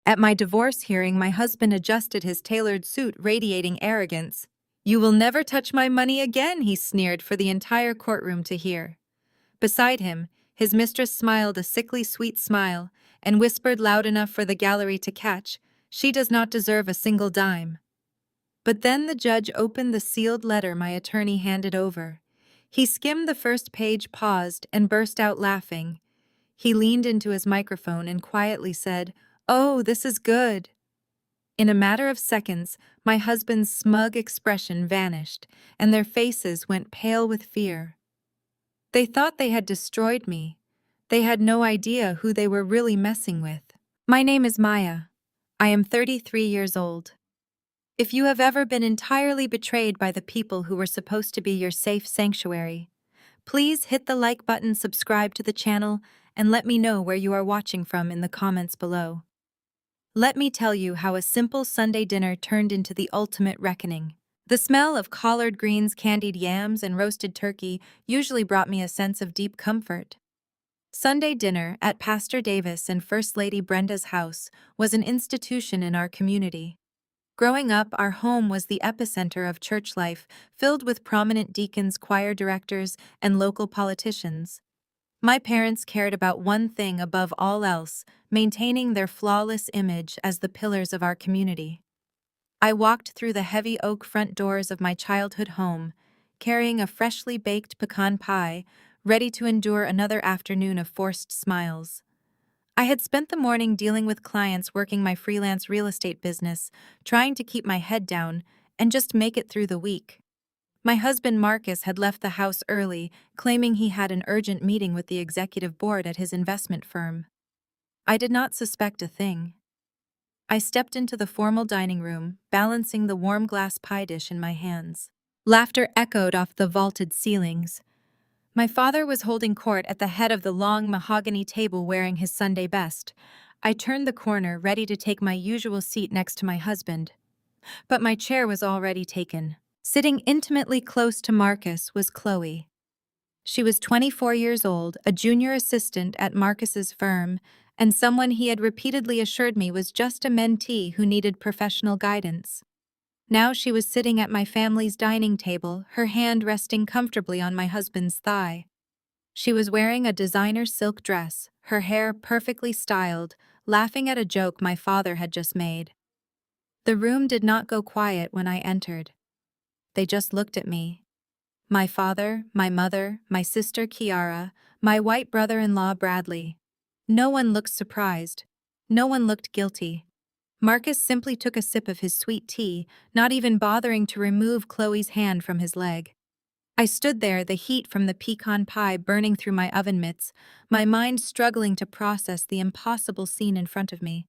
At my divorce hearing, my husband adjusted his tailored suit, radiating arrogance. "You will never touch my money again," he sneered for the entire courtroom to hear. Beside him, his mistress smiled a sickly sweet smile and whispered loud enough for the gallery to catch, "She does not deserve a single dime." But then the judge opened the sealed letter my attorney handed over. He skimmed the first page, paused, and burst out laughing. He leaned into his microphone and quietly said, "Oh, this is good." In a matter of seconds, my husband's smug expression vanished, and their faces went pale with fear. They thought they had destroyed me. They had no idea who they were really messing with. My name is Maya. I am 33 years old. If you have ever been entirely betrayed by the people who were supposed to be your safe sanctuary, please hit the like button, subscribe to the channel, and let me know where you are watching from in the comments below. Let me tell you how a simple Sunday dinner turned into the ultimate reckoning. The smell of collard greens, candied yams, and roasted turkey usually brought me a sense of deep comfort. Sunday dinner at Pastor Davis and First Lady Brenda's house was an institution in our community. Growing up, our home was the epicenter of church life, filled with prominent deacons, choir directors, and local politicians. My parents cared about one thing above all else: maintaining their flawless image as the pillars of our community. I walked through the heavy oak front doors of my childhood home, carrying a freshly baked pecan pie, ready to endure another afternoon of forced smiles. I had spent the morning dealing with clients working my freelance real estate business, trying to keep my head down and just make it through the week. My husband Marcus had left the house early, claiming he had an urgent meeting with the executive board at his investment firm. I did not suspect a thing. I stepped into the formal dining room, balancing the warm glass pie dish in my hands. Laughter echoed off the vaulted ceilings. My father was holding court at the head of the long mahogany table wearing his Sunday best. I turned the corner, ready to take my usual seat next to my husband. But my chair was already taken. Sitting intimately close to Marcus was Chloe. She was 24 years old, a junior assistant at Marcus's firm, and someone he had repeatedly assured me was just a mentee who needed professional guidance. Now she was sitting at my family's dining table, her hand resting comfortably on my husband's thigh. She was wearing a designer silk dress, her hair perfectly styled, laughing at a joke my father had just made. The room did not go quiet when I entered. They just looked at me. My father, my mother, my sister Kiara, my white brother-in-law Bradley. No one looked surprised. No one looked guilty. Marcus simply took a sip of his sweet tea, not even bothering to remove Chloe's hand from his leg. I stood there, the heat from the pecan pie burning through my oven mitts, my mind struggling to process the impossible scene in front of me.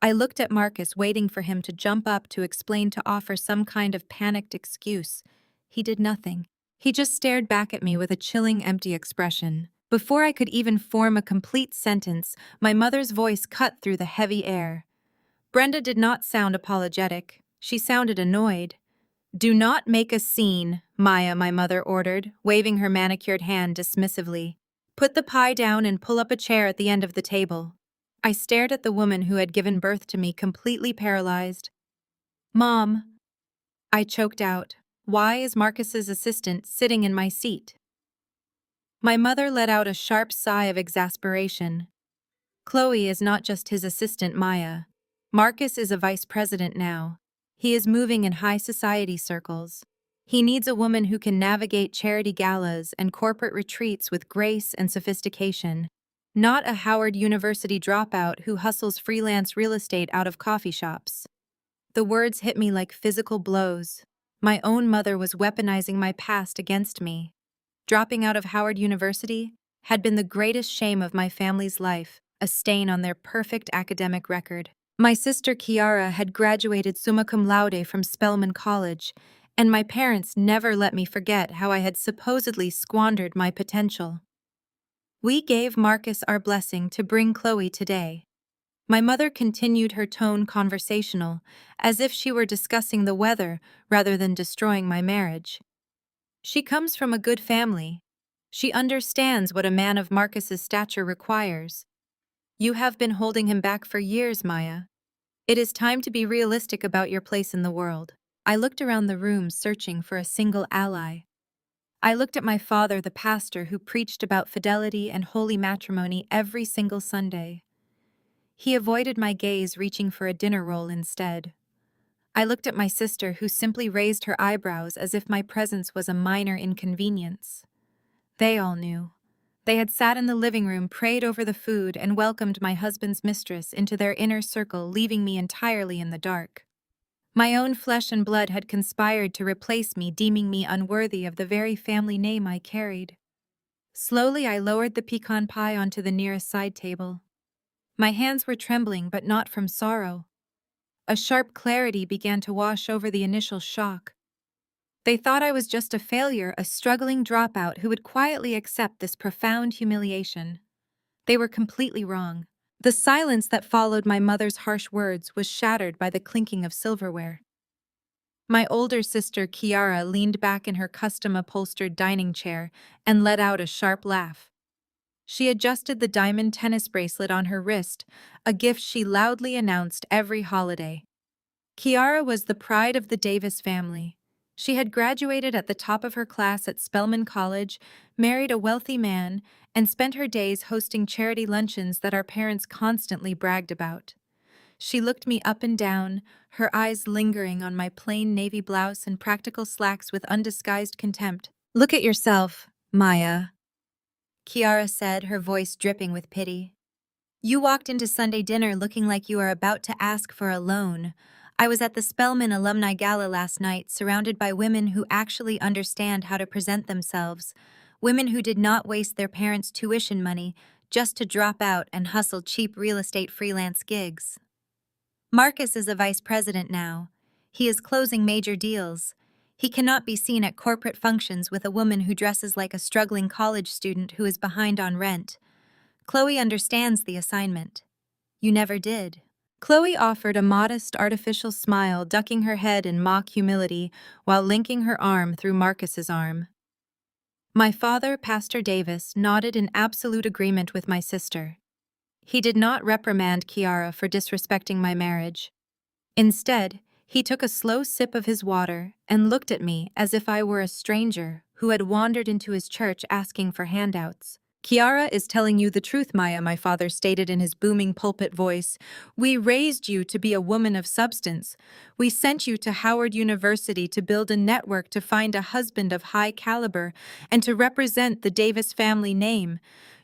I looked at Marcus, waiting for him to jump up, to explain, to offer some kind of panicked excuse. He did nothing. He just stared back at me with a chilling, empty expression. Before I could even form a complete sentence, my mother's voice cut through the heavy air. Brenda did not sound apologetic. She sounded annoyed. "Do not make a scene, Maya," my mother ordered, waving her manicured hand dismissively. "Put the pie down and pull up a chair at the end of the table." I stared at the woman who had given birth to me, completely paralyzed. "Mom," I choked out, "why is Marcus's assistant sitting in my seat?" My mother let out a sharp sigh of exasperation. "Chloe is not just his assistant, Maya. Marcus is a vice president now. He is moving in high society circles. He needs a woman who can navigate charity galas and corporate retreats with grace and sophistication, not a Howard University dropout who hustles freelance real estate out of coffee shops." The words hit me like physical blows. My own mother was weaponizing my past against me. Dropping out of Howard University had been the greatest shame of my family's life, a stain on their perfect academic record. My sister Kiara had graduated summa cum laude from Spelman College, and my parents never let me forget how I had supposedly squandered my potential. We gave Marcus our blessing to bring Chloe today. My mother continued, her tone conversational, as if she were discussing the weather rather than destroying my marriage. "She comes from a good family. She understands what a man of Marcus's stature requires. You have been holding him back for years, Maya. It is time to be realistic about your place in the world. I looked around the room searching for a single ally. I looked at my father, the pastor, who preached about fidelity and holy matrimony every single Sunday. He avoided my gaze, reaching for a dinner roll instead. I looked at my sister, who simply raised her eyebrows as if my presence was a minor inconvenience. They all knew. They had sat in the living room, prayed over the food, and welcomed my husband's mistress into their inner circle, leaving me entirely in the dark. My own flesh and blood had conspired to replace me, deeming me unworthy of the very family name I carried. Slowly, I lowered the pecan pie onto the nearest side table. My hands were trembling, but not from sorrow. A sharp clarity began to wash over the initial shock. They thought I was just a failure, a struggling dropout who would quietly accept this profound humiliation. They were completely wrong. The silence that followed my mother's harsh words was shattered by the clinking of silverware. My older sister, Kiara, leaned back in her custom-upholstered dining chair and let out a sharp laugh. She adjusted the diamond tennis bracelet on her wrist, a gift she loudly announced every holiday. Kiara was the pride of the Davis family. She had graduated at the top of her class at Spelman College, married a wealthy man, and spent her days hosting charity luncheons that our parents constantly bragged about. She looked me up and down, her eyes lingering on my plain navy blouse and practical slacks with undisguised contempt. "Look at yourself, Maya," Kiara said, her voice dripping with pity. "You walked into Sunday dinner looking like you are about to ask for a loan. I was at the Spelman Alumni Gala last night, surrounded by women who actually understand how to present themselves, women who did not waste their parents' tuition money just to drop out and hustle cheap real estate freelance gigs. Marcus is a vice president now. He is closing major deals. He cannot be seen at corporate functions with a woman who dresses like a struggling college student who is behind on rent. Chloe understands the assignment. You never did." Chloe offered a modest, artificial smile, ducking her head in mock humility while linking her arm through Marcus's arm. My father, Pastor Davis, nodded in absolute agreement with my sister. He did not reprimand Kiara for disrespecting my marriage. Instead, he took a slow sip of his water and looked at me as if I were a stranger who had wandered into his church asking for handouts. "Kiara is telling you the truth, Maya," my father stated in his booming pulpit voice. "We raised you to be a woman of substance. We sent you to Howard University to build a network, to find a husband of high caliber, and to represent the Davis family name.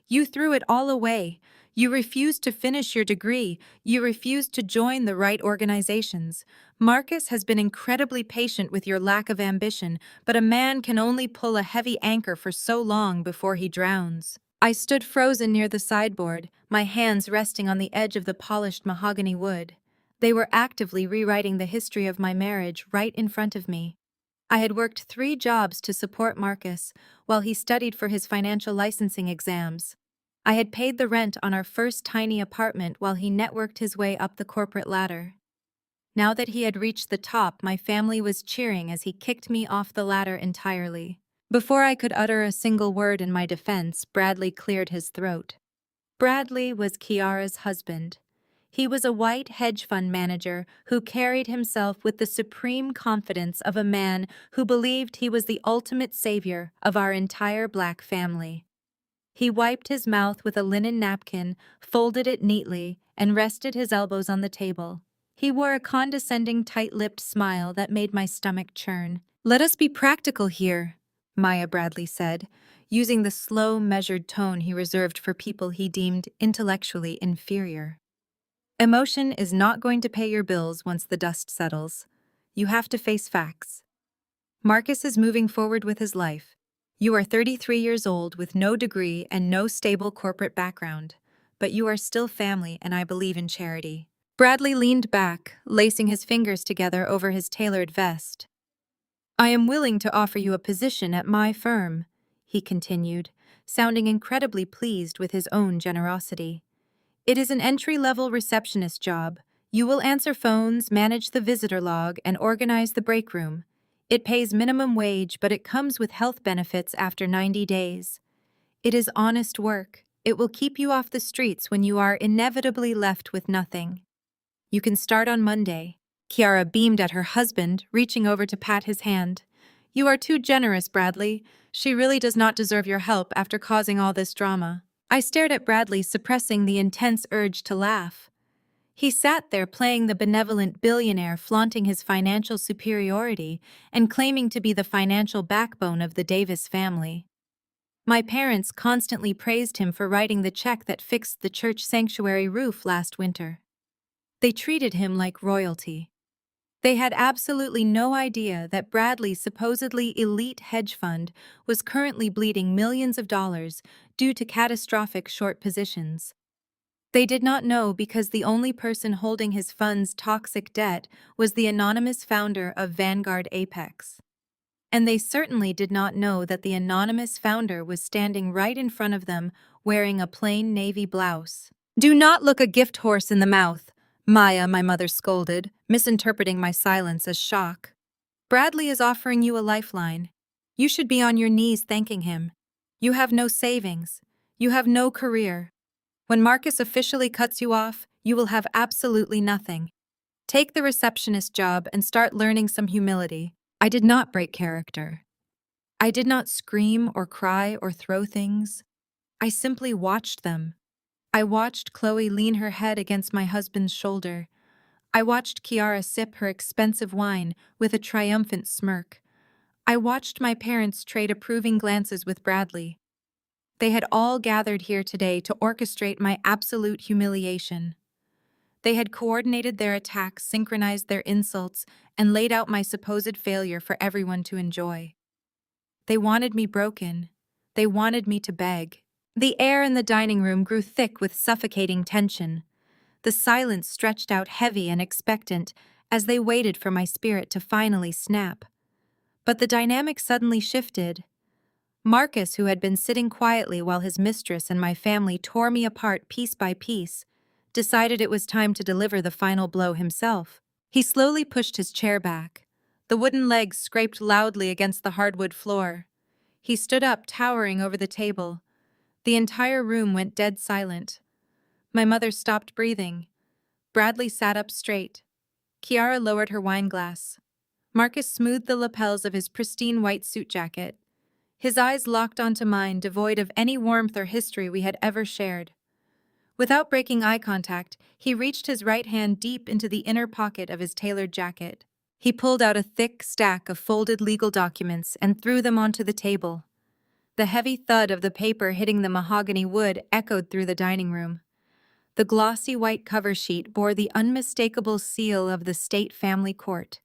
You threw it all away. You refused to finish your degree. You refused to join the right organizations. Marcus has been incredibly patient with your lack of ambition, but a man can only pull a heavy anchor for so long before he drowns." I stood frozen near the sideboard, my hands resting on the edge of the polished mahogany wood. They were actively rewriting the history of my marriage right in front of me. I had worked 3 jobs to support Marcus while he studied for his financial licensing exams. I had paid the rent on our first tiny apartment while he networked his way up the corporate ladder. Now that he had reached the top, my family was cheering as he kicked me off the ladder entirely. Before I could utter a single word in my defense, Bradley cleared his throat. Bradley was Kiara's husband. He was a white hedge fund manager who carried himself with the supreme confidence of a man who believed he was the ultimate savior of our entire Black family. He wiped his mouth with a linen napkin, folded it neatly, and rested his elbows on the table. He wore a condescending, tight-lipped smile that made my stomach churn. "Let us be practical here," Maya Bradley said, using the slow, measured tone he reserved for people he deemed intellectually inferior. "Emotion is not going to pay your bills once the dust settles. You have to face facts. Marcus is moving forward with his life. You are 33 years old with no degree and no stable corporate background, but you are still family, and I believe in charity." Bradley leaned back, lacing his fingers together over his tailored vest. "I am willing to offer you a position at my firm," he continued, sounding incredibly pleased with his own generosity. "It is an entry-level receptionist job. You will answer phones, manage the visitor log, and organize the break room. It pays minimum wage, but it comes with health benefits after 90 days. It is honest work. It will keep you off the streets when you are inevitably left with nothing." You can start on Monday." Kiara beamed at her husband, reaching over to pat his hand. "You are too generous, Bradley. She really does not deserve your help after causing all this drama." I stared at Bradley, suppressing the intense urge to laugh. He sat there playing the benevolent billionaire, flaunting his financial superiority and claiming to be the financial backbone of the Davis family. My parents constantly praised him for writing the check that fixed the church sanctuary roof last winter. They treated him like royalty. They had absolutely no idea that Bradley's supposedly elite hedge fund was currently bleeding millions of dollars due to catastrophic short positions. They did not know because the only person holding his fund's toxic debt was the anonymous founder of Vanguard Apex. And they certainly did not know that the anonymous founder was standing right in front of them wearing a plain navy blouse. "Do not look a gift horse in the mouth," Maya, my mother, scolded, misinterpreting my silence as shock. "Bradley is offering you a lifeline. You should be on your knees thanking him. You have no savings. You have no career. When Marcus officially cuts you off, you will have absolutely nothing. Take the receptionist job and start learning some humility." I did not break character. I did not scream or cry or throw things. I simply watched them. I watched Chloe lean her head against my husband's shoulder. I watched Kiara sip her expensive wine with a triumphant smirk. I watched my parents trade approving glances with Bradley. They had all gathered here today to orchestrate my absolute humiliation. They had coordinated their attacks, synchronized their insults, and laid out my supposed failure for everyone to enjoy. They wanted me broken. They wanted me to beg. The air in the dining room grew thick with suffocating tension. The silence stretched out heavy and expectant as they waited for my spirit to finally snap. But the dynamic suddenly shifted. Marcus, who had been sitting quietly while his mistress and my family tore me apart piece by piece, decided it was time to deliver the final blow himself. He slowly pushed his chair back. The wooden legs scraped loudly against the hardwood floor. He stood up, towering over the table. The entire room went dead silent. My mother stopped breathing. Bradley sat up straight. Kiara lowered her wine glass. Marcus smoothed the lapels of his pristine white suit jacket. His eyes locked onto mine, devoid of any warmth or history we had ever shared. Without breaking eye contact, he reached his right hand deep into the inner pocket of his tailored jacket. He pulled out a thick stack of folded legal documents and threw them onto the table. The heavy thud of the paper hitting the mahogany wood echoed through the dining room. The glossy white cover sheet bore the unmistakable seal of the state family court.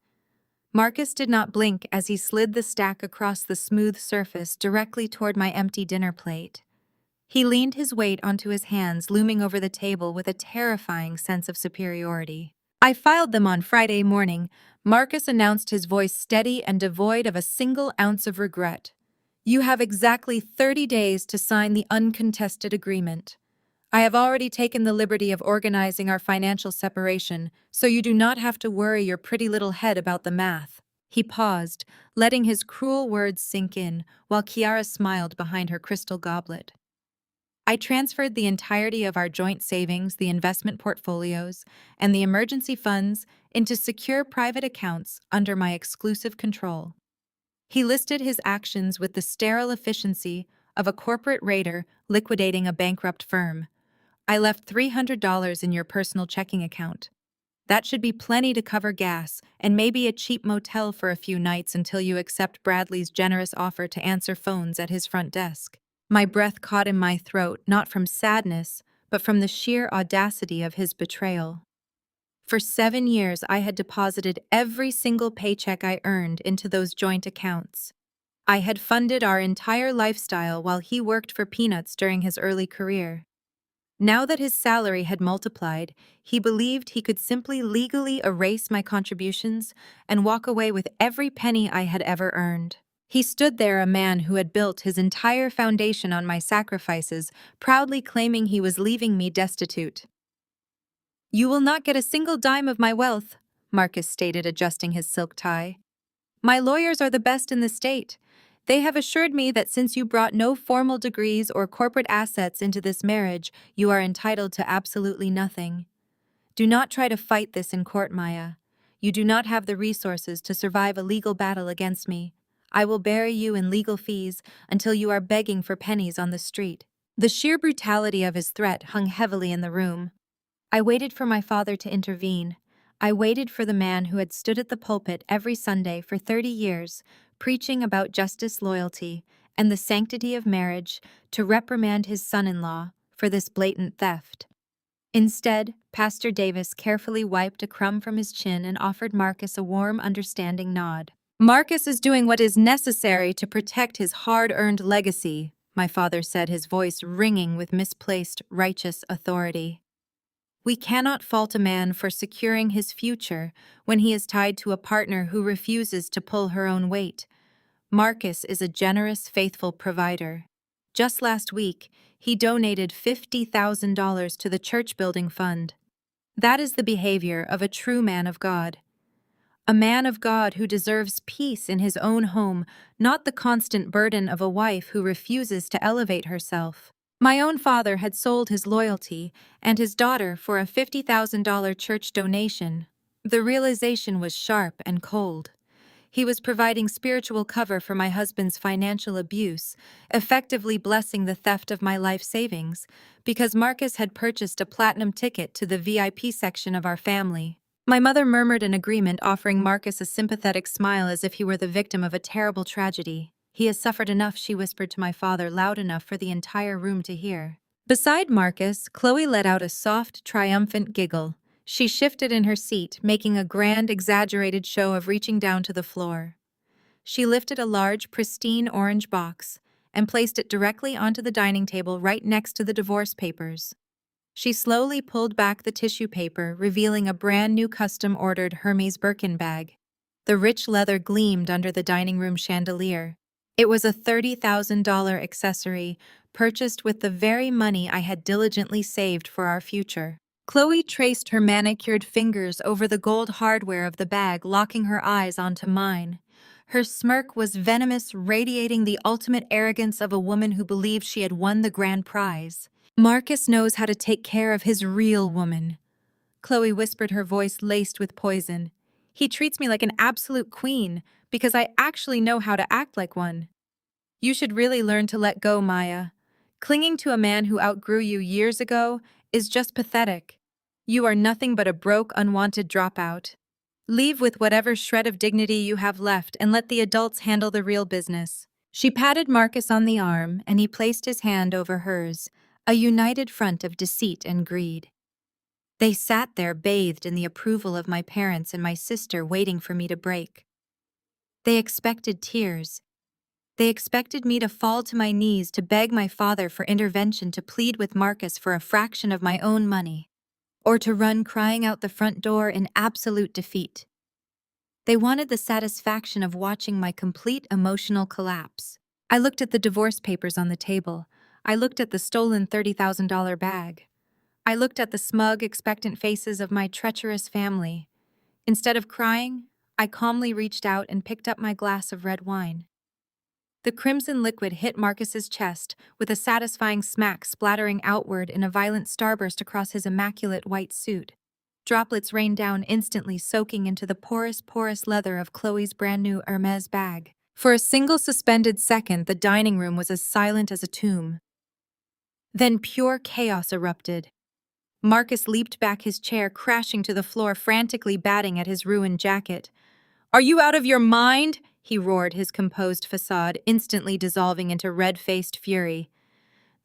Marcus did not blink as he slid the stack across the smooth surface directly toward my empty dinner plate. He leaned his weight onto his hands, looming over the table with a terrifying sense of superiority. "I filed them on Friday morning," Marcus announced, his voice steady and devoid of a single ounce of regret. "You have exactly 30 days to sign the uncontested agreement. I have already taken the liberty of organizing our financial separation, so you do not have to worry your pretty little head about the math." He paused, letting his cruel words sink in, while Kiara smiled behind her crystal goblet. I transferred the entirety of our joint savings, the investment portfolios, and the emergency funds into secure private accounts under my exclusive control. He listed his actions with the sterile efficiency of a corporate raider liquidating a bankrupt firm. "I left $300 in your personal checking account. That should be plenty to cover gas and maybe a cheap motel for a few nights until you accept Bradley's generous offer to answer phones at his front desk." My breath caught in my throat, not from sadness, but from the sheer audacity of his betrayal. For 7 years, I had deposited every single paycheck I earned into those joint accounts. I had funded our entire lifestyle while he worked for peanuts during his early career. Now that his salary had multiplied, he believed he could simply legally erase my contributions and walk away with every penny I had ever earned. He stood there, a man who had built his entire foundation on my sacrifices, proudly claiming he was leaving me destitute. "You will not get a single dime of my wealth," Marcus stated, adjusting his silk tie. "My lawyers are the best in the state. They have assured me that since you brought no formal degrees or corporate assets into this marriage, you are entitled to absolutely nothing. Do not try to fight this in court, Maya. You do not have the resources to survive a legal battle against me. I will bury you in legal fees until you are begging for pennies on the street." The sheer brutality of his threat hung heavily in the room. I waited for my father to intervene. I waited for the man who had stood at the pulpit every Sunday for 30 years, preaching about justice, loyalty, and the sanctity of marriage, to reprimand his son-in-law for this blatant theft. Instead, Pastor Davis carefully wiped a crumb from his chin and offered Marcus a warm, understanding nod. "Marcus is doing what is necessary to protect his hard-earned legacy," my father said, his voice ringing with misplaced, righteous authority. "We cannot fault a man for securing his future when he is tied to a partner who refuses to pull her own weight. Marcus is a generous, faithful provider. Just last week, he donated $50,000 to the church building fund. That is the behavior of a true man of God. A man of God who deserves peace in his own home, not the constant burden of a wife who refuses to elevate herself." My own father had sold his loyalty and his daughter for a $50,000 church donation. The realization was sharp and cold. He was providing spiritual cover for my husband's financial abuse, effectively blessing the theft of my life savings, because Marcus had purchased a platinum ticket to the VIP section of our family. My mother murmured an agreement, offering Marcus a sympathetic smile as if he were the victim of a terrible tragedy. "He has suffered enough," she whispered to my father, loud enough for the entire room to hear. Beside Marcus, Chloe let out a soft, triumphant giggle. She shifted in her seat, making a grand, exaggerated show of reaching down to the floor. She lifted a large, pristine orange box and placed it directly onto the dining table right next to the divorce papers. She slowly pulled back the tissue paper, revealing a brand-new custom-ordered Hermes Birkin bag. The rich leather gleamed under the dining room chandelier. It was a $30,000 accessory, purchased with the very money I had diligently saved for our future. Chloe traced her manicured fingers over the gold hardware of the bag, locking her eyes onto mine. Her smirk was venomous, radiating the ultimate arrogance of a woman who believed she had won the grand prize. "Marcus knows how to take care of his real woman," Chloe whispered, her voice laced with poison. "He treats me like an absolute queen because I actually know how to act like one. You should really learn to let go, Maya. Clinging to a man who outgrew you years ago is just pathetic. You are nothing but a broke, unwanted dropout. Leave with whatever shred of dignity you have left and let the adults handle the real business." She patted Marcus on the arm, and he placed his hand over hers, a united front of deceit and greed. They sat there bathed in the approval of my parents and my sister, waiting for me to break. They expected tears. They expected me to fall to my knees to beg my father for intervention, to plead with Marcus for a fraction of my own money, or to run crying out the front door in absolute defeat. They wanted the satisfaction of watching my complete emotional collapse. I looked at the divorce papers on the table. I looked at the stolen $30,000 bag. I looked at the smug, expectant faces of my treacherous family. Instead of crying, I calmly reached out and picked up my glass of red wine. The crimson liquid hit Marcus's chest with a satisfying smack, splattering outward in a violent starburst across his immaculate white suit. Droplets rained down instantly, soaking into the porous leather of Chloe's brand-new Hermes bag. For a single suspended second, the dining room was as silent as a tomb. Then pure chaos erupted. Marcus leaped back, his chair crashing to the floor, frantically batting at his ruined jacket. "Are you out of your mind?" he roared, his composed facade instantly dissolving into red-faced fury.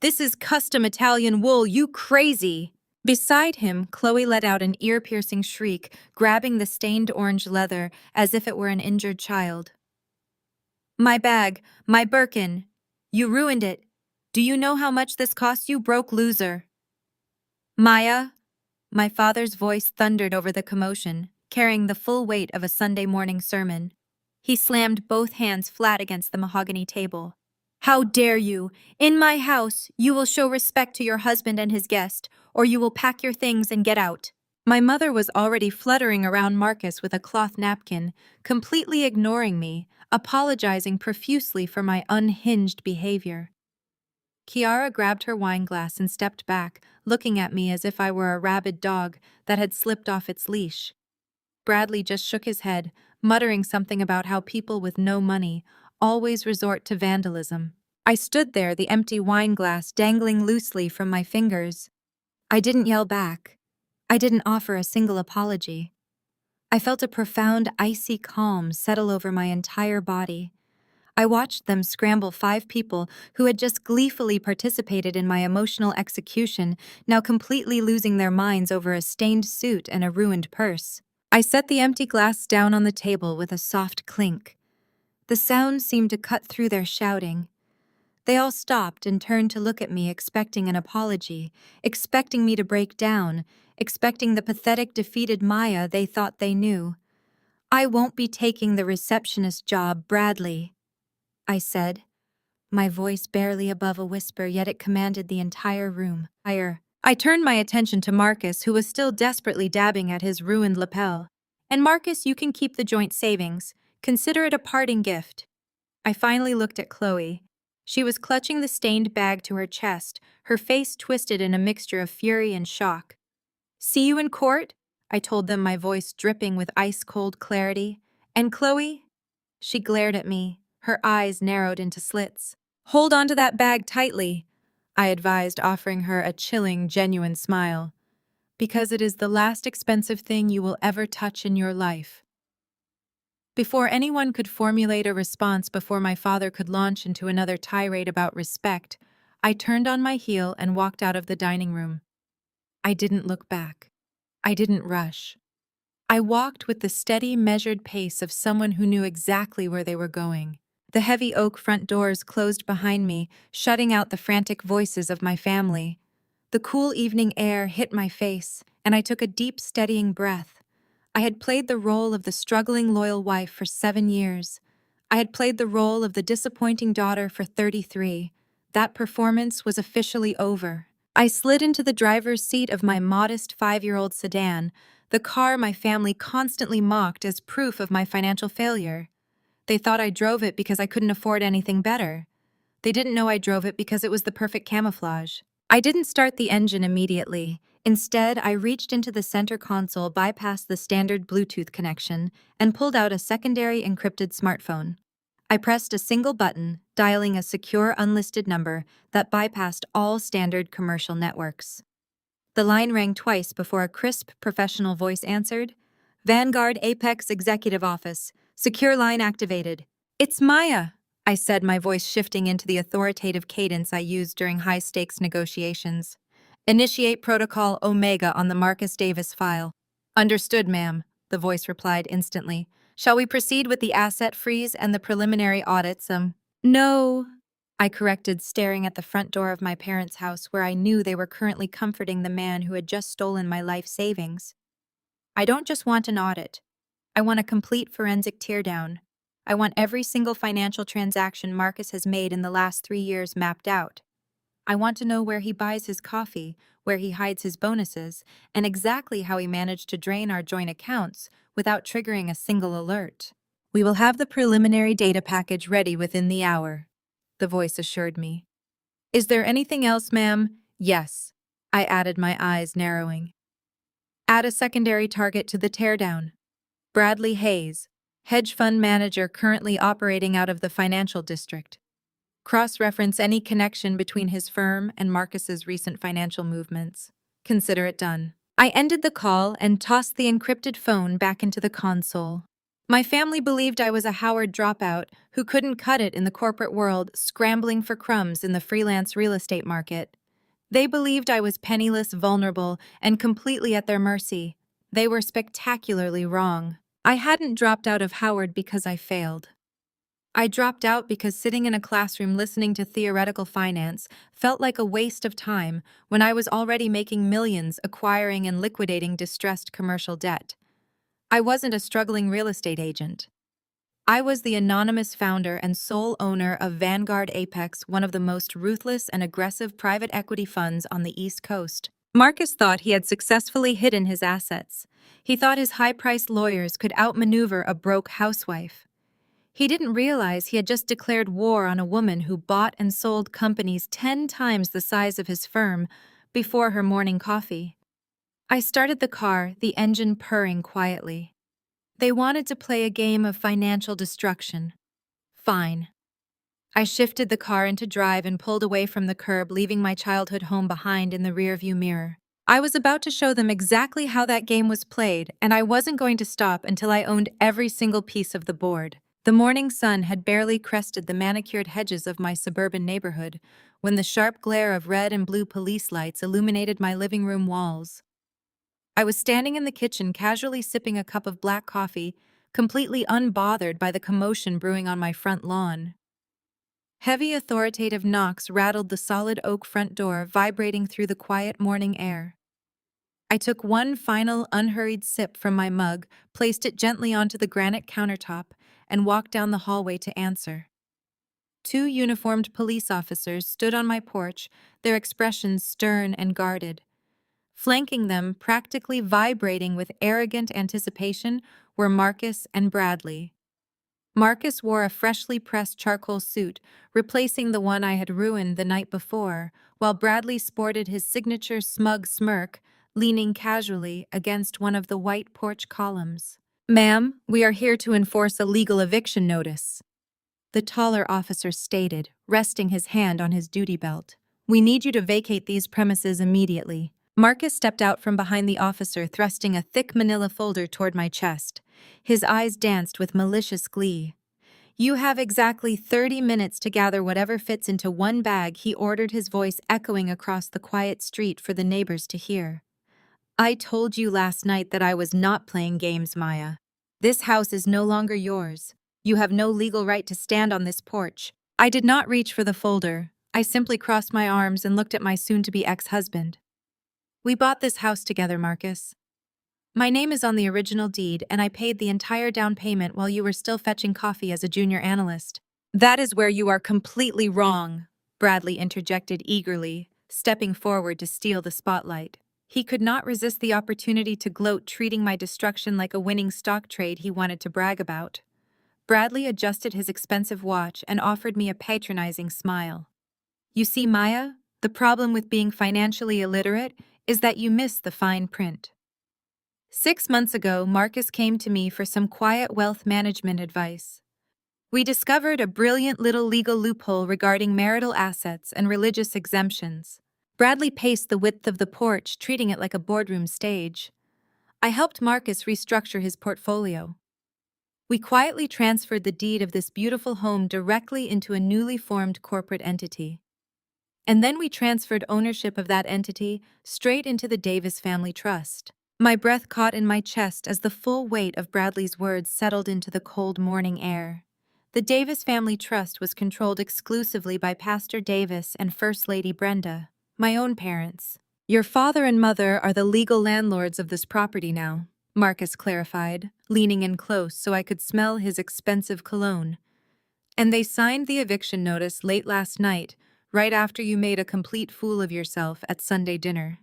"This is custom Italian wool, you crazy!" Beside him, Chloe let out an ear-piercing shriek, grabbing the stained orange leather as if it were an injured child. "My bag, my Birkin! You ruined it! Do you know how much this cost you, broke loser?" "Maya," my father's voice thundered over the commotion, carrying the full weight of a Sunday morning sermon. He slammed both hands flat against the mahogany table. "How dare you! In my house, you will show respect to your husband and his guest, or you will pack your things and get out." My mother was already fluttering around Marcus with a cloth napkin, completely ignoring me, apologizing profusely for my unhinged behavior. Kiara grabbed her wine glass and stepped back, looking at me as if I were a rabid dog that had slipped off its leash. Bradley just shook his head, muttering something about how people with no money always resort to vandalism. I stood there, the empty wine glass dangling loosely from my fingers. I didn't yell back. I didn't offer a single apology. I felt a profound, icy calm settle over my entire body. I watched them scramble 5 people who had just gleefully participated in my emotional execution, now completely losing their minds over a stained suit and a ruined purse. I set the empty glass down on the table with a soft clink. The sound seemed to cut through their shouting. They all stopped and turned to look at me, expecting an apology, expecting me to break down, expecting the pathetic, defeated Maya they thought they knew. "I won't be taking the receptionist job, Bradley," I said, my voice barely above a whisper, yet it commanded the entire room. I turned my attention to Marcus, who was still desperately dabbing at his ruined lapel. "And Marcus, you can keep the joint savings. Consider it a parting gift." I finally looked at Chloe. She was clutching the stained bag to her chest, her face twisted in a mixture of fury and shock. "See you in court?" I told them, my voice dripping with ice-cold clarity. "And Chloe?" She glared at me, her eyes narrowed into slits. "Hold on to that bag tightly," I advised, offering her a chilling, genuine smile. "Because it is the last expensive thing you will ever touch in your life." Before anyone could formulate a response, before my father could launch into another tirade about respect, I turned on my heel and walked out of the dining room. I didn't look back. I didn't rush. I walked with the steady, measured pace of someone who knew exactly where they were going. The heavy oak front doors closed behind me, shutting out the frantic voices of my family. The cool evening air hit my face, and I took a deep, steadying breath. I had played the role of the struggling, loyal wife for 7 years. I had played the role of the disappointing daughter for 33. That performance was officially over. I slid into the driver's seat of my modest 5-year-old sedan, the car my family constantly mocked as proof of my financial failure. They thought I drove it because I couldn't afford anything better. They didn't know I drove it because it was the perfect camouflage. I didn't start the engine immediately. Instead, I reached into the center console, bypassed the standard Bluetooth connection, and pulled out a secondary encrypted smartphone. I pressed a single button, dialing a secure unlisted number that bypassed all standard commercial networks. The line rang twice before a crisp, professional voice answered. "Vanguard Apex Executive Office. Secure line activated." "It's Maya," I said, my voice shifting into the authoritative cadence I used during high-stakes negotiations. "Initiate Protocol Omega on the Marcus Davis file." "Understood, ma'am," the voice replied instantly. "Shall we proceed with the asset freeze and the preliminary audits?" "No," I corrected, staring at the front door of my parents' house, where I knew they were currently comforting the man who had just stolen my life savings. "I don't just want an audit. I want a complete forensic teardown. I want every single financial transaction Marcus has made in the last 3 years mapped out. I want to know where he buys his coffee, where he hides his bonuses, and exactly how he managed to drain our joint accounts without triggering a single alert." "We will have the preliminary data package ready within the hour," the voice assured me. "Is there anything else, ma'am?" "Yes," I added, my eyes narrowing. "Add a secondary target to the teardown. Bradley Hayes, hedge fund manager currently operating out of the financial district. Cross-reference any connection between his firm and Marcus's recent financial movements. Consider it done." I ended the call and tossed the encrypted phone back into the console. My family believed I was a Howard dropout who couldn't cut it in the corporate world, scrambling for crumbs in the freelance real estate market. They believed I was penniless, vulnerable, and completely at their mercy. They were spectacularly wrong. I hadn't dropped out of Howard because I failed. I dropped out because sitting in a classroom listening to theoretical finance felt like a waste of time when I was already making millions acquiring and liquidating distressed commercial debt. I wasn't a struggling real estate agent. I was the anonymous founder and sole owner of Vanguard Apex, one of the most ruthless and aggressive private equity funds on the East Coast. Marcus thought he had successfully hidden his assets. He thought his high-priced lawyers could outmaneuver a broke housewife. He didn't realize he had just declared war on a woman who bought and sold companies 10 times the size of his firm before her morning coffee. I started the car, the engine purring quietly. They wanted to play a game of financial destruction. Fine. I shifted the car into drive and pulled away from the curb, leaving my childhood home behind in the rearview mirror. I was about to show them exactly how that game was played, and I wasn't going to stop until I owned every single piece of the board. The morning sun had barely crested the manicured hedges of my suburban neighborhood when the sharp glare of red and blue police lights illuminated my living room walls. I was standing in the kitchen casually sipping a cup of black coffee, completely unbothered by the commotion brewing on my front lawn. Heavy authoritative knocks rattled the solid oak front door, vibrating through the quiet morning air. I took one final unhurried sip from my mug, placed it gently onto the granite countertop, and walked down the hallway to answer. Two uniformed police officers stood on my porch, their expressions stern and guarded. Flanking them, practically vibrating with arrogant anticipation, were Marcus and Bradley. Marcus wore a freshly pressed charcoal suit, replacing the one I had ruined the night before, while Bradley sported his signature smug smirk, leaning casually against one of the white porch columns. "Ma'am, we are here to enforce a legal eviction notice," the taller officer stated, resting his hand on his duty belt. "We need you to vacate these premises immediately." Marcus stepped out from behind the officer, thrusting a thick manila folder toward my chest. His eyes danced with malicious glee. "You have exactly 30 minutes to gather whatever fits into one bag," he ordered, his voice echoing across the quiet street for the neighbors to hear. "I told you last night that I was not playing games, Maya. This house is no longer yours. You have no legal right to stand on this porch." I did not reach for the folder. I simply crossed my arms and looked at my soon-to-be ex-husband. "We bought this house together, Marcus. My name is on the original deed, and I paid the entire down payment while you were still fetching coffee as a junior analyst." "That is where you are completely wrong," Bradley interjected eagerly, stepping forward to steal the spotlight. He could not resist the opportunity to gloat, treating my destruction like a winning stock trade he wanted to brag about. Bradley adjusted his expensive watch and offered me a patronizing smile. "You see, Maya, the problem with being financially illiterate is that you miss the fine print." 6 months ago, Marcus came to me for some quiet wealth management advice. We discovered a brilliant little legal loophole regarding marital assets and religious exemptions. Bradley paced the width of the porch, treating it like a boardroom stage. I helped Marcus restructure his portfolio. We quietly transferred the deed of this beautiful home directly into a newly formed corporate entity. And then we transferred ownership of that entity straight into the Davis Family Trust. My breath caught in my chest as the full weight of Bradley's words settled into the cold morning air. The Davis Family Trust was controlled exclusively by Pastor Davis and First Lady Brenda, my own parents. "Your father and mother are the legal landlords of this property now," Marcus clarified, leaning in close so I could smell his expensive cologne. "And they signed the eviction notice late last night, right after you made a complete fool of yourself at Sunday dinner.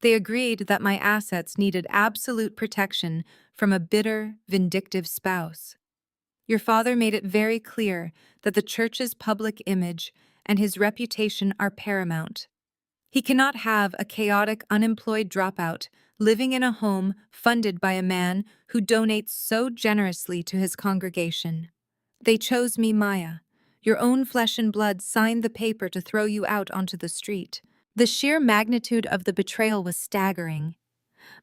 They agreed that my assets needed absolute protection from a bitter, vindictive spouse. Your father made it very clear that the church's public image and his reputation are paramount. He cannot have a chaotic, unemployed dropout living in a home funded by a man who donates so generously to his congregation. They chose me, Maya. Your own flesh and blood signed the paper to throw you out onto the street." The sheer magnitude of the betrayal was staggering.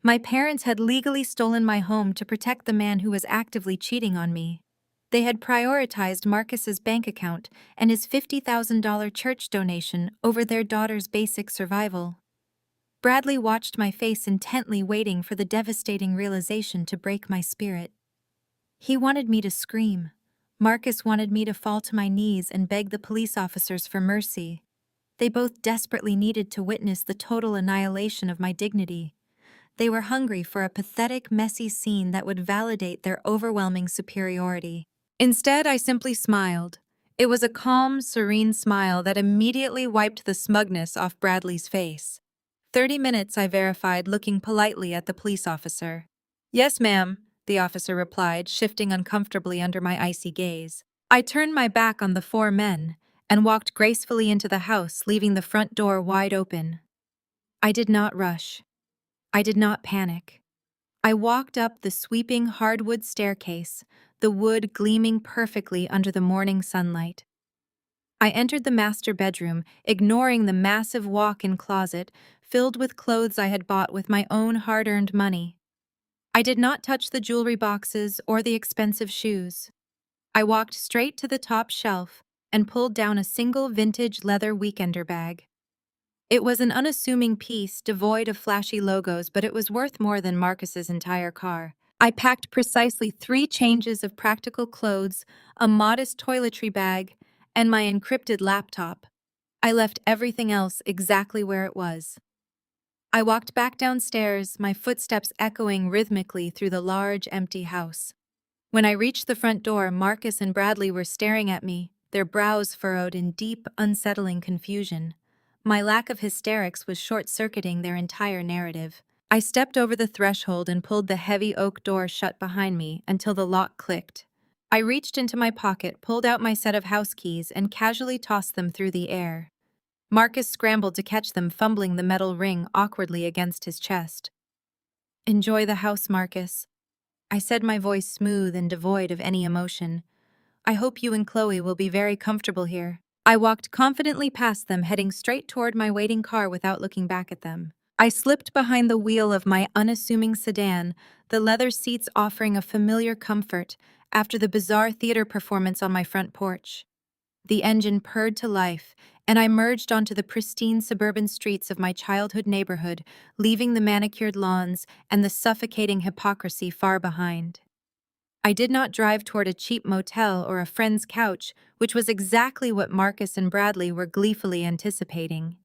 My parents had legally stolen my home to protect the man who was actively cheating on me. They had prioritized Marcus's bank account and his $50,000 church donation over their daughter's basic survival. Bradley watched my face intently, waiting for the devastating realization to break my spirit. He wanted me to scream. Marcus wanted me to fall to my knees and beg the police officers for mercy. They both desperately needed to witness the total annihilation of my dignity. They were hungry for a pathetic, messy scene that would validate their overwhelming superiority. Instead, I simply smiled. It was a calm, serene smile that immediately wiped the smugness off Bradley's face. 30 minutes, I verified, looking politely at the police officer. "Yes, ma'am. the officer replied, shifting uncomfortably under my icy gaze. I turned my back on the four men and walked gracefully into the house, leaving the front door wide open. I did not rush. I did not panic. I walked up the sweeping hardwood staircase, the wood gleaming perfectly under the morning sunlight. I entered the master bedroom, ignoring the massive walk-in closet filled with clothes I had bought with my own hard-earned money. I did not touch the jewelry boxes or the expensive shoes. I walked straight to the top shelf and pulled down a single vintage leather weekender bag. It was an unassuming piece, devoid of flashy logos, but it was worth more than Marcus's entire car. I packed precisely 3 changes of practical clothes, a modest toiletry bag, and my encrypted laptop. I left everything else exactly where it was. I walked back downstairs, my footsteps echoing rhythmically through the large, empty house. When I reached the front door, Marcus and Bradley were staring at me, their brows furrowed in deep, unsettling confusion. My lack of hysterics was short-circuiting their entire narrative. I stepped over the threshold and pulled the heavy oak door shut behind me until the lock clicked. I reached into my pocket, pulled out my set of house keys, and casually tossed them through the air. Marcus scrambled to catch them, fumbling the metal ring awkwardly against his chest. "Enjoy the house, Marcus," I said, my voice smooth and devoid of any emotion. "I hope you and Chloe will be very comfortable here." I walked confidently past them, heading straight toward my waiting car without looking back at them. I slipped behind the wheel of my unassuming sedan, the leather seats offering a familiar comfort after the bizarre theater performance on my front porch. The engine purred to life, and I merged onto the pristine suburban streets of my childhood neighborhood, leaving the manicured lawns and the suffocating hypocrisy far behind. I did not drive toward a cheap motel or a friend's couch, which was exactly what Marcus and Bradley were gleefully anticipating.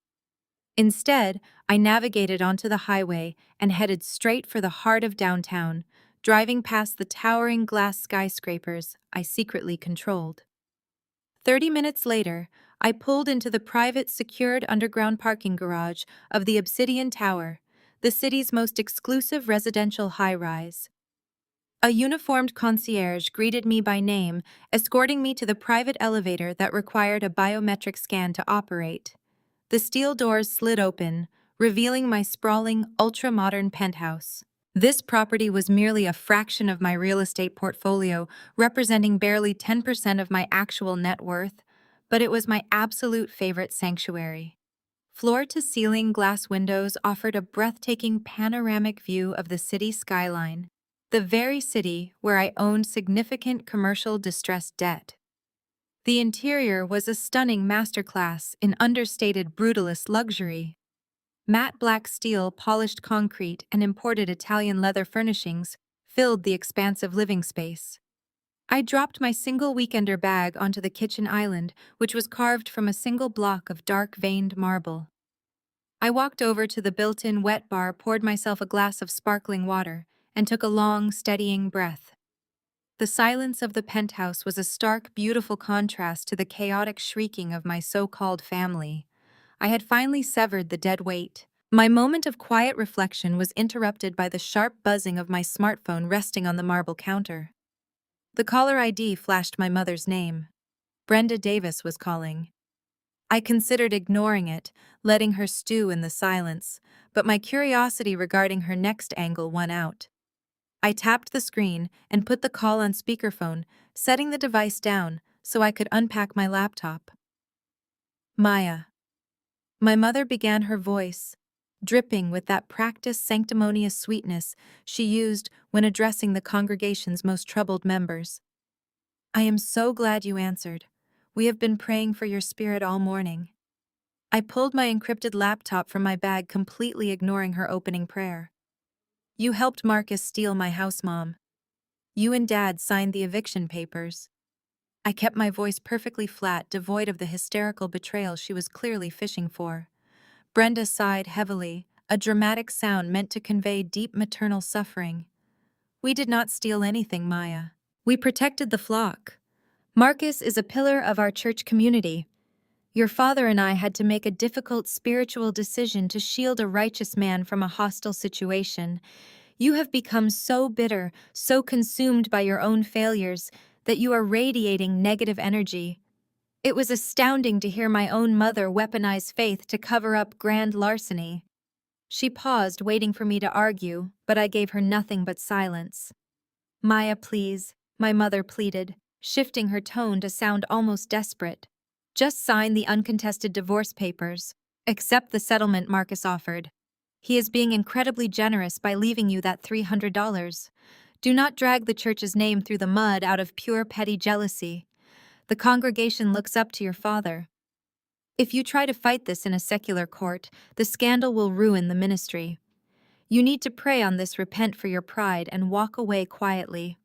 Instead, I navigated onto the highway and headed straight for the heart of downtown, driving past the towering glass skyscrapers I secretly controlled. 30 minutes later, I pulled into the private, secured underground parking garage of the Obsidian Tower, the city's most exclusive residential high-rise. A uniformed concierge greeted me by name, escorting me to the private elevator that required a biometric scan to operate. The steel doors slid open, revealing my sprawling, ultra-modern penthouse. This property was merely a fraction of my real estate portfolio, representing barely 10% of my actual net worth, but it was my absolute favorite sanctuary. Floor-to-ceiling glass windows offered a breathtaking panoramic view of the city skyline, the very city where I owned significant commercial distressed debt. The interior was a stunning masterclass in understated brutalist luxury. Matte black steel, polished concrete, and imported Italian leather furnishings filled the expansive living space. I dropped my single weekender bag onto the kitchen island, which was carved from a single block of dark-veined marble. I walked over to the built-in wet bar, poured myself a glass of sparkling water, and took a long, steadying breath. The silence of the penthouse was a stark, beautiful contrast to the chaotic shrieking of my so-called family. I had finally severed the dead weight. My moment of quiet reflection was interrupted by the sharp buzzing of my smartphone resting on the marble counter. The caller ID flashed my mother's name. Brenda Davis was calling. I considered ignoring it, letting her stew in the silence, but my curiosity regarding her next angle won out. I tapped the screen and put the call on speakerphone, setting the device down so I could unpack my laptop. "Maya." My mother began, her voice dripping with that practiced sanctimonious sweetness she used when addressing the congregation's most troubled members. "I am so glad you answered. We have been praying for your spirit all morning." I pulled my encrypted laptop from my bag, completely ignoring her opening prayer. "You helped Marcus steal my house, Mom. You and Dad signed the eviction papers." I kept my voice perfectly flat, devoid of the hysterical betrayal she was clearly fishing for. Brenda sighed heavily, a dramatic sound meant to convey deep maternal suffering. "We did not steal anything, Maya. We protected the flock. Marcus is a pillar of our church community. Your father and I had to make a difficult spiritual decision to shield a righteous man from a hostile situation, You have become so bitter, so consumed by your own failures, that you are radiating negative energy. It was astounding to hear my own mother weaponize faith to cover up grand larceny. She paused, waiting for me to argue, but I gave her nothing but silence. Maya, please, my mother pleaded, shifting her tone to sound almost desperate. Just sign the uncontested divorce papers. Accept the settlement Marcus offered. He is being incredibly generous by leaving you that $300. Do not drag the church's name through the mud out of pure petty jealousy. The congregation looks up to your father. If you try to fight this in a secular court, the scandal will ruin the ministry. You need to pray on this, repent for your pride, and walk away quietly.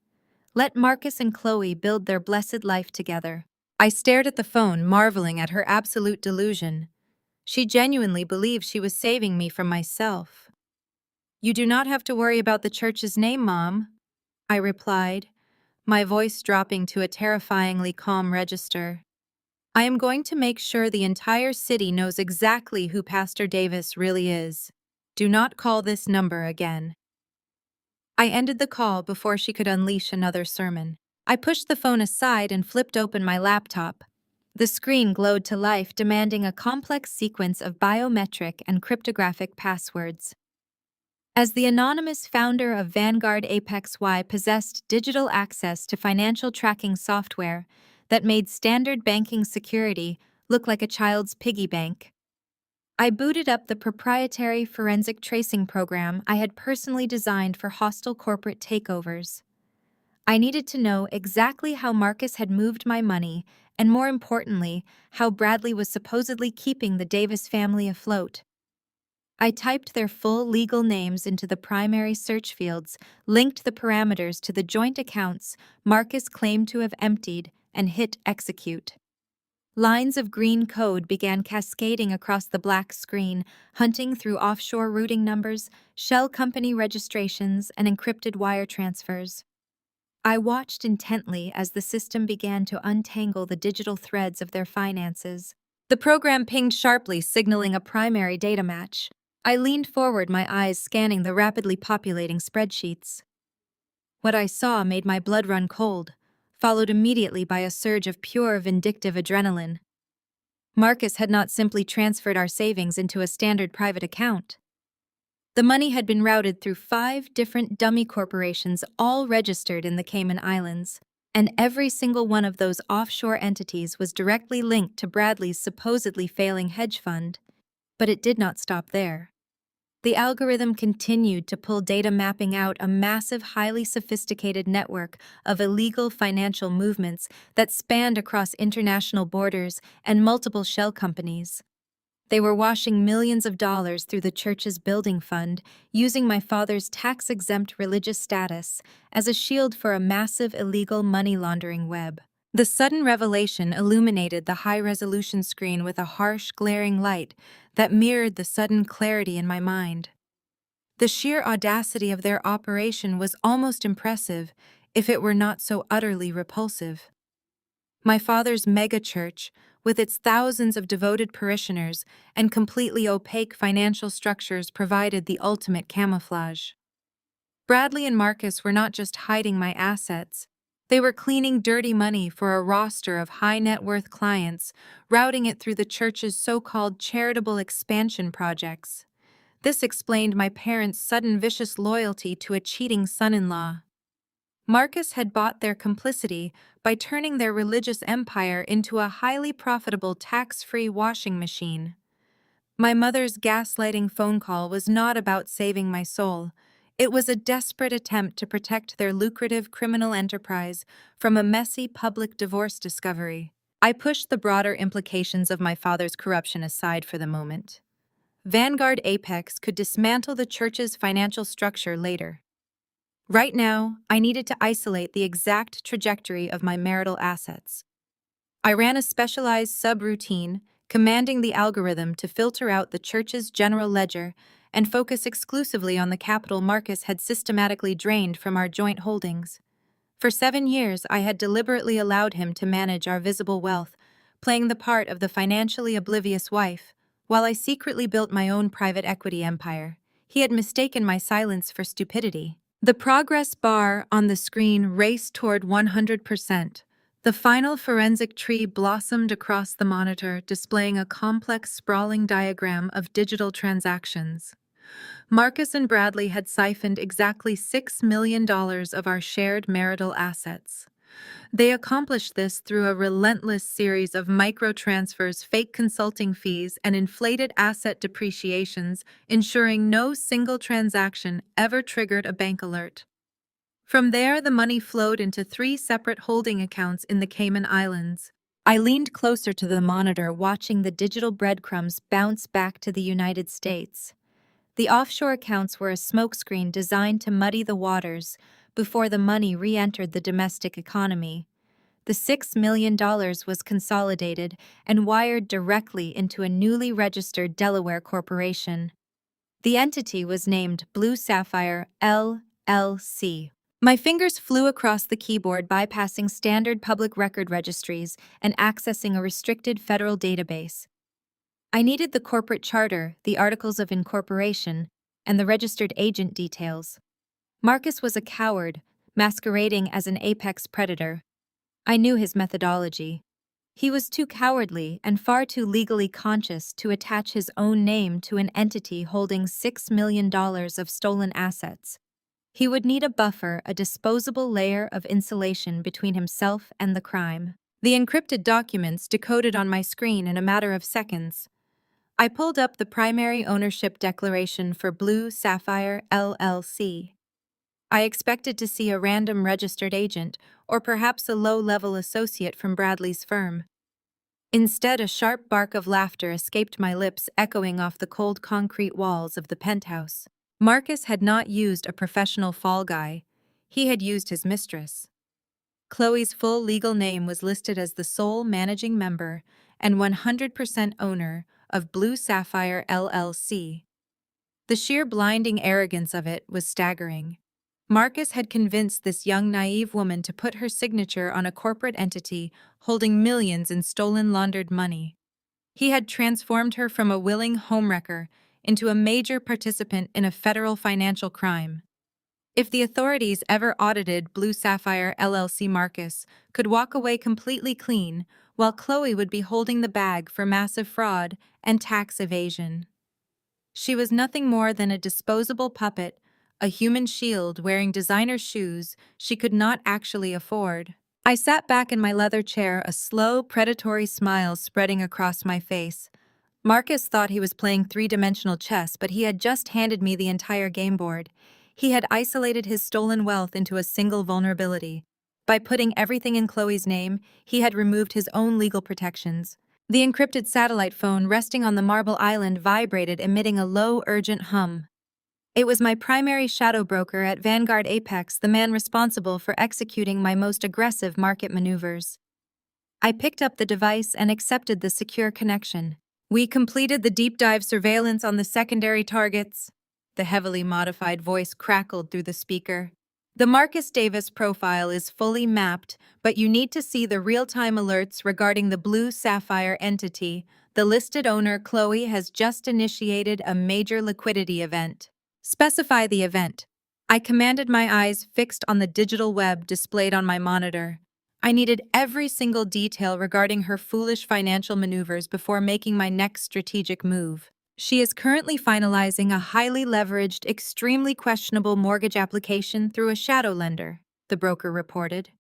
Let Marcus and Chloe build their blessed life together. I stared at the phone, marveling at her absolute delusion. She genuinely believed she was saving me from myself. You do not have to worry about the church's name, Mom, I replied, my voice dropping to a terrifyingly calm register. I am going to make sure the entire city knows exactly who Pastor Davis really is. Do not call this number again. I ended the call before she could unleash another sermon. I pushed the phone aside and flipped open my laptop. The screen glowed to life, demanding a complex sequence of biometric and cryptographic passwords. As the anonymous founder of Vanguard Apex Y possessed digital access to financial tracking software that made standard banking security look like a child's piggy bank, I booted up the proprietary forensic tracing program I had personally designed for hostile corporate takeovers. I needed to know exactly how Marcus had moved my money, and more importantly, how Bradley was supposedly keeping the Davis family afloat. I typed their full legal names into the primary search fields, linked the parameters to the joint accounts Marcus claimed to have emptied, and hit execute. Lines of green code began cascading across the black screen, hunting through offshore routing numbers, shell company registrations, and encrypted wire transfers. I watched intently as the system began to untangle the digital threads of their finances. The program pinged sharply, signaling a primary data match. I leaned forward, my eyes scanning the rapidly populating spreadsheets. What I saw made my blood run cold, followed immediately by a surge of pure vindictive adrenaline. Marcus had not simply transferred our savings into a standard private account. The money had been routed through 5 different dummy corporations, all registered in the Cayman Islands, and every single one of those offshore entities was directly linked to Bradley's supposedly failing hedge fund. But it did not stop there. The algorithm continued to pull data, mapping out a massive, highly sophisticated network of illegal financial movements that spanned across international borders and multiple shell companies. They were washing millions of dollars through the church's building fund, using my father's tax-exempt religious status as a shield for a massive illegal money laundering web. The sudden revelation illuminated the high-resolution screen with a harsh, glaring light that mirrored the sudden clarity in my mind. The sheer audacity of their operation was almost impressive, if it were not so utterly repulsive. My father's megachurch, with its thousands of devoted parishioners and completely opaque financial structures, provided the ultimate camouflage. Bradley and Marcus were not just hiding my assets. They were cleaning dirty money for a roster of high-net-worth clients, routing it through the church's so-called charitable expansion projects. This explained my parents' sudden vicious loyalty to a cheating son-in-law. Marcus had bought their complicity by turning their religious empire into a highly profitable tax-free washing machine. My mother's gaslighting phone call was not about saving my soul. It was a desperate attempt to protect their lucrative criminal enterprise from a messy public divorce discovery. I pushed the broader implications of my father's corruption aside for the moment. Vanguard Apex could dismantle the church's financial structure later. Right now, I needed to isolate the exact trajectory of my marital assets. I ran a specialized subroutine, commanding the algorithm to filter out the church's general ledger and focus exclusively on the capital Marcus had systematically drained from our joint holdings. For 7 years, I had deliberately allowed him to manage our visible wealth, playing the part of the financially oblivious wife, while I secretly built my own private equity empire. He had mistaken my silence for stupidity. The progress bar on the screen raced toward 100%. The final forensic tree blossomed across the monitor, displaying a complex, sprawling diagram of digital transactions. Marcus and Bradley had siphoned exactly $6 million of our shared marital assets. They accomplished this through a relentless series of microtransfers, fake consulting fees, and inflated asset depreciations, ensuring no single transaction ever triggered a bank alert. From there, the money flowed into 3 separate holding accounts in the Cayman Islands. I leaned closer to the monitor, watching the digital breadcrumbs bounce back to the United States. The offshore accounts were a smokescreen designed to muddy the waters before the money re-entered the domestic economy. The $6 million was consolidated and wired directly into a newly registered Delaware corporation. The entity was named Blue Sapphire LLC. My fingers flew across the keyboard, bypassing standard public record registries and accessing a restricted federal database. I needed the corporate charter, the articles of incorporation, and the registered agent details. Marcus was a coward, masquerading as an apex predator. I knew his methodology. He was too cowardly and far too legally conscious to attach his own name to an entity holding $6 million of stolen assets. He would need a buffer, a disposable layer of insulation between himself and the crime. The encrypted documents decoded on my screen in a matter of seconds. I pulled up the primary ownership declaration for Blue Sapphire LLC. I expected to see a random registered agent or perhaps a low-level associate from Bradley's firm. Instead, a sharp bark of laughter escaped my lips, echoing off the cold concrete walls of the penthouse. Marcus had not used a professional fall guy. He had used his mistress. Chloe's full legal name was listed as the sole managing member and 100% owner of Blue Sapphire LLC. The sheer blinding arrogance of it was staggering. Marcus had convinced this young, naive woman to put her signature on a corporate entity holding millions in stolen, laundered money. He had transformed her from a willing homewrecker into a major participant in a federal financial crime. If the authorities ever audited Blue Sapphire LLC, Marcus could walk away completely clean, while Chloe would be holding the bag for massive fraud and tax evasion. She was nothing more than a disposable puppet, a human shield wearing designer shoes she could not actually afford. I sat back in my leather chair, a slow, predatory smile spreading across my face. Marcus thought he was playing three-dimensional chess, but he had just handed me the entire game board. He had isolated his stolen wealth into a single vulnerability. By putting everything in Chloe's name, he had removed his own legal protections. The encrypted satellite phone resting on the marble island vibrated, emitting a low, urgent hum. It was my primary shadow broker at Vanguard Apex, the man responsible for executing my most aggressive market maneuvers. I picked up the device and accepted the secure connection. "We completed the deep dive surveillance on the secondary targets," the heavily modified voice crackled through the speaker. "The Marcus Davis profile is fully mapped, but you need to see the real-time alerts regarding the Blue Sapphire entity. The listed owner, Chloe, has just initiated a major liquidity event." "Specify the event." I commanded, my eyes fixed on the digital web displayed on my monitor. I needed every single detail regarding her foolish financial maneuvers before making my next strategic move. "She is currently finalizing a highly leveraged, extremely questionable mortgage application through a shadow lender," the broker reported.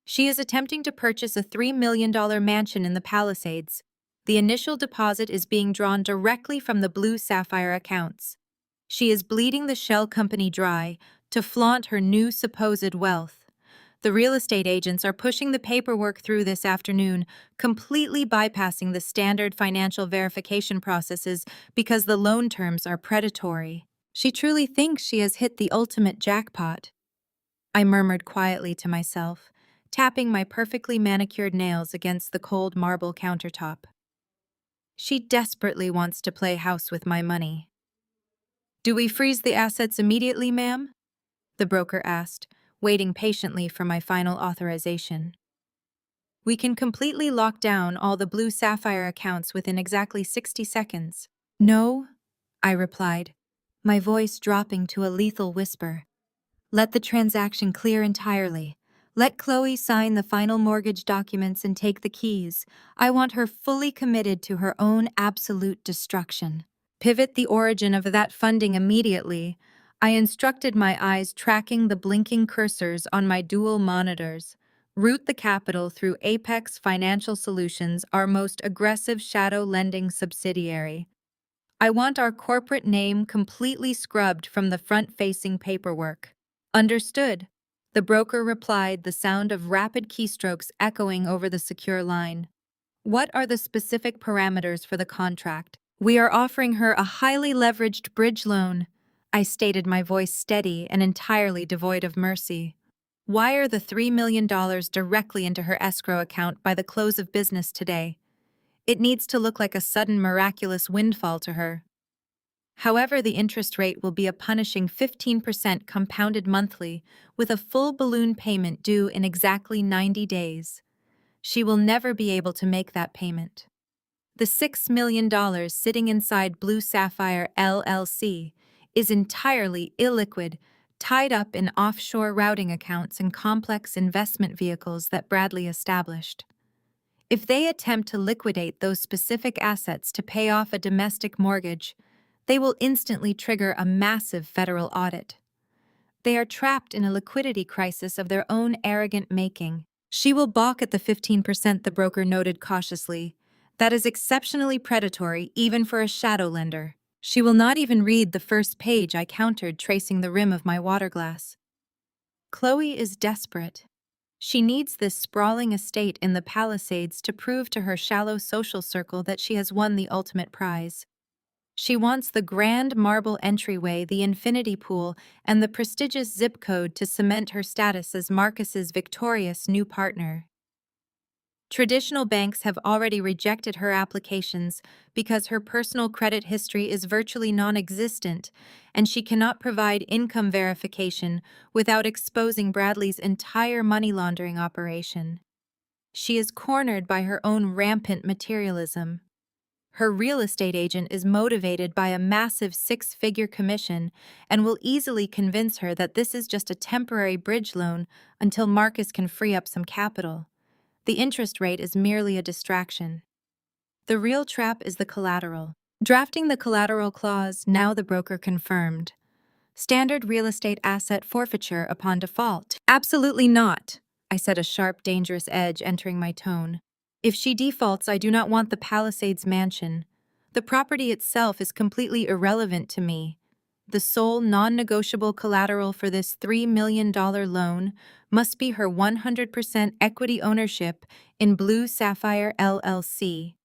"She is attempting to purchase a $3 million mansion in the Palisades. The initial deposit is being drawn directly from the Blue Sapphire accounts. She is bleeding the shell company dry to flaunt her new supposed wealth. The real estate agents are pushing the paperwork through this afternoon, completely bypassing the standard financial verification processes because the loan terms are predatory. She truly thinks she has hit the ultimate jackpot," I murmured quietly to myself, tapping my perfectly manicured nails against the cold marble countertop. "She desperately wants to play house with my money." "Do we freeze the assets immediately, ma'am?" the broker asked, waiting patiently for my final authorization. "We can completely lock down all the Blue Sapphire accounts within exactly 60 seconds. "No," I replied, my voice dropping to a lethal whisper. Let the transaction clear entirely. Let Chloe sign the final mortgage documents and take the keys. I want her fully committed to her own absolute destruction. Pivot the origin of that funding immediately. I instructed, my eyes tracking the blinking cursors on my dual monitors. Route the capital through Apex Financial Solutions, our most aggressive shadow lending subsidiary. I want our corporate name completely scrubbed from the front-facing paperwork. Understood. The broker replied, the sound of rapid keystrokes echoing over the secure line. What are the specific parameters for the contract? We are offering her a highly leveraged bridge loan. I stated, my voice steady and entirely devoid of mercy. Wire the $3 million directly into her escrow account by the close of business today. It needs to look like a sudden miraculous windfall to her. However, the interest rate will be a punishing 15% compounded monthly, with a full balloon payment due in exactly 90 days. She will never be able to make that payment. The $6 million sitting inside Blue Sapphire LLC is entirely illiquid, tied up in offshore routing accounts and complex investment vehicles that Bradley established. If they attempt to liquidate those specific assets to pay off a domestic mortgage, they will instantly trigger a massive federal audit. They are trapped in a liquidity crisis of their own arrogant making. She will balk at the 15%, the broker noted cautiously. That is exceptionally predatory even for a shadow lender. She will not even read the first page, I countered, tracing the rim of my water glass. Chloe is desperate. She needs this sprawling estate in the Palisades to prove to her shallow social circle that she has won the ultimate prize. She wants the grand marble entryway, the infinity pool, and the prestigious zip code to cement her status as Marcus's victorious new partner. Traditional banks have already rejected her applications because her personal credit history is virtually non-existent, and she cannot provide income verification without exposing Bradley's entire money laundering operation. She is cornered by her own rampant materialism. Her real estate agent is motivated by a massive six-figure commission and will easily convince her that this is just a temporary bridge loan until Marcus can free up some capital. The interest rate is merely a distraction. The real trap is the collateral. Drafting the collateral clause, now the broker confirmed. Standard real estate asset forfeiture upon default. Absolutely not, I said, a sharp, dangerous edge entering my tone. If she defaults, I do not want the Palisades mansion. The property itself is completely irrelevant to me. The sole non-negotiable collateral for this $3 million loan must be her 100% equity ownership in Blue Sapphire LLC.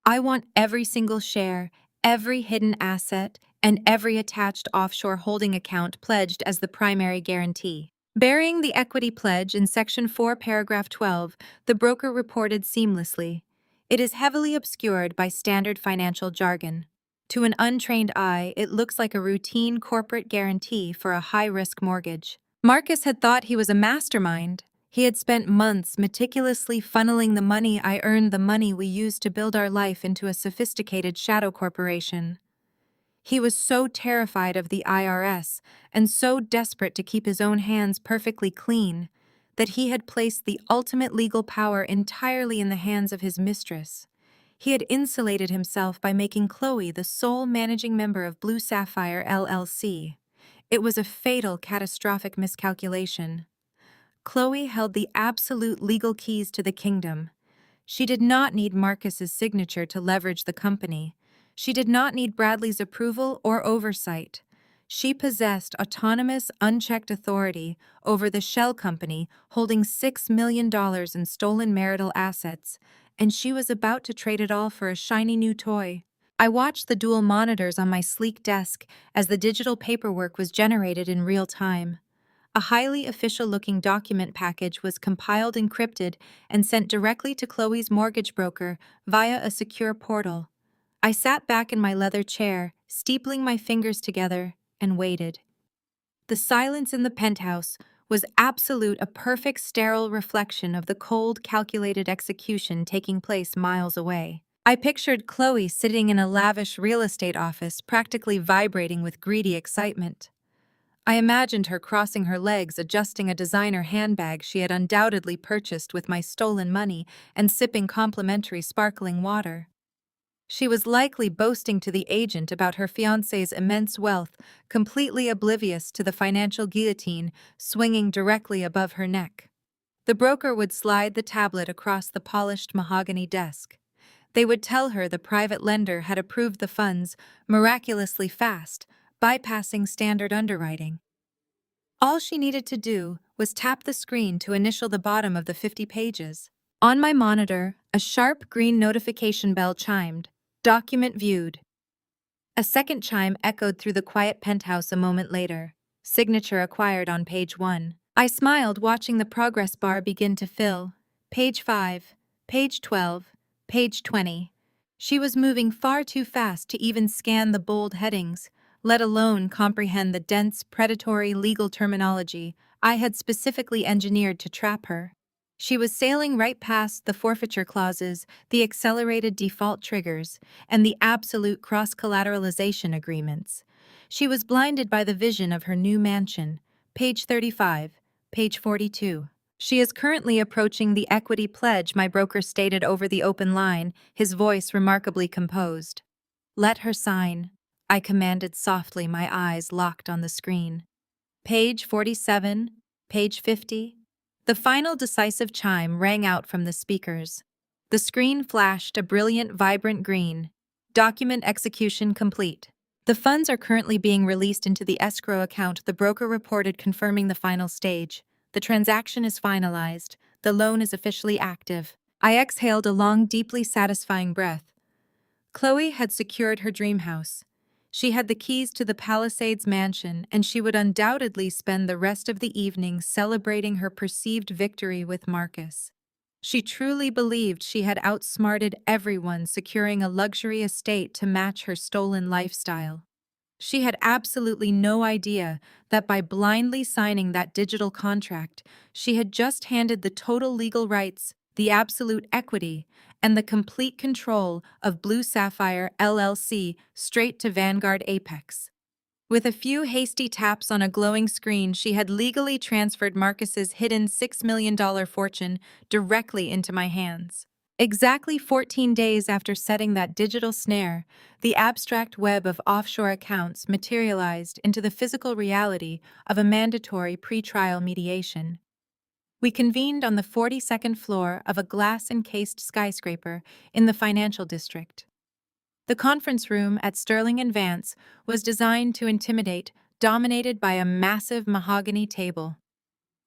I want every single share, every hidden asset, and every attached offshore holding account pledged as the primary guarantee. Burying the equity pledge in Section 4, Paragraph 12, the broker reported seamlessly. It is heavily obscured by standard financial jargon. To an untrained eye, it looks like a routine corporate guarantee for a high-risk mortgage. Marcus had thought he was a mastermind. He had spent months meticulously funneling the money I earned, the money we used to build our life, into a sophisticated shadow corporation. He was so terrified of the IRS and so desperate to keep his own hands perfectly clean that he had placed the ultimate legal power entirely in the hands of his mistress. He had insulated himself by making Chloe the sole managing member of Blue Sapphire LLC. It was a fatal, catastrophic miscalculation. Chloe held the absolute legal keys to the kingdom. She did not need Marcus's signature to leverage the company. She did not need Bradley's approval or oversight. She possessed autonomous, unchecked authority over the shell company holding $6 million in stolen marital assets, and she was about to trade it all for a shiny new toy. I watched the dual monitors on my sleek desk as the digital paperwork was generated in real time. A highly official-looking document package was compiled, encrypted, and sent directly to Chloe's mortgage broker via a secure portal. I sat back in my leather chair, steepling my fingers together, and waited. The silence in the penthouse was absolute, a perfect sterile reflection of the cold, calculated execution taking place miles away. I pictured Chloe sitting in a lavish real estate office, practically vibrating with greedy excitement. I imagined her crossing her legs, adjusting a designer handbag she had undoubtedly purchased with my stolen money, and sipping complimentary sparkling water. She was likely boasting to the agent about her fiancé's immense wealth, completely oblivious to the financial guillotine swinging directly above her neck. The broker would slide the tablet across the polished mahogany desk. They would tell her the private lender had approved the funds miraculously fast, bypassing standard underwriting. All she needed to do was tap the screen to initial the bottom of the 50 pages. On my monitor, a sharp green notification bell chimed. Document viewed. A second chime echoed through the quiet penthouse a moment later. Signature acquired on page 1. I smiled, watching the progress bar begin to fill. Page 5, page 12, page 20. She was moving far too fast to even scan the bold headings, let alone comprehend the dense, predatory legal terminology I had specifically engineered to trap her. She was sailing right past the forfeiture clauses, the accelerated default triggers, and the absolute cross-collateralization agreements. She was blinded by the vision of her new mansion. Page 35, page 42. She is currently approaching the equity pledge, my broker stated over the open line, his voice remarkably composed. Let her sign, I commanded softly, my eyes locked on the screen. Page 47, page 50. The final decisive chime rang out from the speakers. The screen flashed a brilliant, vibrant green. Document execution complete. The funds are currently being released into the escrow account, the broker reported, confirming the final stage. The transaction is finalized. The loan is officially active. I exhaled a long, deeply satisfying breath. Chloe had secured her dream house. She had the keys to the Palisades mansion, and she would undoubtedly spend the rest of the evening celebrating her perceived victory with Marcus. She truly believed she had outsmarted everyone, securing a luxury estate to match her stolen lifestyle. She had absolutely no idea that by blindly signing that digital contract, she had just handed the total legal rights, the absolute equity, and the complete control of Blue Sapphire LLC straight to Vanguard Apex. With a few hasty taps on a glowing screen, she had legally transferred Marcus's hidden $6 million fortune directly into my hands. Exactly 14 days after setting that digital snare, the abstract web of offshore accounts materialized into the physical reality of a mandatory pretrial mediation. We convened on the 42nd floor of a glass-encased skyscraper in the financial district. The conference room at Sterling & Vance was designed to intimidate, dominated by a massive mahogany table.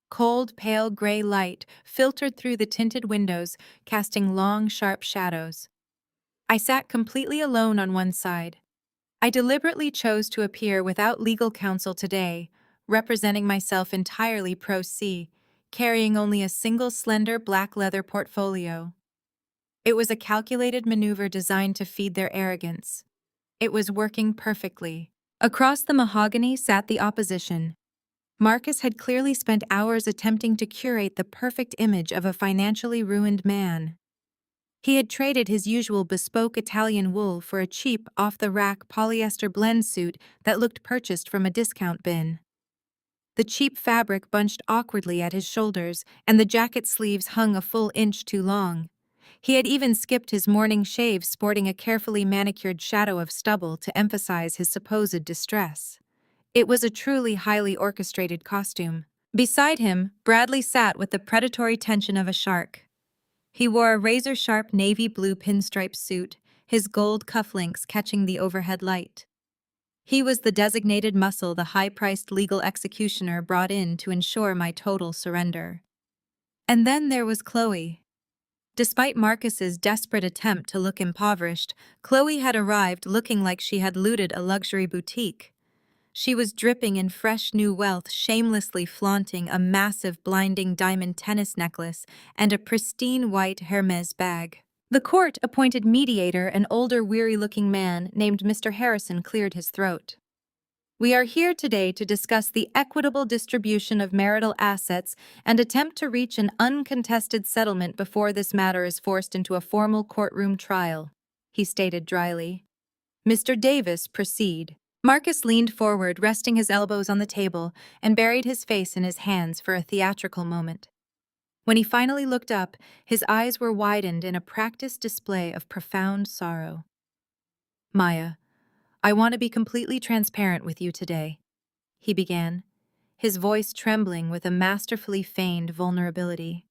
Cold, pale gray light filtered through the tinted windows, casting long, sharp shadows. I sat completely alone on one side. I deliberately chose to appear without legal counsel today, representing myself entirely pro se, carrying only a single slender black leather portfolio. It was a calculated maneuver designed to feed their arrogance. It was working perfectly. Across the mahogany sat the opposition. Marcus had clearly spent hours attempting to curate the perfect image of a financially ruined man. He had traded his usual bespoke Italian wool for a cheap, off-the-rack polyester blend suit that looked purchased from a discount bin. The cheap fabric bunched awkwardly at his shoulders, and the jacket sleeves hung a full inch too long. He had even skipped his morning shave, sporting a carefully manicured shadow of stubble to emphasize his supposed distress. It was a truly highly orchestrated costume. Beside him, Bradley sat with the predatory tension of a shark. He wore a razor-sharp navy blue pinstripe suit, his gold cufflinks catching the overhead light. He was the designated muscle the high-priced legal executioner brought in to ensure my total surrender. And then there was Chloe. Despite Marcus's desperate attempt to look impoverished, Chloe had arrived looking like she had looted a luxury boutique. She was dripping in fresh new wealth, shamelessly flaunting a massive blinding diamond tennis necklace and a pristine white Hermes bag. The court-appointed mediator, an older, weary-looking man named Mr. Harrison, cleared his throat. We are here today to discuss the equitable distribution of marital assets and attempt to reach an uncontested settlement before this matter is forced into a formal courtroom trial. he stated dryly. Mr. Davis, proceed. Marcus leaned forward, resting his elbows on the table, and buried his face in his hands for a theatrical moment. When he finally looked up, his eyes were widened in a practiced display of profound sorrow. Maya, I want to be completely transparent with you today, he began, his voice trembling with a masterfully feigned vulnerability.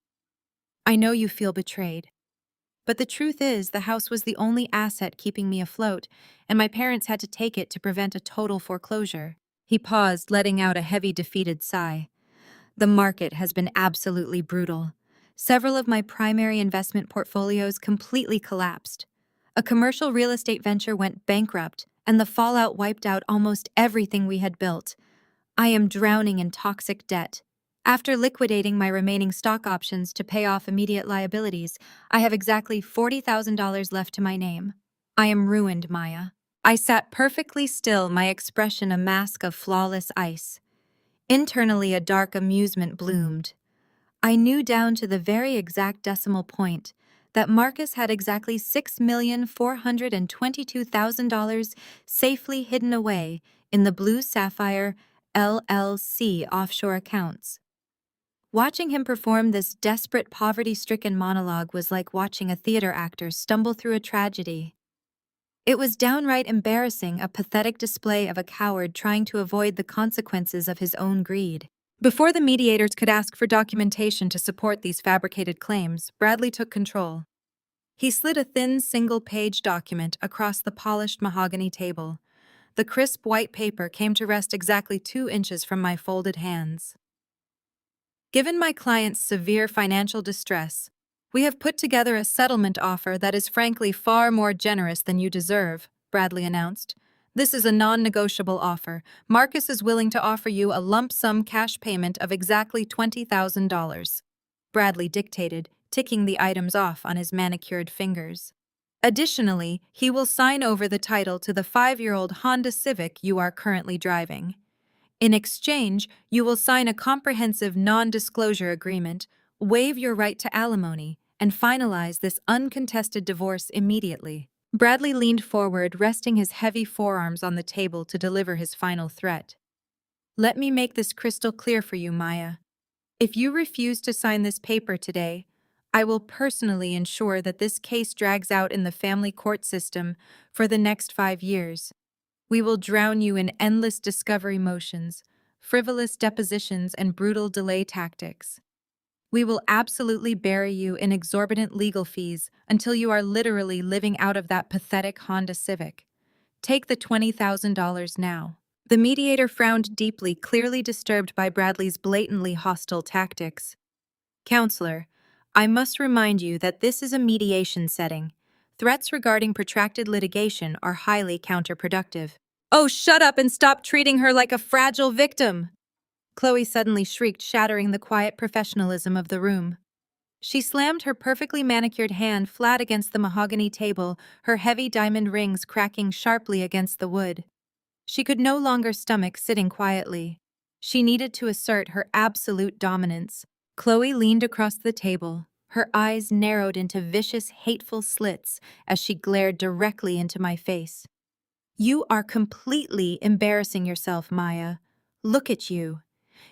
I know you feel betrayed. But the truth is, the house was the only asset keeping me afloat, and my parents had to take it to prevent a total foreclosure. He paused, letting out a heavy, defeated sigh. The market has been absolutely brutal. Several of my primary investment portfolios completely collapsed. A commercial real estate venture went bankrupt, and the fallout wiped out almost everything we had built. I am drowning in toxic debt. After liquidating my remaining stock options to pay off immediate liabilities, I have exactly $40,000 left to my name. I am ruined, Maya. I sat perfectly still, my expression a mask of flawless ice. Internally, a dark amusement bloomed. I knew down to the very exact decimal point that Marcus had exactly $6,422,000 safely hidden away in the Blue Sapphire LLC offshore accounts. Watching him perform this desperate, poverty-stricken monologue was like watching a theater actor stumble through a tragedy. It was downright embarrassing, a pathetic display of a coward trying to avoid the consequences of his own greed. Before the mediators could ask for documentation to support these fabricated claims, Bradley took control. He slid a thin, single-page document across the polished mahogany table. The crisp white paper came to rest exactly 2 inches from my folded hands. Given my client's severe financial distress, we have put together a settlement offer that is frankly far more generous than you deserve, Bradley announced. This is a non-negotiable offer. Marcus is willing to offer you a lump sum cash payment of exactly $20,000. Bradley dictated, ticking the items off on his manicured fingers. Additionally, he will sign over the title to the 5-year-old Honda Civic you are currently driving. In exchange, you will sign a comprehensive non-disclosure agreement, waive your right to alimony, and finalize this uncontested divorce immediately. Bradley leaned forward, resting his heavy forearms on the table to deliver his final threat. Let me make this crystal clear for you, Maya. If you refuse to sign this paper today, I will personally ensure that this case drags out in the family court system for the next 5 years. We will drown you in endless discovery motions, frivolous depositions, and brutal delay tactics. We will absolutely bury you in exorbitant legal fees until you are literally living out of that pathetic Honda Civic. Take the $20,000 now. The mediator frowned deeply, clearly disturbed by Bradley's blatantly hostile tactics. Counselor, I must remind you that this is a mediation setting. Threats regarding protracted litigation are highly counterproductive. Oh, shut up and stop treating her like a fragile victim! Chloe suddenly shrieked, shattering the quiet professionalism of the room. She slammed her perfectly manicured hand flat against the mahogany table, her heavy diamond rings cracking sharply against the wood. She could no longer stomach sitting quietly. She needed to assert her absolute dominance. Chloe leaned across the table, her eyes narrowed into vicious, hateful slits as she glared directly into my face. You are completely embarrassing yourself, Maya. Look at you.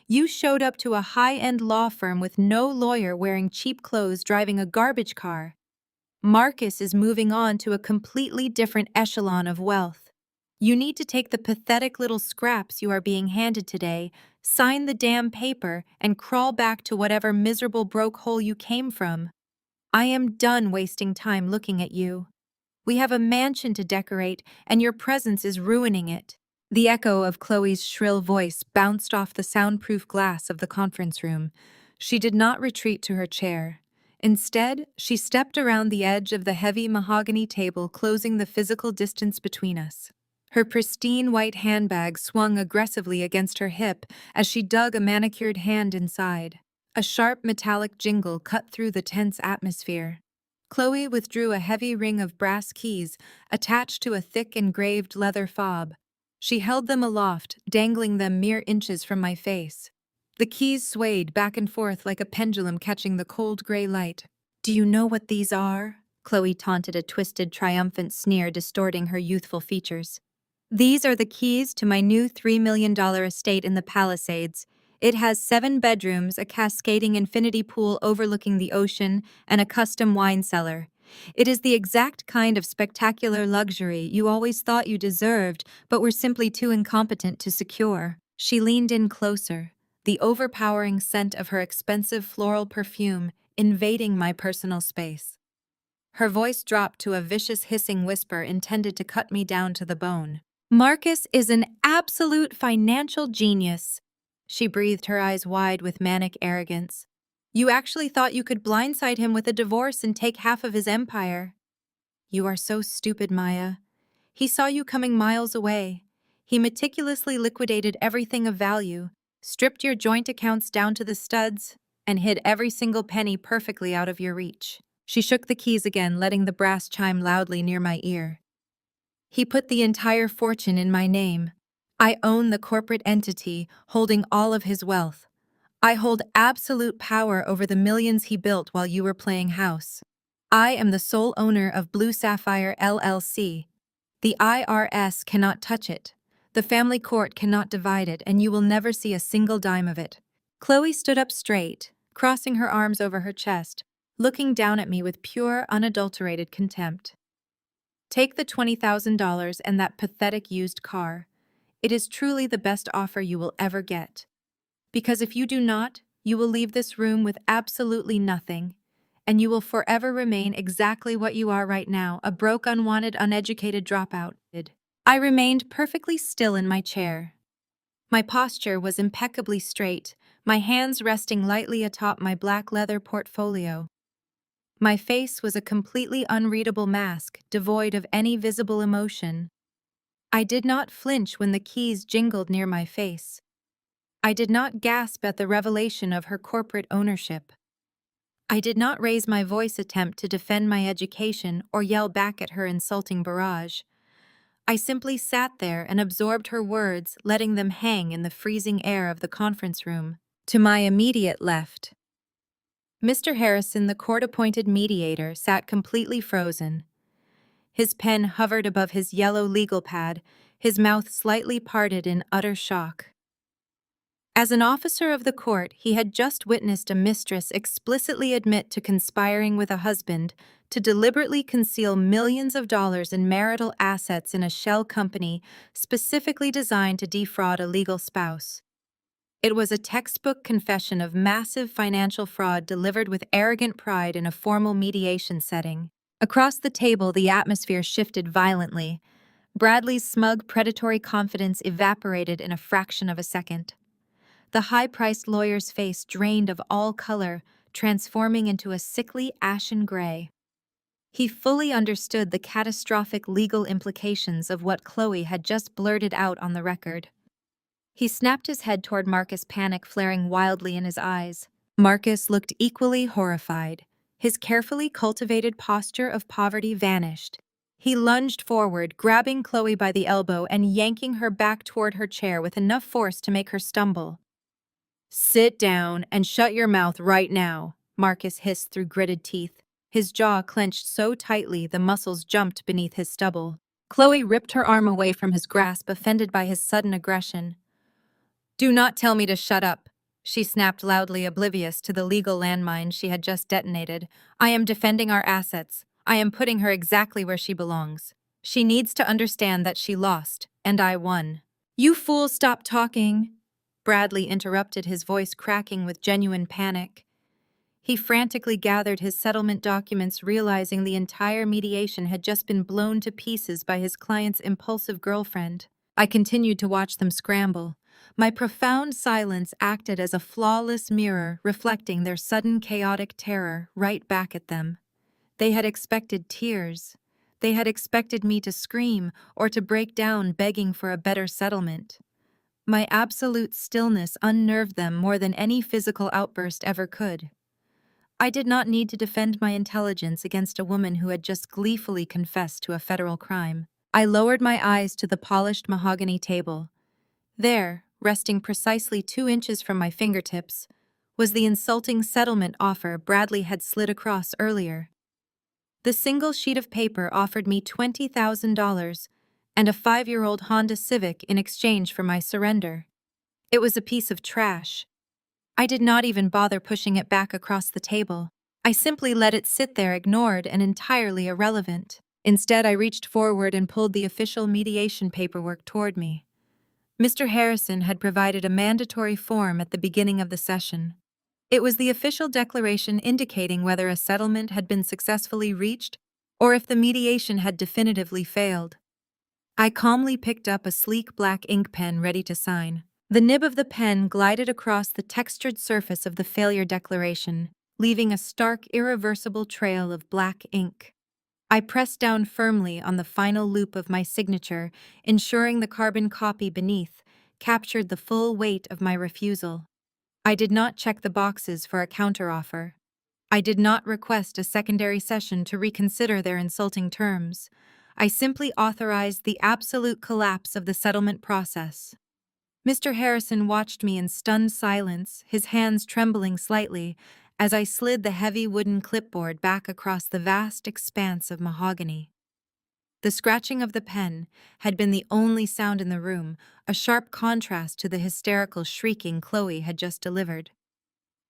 You showed up to a high-end law firm with no lawyer, wearing cheap clothes, driving a garbage car. Marcus is moving on to a completely different echelon of wealth. You need to take the pathetic little scraps you are being handed today, sign the damn paper, and crawl back to whatever miserable broke hole you came from. I am done wasting time looking at you. We have a mansion to decorate, and your presence is ruining it. The echo of Chloe's shrill voice bounced off the soundproof glass of the conference room. She did not retreat to her chair. Instead, she stepped around the edge of the heavy mahogany table, closing the physical distance between us. Her pristine white handbag swung aggressively against her hip as she dug a manicured hand inside. A sharp metallic jingle cut through the tense atmosphere. Chloe withdrew a heavy ring of brass keys attached to a thick engraved leather fob. She held them aloft, dangling them mere inches from my face. The keys swayed back and forth like a pendulum catching the cold gray light. Do you know what these are? Chloe taunted, a twisted, triumphant sneer distorting her youthful features. These are the keys to my new $3 million estate in the Palisades. It has 7 bedrooms, a cascading infinity pool overlooking the ocean, and a custom wine cellar. It is the exact kind of spectacular luxury you always thought you deserved, but were simply too incompetent to secure. She leaned in closer, the overpowering scent of her expensive floral perfume invading my personal space. Her voice dropped to a vicious hissing whisper intended to cut me down to the bone. Marcus is an absolute financial genius. She breathed, her eyes wide with manic arrogance. You actually thought you could blindside him with a divorce and take half of his empire. You are so stupid, Maya. He saw you coming miles away. He meticulously liquidated everything of value, stripped your joint accounts down to the studs, and hid every single penny perfectly out of your reach. She shook the keys again, letting the brass chime loudly near my ear. He put the entire fortune in my name. I own the corporate entity holding all of his wealth. I hold absolute power over the millions he built while you were playing house. I am the sole owner of Blue Sapphire LLC. The IRS cannot touch it. The family court cannot divide it, and you will never see a single dime of it. Chloe stood up straight, crossing her arms over her chest, looking down at me with pure, unadulterated contempt. Take the $20,000 and that pathetic used car. It is truly the best offer you will ever get. Because if you do not, you will leave this room with absolutely nothing, and you will forever remain exactly what you are right now, a broke, unwanted, uneducated dropout. I remained perfectly still in my chair. My posture was impeccably straight, my hands resting lightly atop my black leather portfolio. My face was a completely unreadable mask, devoid of any visible emotion. I did not flinch when the keys jingled near my face. I did not gasp at the revelation of her corporate ownership. I did not raise my voice, attempt to defend my education, or yell back at her insulting barrage. I simply sat there and absorbed her words, letting them hang in the freezing air of the conference room. To my immediate left, Mr. Harrison, the court-appointed mediator, sat completely frozen. His pen hovered above his yellow legal pad, his mouth slightly parted in utter shock. As an officer of the court, he had just witnessed a mistress explicitly admit to conspiring with a husband to deliberately conceal millions of dollars in marital assets in a shell company specifically designed to defraud a legal spouse. It was a textbook confession of massive financial fraud delivered with arrogant pride in a formal mediation setting. Across the table, the atmosphere shifted violently. Bradley's smug, predatory confidence evaporated in a fraction of a second. The high-priced lawyer's face drained of all color, transforming into a sickly, ashen gray. He fully understood the catastrophic legal implications of what Chloe had just blurted out on the record. He snapped his head toward Marcus, panic flaring wildly in his eyes. Marcus looked equally horrified. His carefully cultivated posture of poverty vanished. He lunged forward, grabbing Chloe by the elbow and yanking her back toward her chair with enough force to make her stumble. "Sit down and shut your mouth right now," Marcus hissed through gritted teeth. His jaw clenched so tightly the muscles jumped beneath his stubble. Chloe ripped her arm away from his grasp, offended by his sudden aggression. "Do not tell me to shut up," she snapped loudly, oblivious to the legal landmine she had just detonated. "I am defending our assets. I am putting her exactly where she belongs. She needs to understand that she lost, and I won." "You fool, stop talking," Bradley interrupted, his voice cracking with genuine panic. He frantically gathered his settlement documents, realizing the entire mediation had just been blown to pieces by his client's impulsive girlfriend. I continued to watch them scramble. My profound silence acted as a flawless mirror, reflecting their sudden chaotic terror right back at them. They had expected tears. They had expected me to scream or to break down begging for a better settlement. My absolute stillness unnerved them more than any physical outburst ever could. I did not need to defend my intelligence against a woman who had just gleefully confessed to a federal crime. I lowered my eyes to the polished mahogany table. There, resting precisely 2 inches from my fingertips, was the insulting settlement offer Bradley had slid across earlier. The single sheet of paper offered me $20,000 and a 5-year-old Honda Civic in exchange for my surrender. It was a piece of trash. I did not even bother pushing it back across the table. I simply let it sit there ignored and entirely irrelevant. Instead, I reached forward and pulled the official mediation paperwork toward me. Mr. Harrison had provided a mandatory form at the beginning of the session. It was the official declaration indicating whether a settlement had been successfully reached or if the mediation had definitively failed. I calmly picked up a sleek black ink pen ready to sign. The nib of the pen glided across the textured surface of the failure declaration, leaving a stark, irreversible trail of black ink. I pressed down firmly on the final loop of my signature, ensuring the carbon copy beneath captured the full weight of my refusal. I did not check the boxes for a counteroffer. I did not request a secondary session to reconsider their insulting terms. I simply authorized the absolute collapse of the settlement process. Mr. Harrison watched me in stunned silence, his hands trembling slightly, as I slid the heavy wooden clipboard back across the vast expanse of mahogany. The scratching of the pen had been the only sound in the room, a sharp contrast to the hysterical shrieking Chloe had just delivered.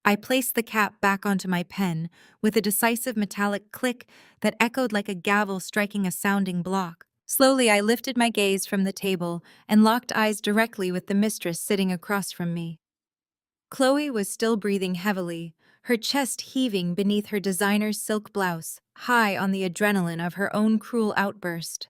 I placed the cap back onto my pen with a decisive metallic click that echoed like a gavel striking a sounding block. Slowly, I lifted my gaze from the table and locked eyes directly with the mistress sitting across from me. Chloe was still breathing heavily, her chest heaving beneath her designer's silk blouse, high on the adrenaline of her own cruel outburst.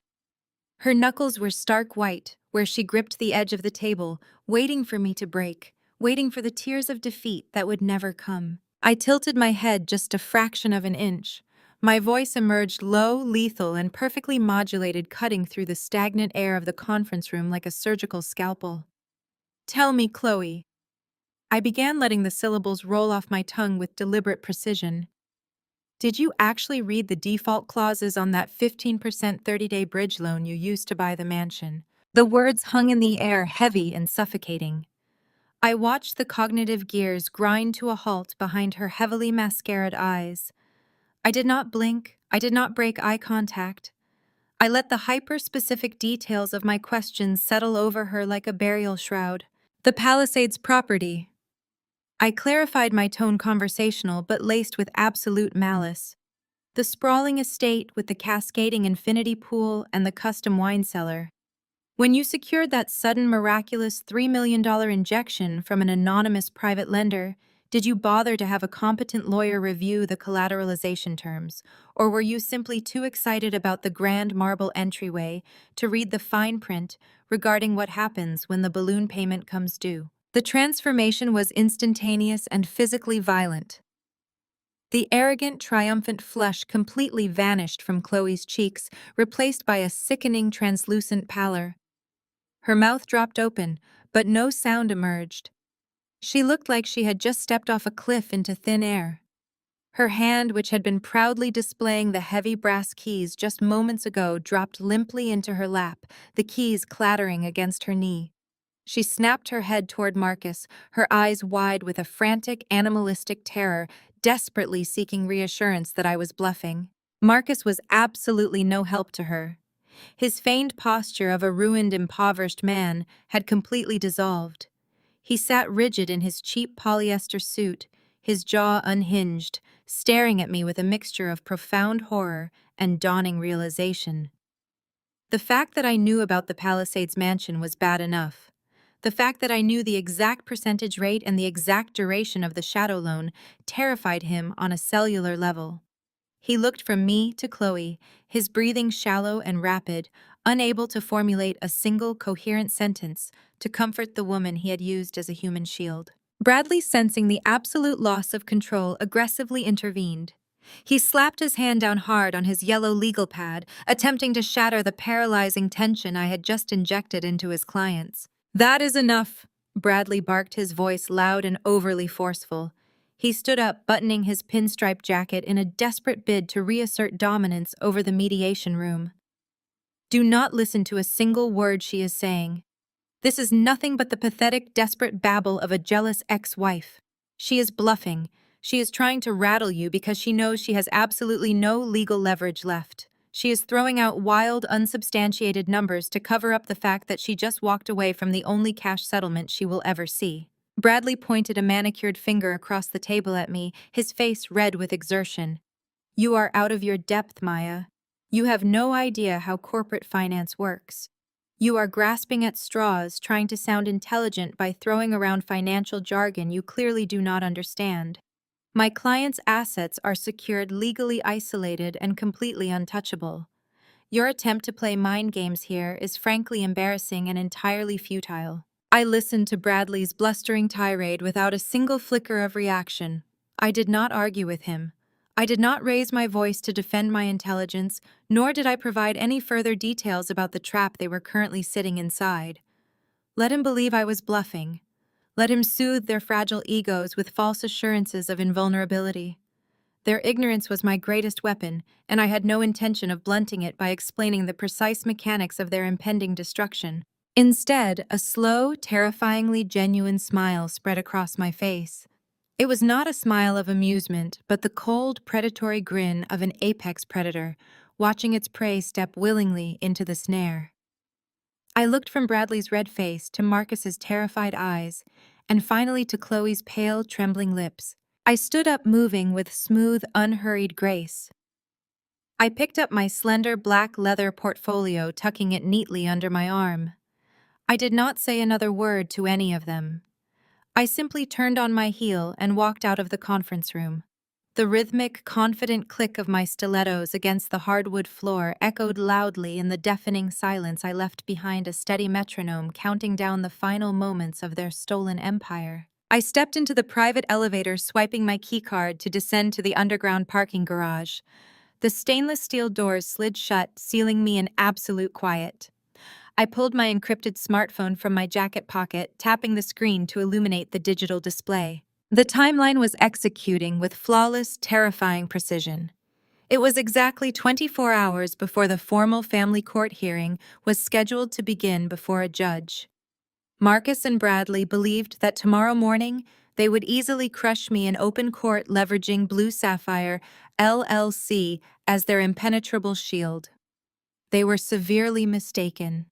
Her knuckles were stark white, where she gripped the edge of the table, waiting for me to break, waiting for the tears of defeat that would never come. I tilted my head just a fraction of an inch. My voice emerged low, lethal, and perfectly modulated, cutting through the stagnant air of the conference room like a surgical scalpel. "Tell me, Chloe." I began letting the syllables roll off my tongue with deliberate precision. "Did you actually read the default clauses on that 15% 30-day bridge loan you used to buy the mansion?" The words hung in the air, heavy and suffocating. I watched the cognitive gears grind to a halt behind her heavily mascaraed eyes. I did not blink, I did not break eye contact. I let the hyper-specific details of my questions settle over her like a burial shroud. "The Palisades property." I clarified my tone, conversational but laced with absolute malice. "The sprawling estate with the cascading infinity pool and the custom wine cellar. When you secured that sudden miraculous $3 million injection from an anonymous private lender, did you bother to have a competent lawyer review the collateralization terms, or were you simply too excited about the grand marble entryway to read the fine print regarding what happens when the balloon payment comes due?" The transformation was instantaneous and physically violent. The arrogant, triumphant flush completely vanished from Chloe's cheeks, replaced by a sickening, translucent pallor. Her mouth dropped open, but no sound emerged. She looked like she had just stepped off a cliff into thin air. Her hand, which had been proudly displaying the heavy brass keys just moments ago, dropped limply into her lap, the keys clattering against her knee. She snapped her head toward Marcus, her eyes wide with a frantic, animalistic terror, desperately seeking reassurance that I was bluffing. Marcus was absolutely no help to her. His feigned posture of a ruined, impoverished man had completely dissolved. He sat rigid in his cheap polyester suit, his jaw unhinged, staring at me with a mixture of profound horror and dawning realization. The fact that I knew about the Palisades mansion was bad enough. The fact that I knew the exact percentage rate and the exact duration of the shadow loan terrified him on a cellular level. He looked from me to Chloe, his breathing shallow and rapid, unable to formulate a single coherent sentence to comfort the woman he had used as a human shield. Bradley, sensing the absolute loss of control, aggressively intervened. He slapped his hand down hard on his yellow legal pad, attempting to shatter the paralyzing tension I had just injected into his clients. "That is enough," Bradley barked, his voice loud and overly forceful. He stood up, buttoning his pinstripe jacket in a desperate bid to reassert dominance over the mediation room. "Do not listen to a single word she is saying. This is nothing but the pathetic, desperate babble of a jealous ex-wife. She is bluffing. She is trying to rattle you because she knows she has absolutely no legal leverage left. She is throwing out wild, unsubstantiated numbers to cover up the fact that she just walked away from the only cash settlement she will ever see. Bradley pointed a manicured finger across the table at me, his face red with exertion. You are out of your depth, Maya. You have no idea how corporate finance works. You are grasping at straws, trying to sound intelligent by throwing around financial jargon you clearly do not understand. My client's assets are secured, legally isolated, and completely untouchable. Your attempt to play mind games here is frankly embarrassing and entirely futile. I listened to Bradley's blustering tirade without a single flicker of reaction. I did not argue with him. I did not raise my voice to defend my intelligence, nor did I provide any further details about the trap they were currently sitting inside. Let him believe I was bluffing. Let him soothe their fragile egos with false assurances of invulnerability. Their ignorance was my greatest weapon, and I had no intention of blunting it by explaining the precise mechanics of their impending destruction. Instead, a slow, terrifyingly genuine smile spread across my face. It was not a smile of amusement, but the cold, predatory grin of an apex predator, watching its prey step willingly into the snare. I looked from Bradley's red face to Marcus's terrified eyes, and finally to Chloe's pale, trembling lips. I stood up, moving with smooth, unhurried grace. I picked up my slender black leather portfolio, tucking it neatly under my arm. I did not say another word to any of them. I simply turned on my heel and walked out of the conference room. The rhythmic, confident click of my stilettos against the hardwood floor echoed loudly in the deafening silence I left behind, a steady metronome counting down the final moments of their stolen empire. I stepped into the private elevator, swiping my keycard to descend to the underground parking garage. The stainless steel doors slid shut, sealing me in absolute quiet. I pulled my encrypted smartphone from my jacket pocket, tapping the screen to illuminate the digital display. The timeline was executing with flawless, terrifying precision. It was exactly 24 hours before the formal family court hearing was scheduled to begin before a judge. Marcus and Bradley believed that tomorrow morning they would easily crush me in open court, leveraging Blue Sapphire, LLC, as their impenetrable shield. They were severely mistaken.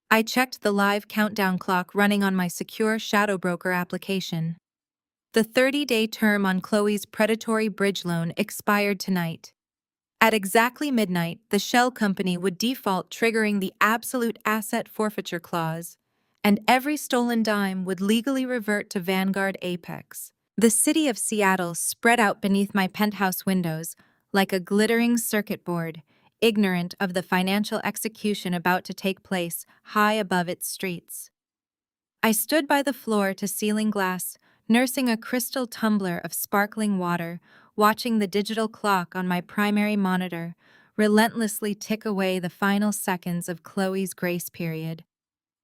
I checked the live countdown clock running on my secure shadow broker application. The 30-day term on Chloe's predatory bridge loan expired tonight. At exactly midnight, the shell company would default, triggering the absolute asset forfeiture clause, and every stolen dime would legally revert to Vanguard Apex. The city of Seattle spread out beneath my penthouse windows like a glittering circuit board, ignorant of the financial execution about to take place high above its streets. I stood by the floor-to-ceiling glass, nursing a crystal tumbler of sparkling water, watching the digital clock on my primary monitor relentlessly tick away the final seconds of Chloe's grace period.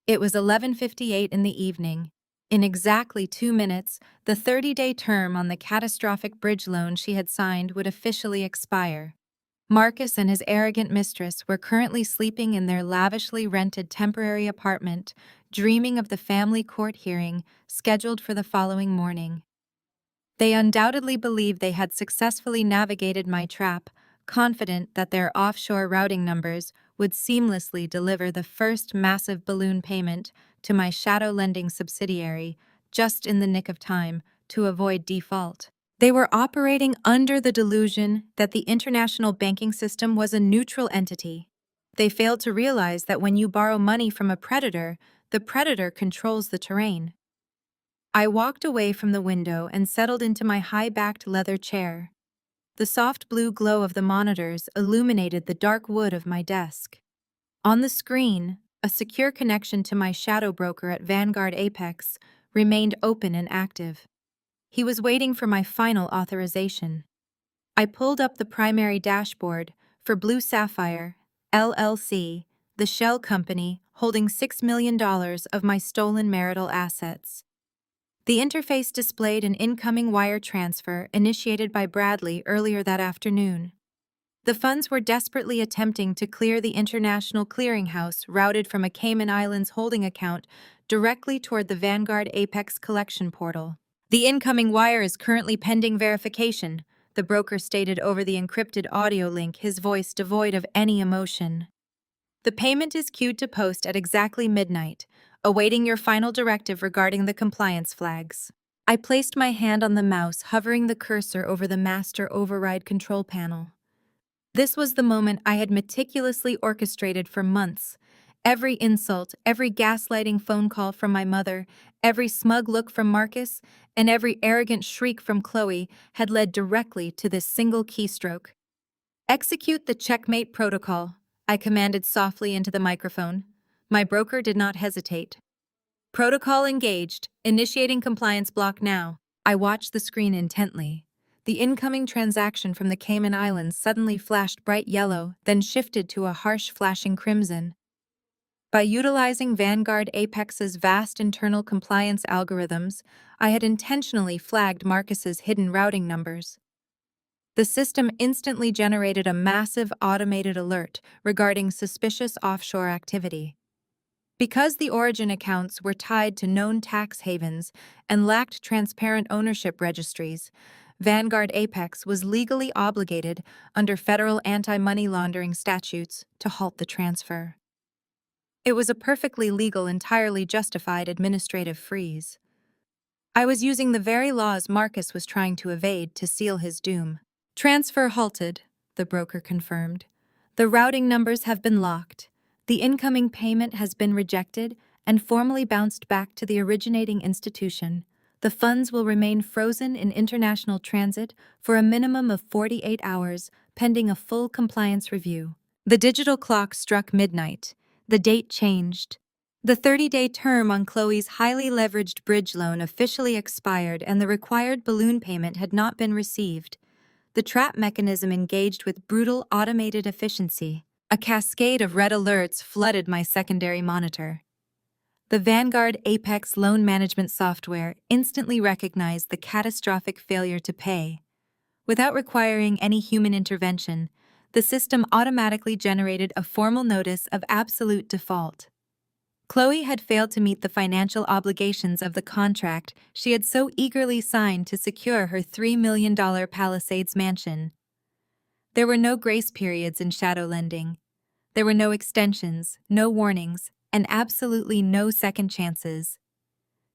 It was 11:58 in the evening. In exactly 2 minutes, the 30-day term on the catastrophic bridge loan she had signed would officially expire. Marcus and his arrogant mistress were currently sleeping in their lavishly rented temporary apartment, dreaming of the family court hearing scheduled for the following morning. They undoubtedly believed they had successfully navigated my trap, confident that their offshore routing numbers would seamlessly deliver the first massive balloon payment to my shadow lending subsidiary just in the nick of time to avoid default. They were operating under the delusion that the international banking system was a neutral entity. They failed to realize that when you borrow money from a predator, the predator controls the terrain. I walked away from the window and settled into my high-backed leather chair. The soft blue glow of the monitors illuminated the dark wood of my desk. On the screen, a secure connection to my shadow broker at Vanguard Apex remained open and active. He was waiting for my final authorization. I pulled up the primary dashboard for Blue Sapphire, LLC, the shell company holding $6 million of my stolen marital assets. The interface displayed an incoming wire transfer initiated by Bradley earlier that afternoon. The funds were desperately attempting to clear the international clearinghouse routed from a Cayman Islands holding account directly toward the Vanguard Apex collection portal. The incoming wire is currently pending verification, the broker stated over the encrypted audio link, his voice devoid of any emotion. The payment is queued to post at exactly midnight, awaiting your final directive regarding the compliance flags. I placed my hand on the mouse, hovering the cursor over the master override control panel. This was the moment I had meticulously orchestrated for months. Every insult, every gaslighting phone call from my mother, every smug look from Marcus, and every arrogant shriek from Chloe had led directly to this single keystroke. Execute the checkmate protocol, I commanded softly into the microphone. My broker did not hesitate. Protocol engaged, initiating compliance block now. I watched the screen intently. The incoming transaction from the Cayman Islands suddenly flashed bright yellow, then shifted to a harsh flashing crimson. By utilizing Vanguard Apex's vast internal compliance algorithms, I had intentionally flagged Marcus's hidden routing numbers. The system instantly generated a massive automated alert regarding suspicious offshore activity. Because the origin accounts were tied to known tax havens and lacked transparent ownership registries, Vanguard Apex was legally obligated under federal anti-money laundering statutes to halt the transfer. It was a perfectly legal, entirely justified administrative freeze. I was using the very laws Marcus was trying to evade to seal his doom. Transfer halted, the broker confirmed. The routing numbers have been locked. The incoming payment has been rejected and formally bounced back to the originating institution. The funds will remain frozen in international transit for a minimum of 48 hours, pending a full compliance review. The digital clock struck midnight. The date changed. The 30-day term on Chloe's highly leveraged bridge loan officially expired and the required balloon payment had not been received. The trap mechanism engaged with brutal automated efficiency. A cascade of red alerts flooded my secondary monitor. The Vanguard Apex loan management software instantly recognized the catastrophic failure to pay. Without requiring any human intervention, the system automatically generated a formal notice of absolute default. Chloe had failed to meet the financial obligations of the contract she had so eagerly signed to secure her $3 million Palisades mansion. There were no grace periods in shadow lending. There were no extensions, no warnings, and absolutely no second chances.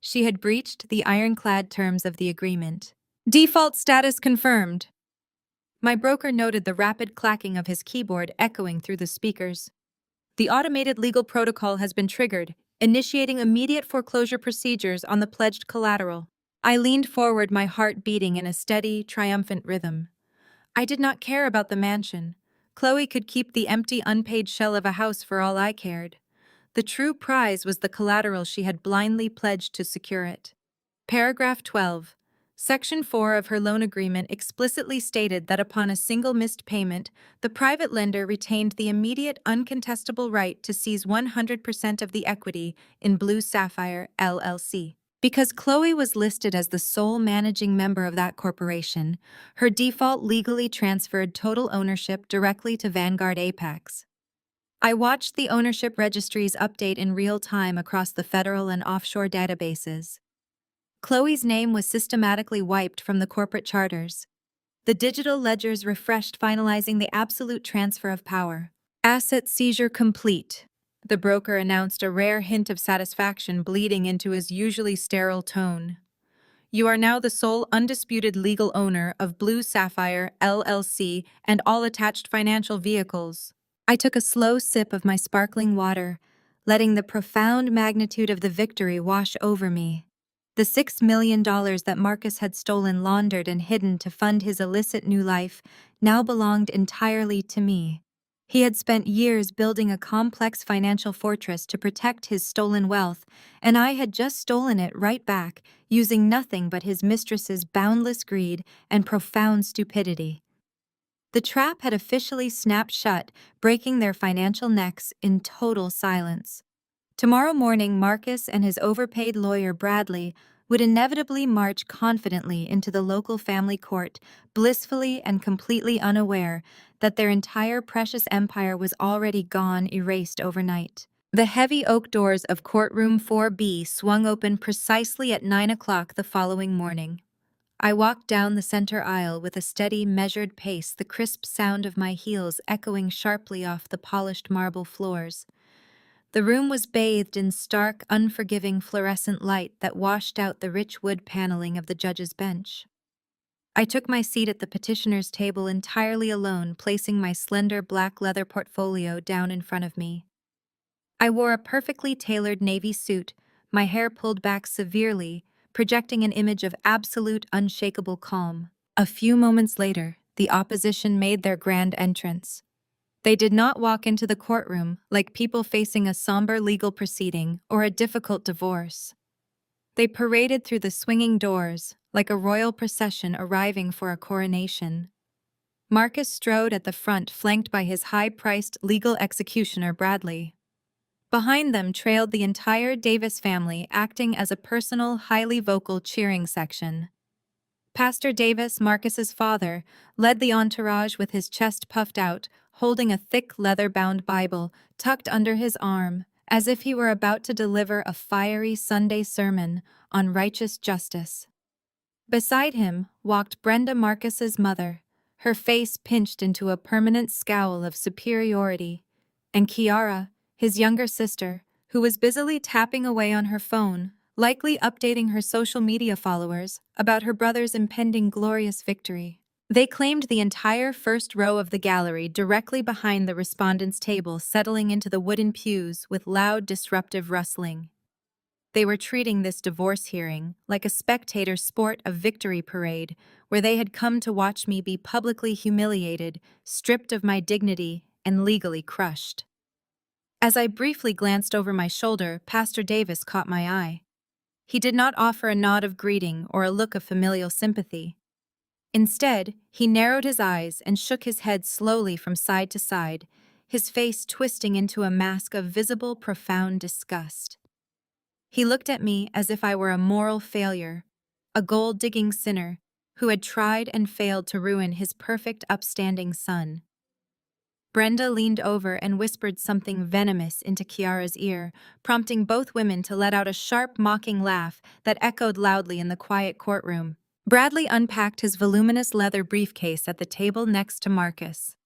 She had breached the ironclad terms of the agreement. Default status confirmed. My broker noted the rapid clacking of his keyboard echoing through the speakers. The automated legal protocol has been triggered, initiating immediate foreclosure procedures on the pledged collateral. I leaned forward, my heart beating in a steady, triumphant rhythm. I did not care about the mansion. Chloe could keep the empty, unpaid shell of a house for all I cared. The true prize was the collateral she had blindly pledged to secure it. Paragraph 12. Section 4 of her loan agreement explicitly stated that upon a single missed payment, the private lender retained the immediate uncontestable right to seize 100% of the equity in Blue Sapphire, LLC. Because Chloe was listed as the sole managing member of that corporation, her default legally transferred total ownership directly to Vanguard Apex. I watched the ownership registries update in real time across the federal and offshore databases. Chloe's name was systematically wiped from the corporate charters. The digital ledgers refreshed, finalizing the absolute transfer of power. Asset seizure complete, the broker announced, a rare hint of satisfaction bleeding into his usually sterile tone. You are now the sole undisputed legal owner of Blue Sapphire, LLC, and all attached financial vehicles. I took a slow sip of my sparkling water, letting the profound magnitude of the victory wash over me. The $6 million that Marcus had stolen, laundered, and hidden to fund his illicit new life now belonged entirely to me. He had spent years building a complex financial fortress to protect his stolen wealth, and I had just stolen it right back, using nothing but his mistress's boundless greed and profound stupidity. The trap had officially snapped shut, breaking their financial necks in total silence. Tomorrow morning, Marcus and his overpaid lawyer Bradley would inevitably march confidently into the local family court, blissfully and completely unaware that their entire precious empire was already gone, erased overnight. The heavy oak doors of courtroom 4B swung open precisely at 9 o'clock the following morning. I walked down the center aisle with a steady, measured pace, the crisp sound of my heels echoing sharply off the polished marble floors. The room was bathed in stark, unforgiving fluorescent light that washed out the rich wood paneling of the judge's bench. I took my seat at the petitioner's table entirely alone, placing my slender black leather portfolio down in front of me. I wore a perfectly tailored navy suit, my hair pulled back severely, projecting an image of absolute, unshakable calm. A few moments later, the opposition made their grand entrance. They did not walk into the courtroom like people facing a somber legal proceeding or a difficult divorce. They paraded through the swinging doors like a royal procession arriving for a coronation. Marcus strode at the front, flanked by his high-priced legal executioner Bradley. Behind them trailed the entire Davis family, acting as a personal, highly vocal cheering section. Pastor Davis, Marcus's father, led the entourage with his chest puffed out, holding a thick leather-bound Bible tucked under his arm, as if he were about to deliver a fiery Sunday sermon on righteous justice. Beside him walked Brenda, Marcus's mother, her face pinched into a permanent scowl of superiority, and Kiara, his younger sister, who was busily tapping away on her phone, likely updating her social media followers about her brother's impending glorious victory. They claimed the entire first row of the gallery directly behind the respondents' table, settling into the wooden pews with loud, disruptive rustling. They were treating this divorce hearing like a spectator sport of victory parade, where they had come to watch me be publicly humiliated, stripped of my dignity, and legally crushed. As I briefly glanced over my shoulder, Pastor Davis caught my eye. He did not offer a nod of greeting or a look of familial sympathy. Instead, he narrowed his eyes and shook his head slowly from side to side, his face twisting into a mask of visible, profound disgust. He looked at me as if I were a moral failure, a gold-digging sinner who had tried and failed to ruin his perfect, upstanding son. Brenda leaned over and whispered something venomous into Kiara's ear, prompting both women to let out a sharp, mocking laugh that echoed loudly in the quiet courtroom. Bradley unpacked his voluminous leather briefcase at the table next to Marcus.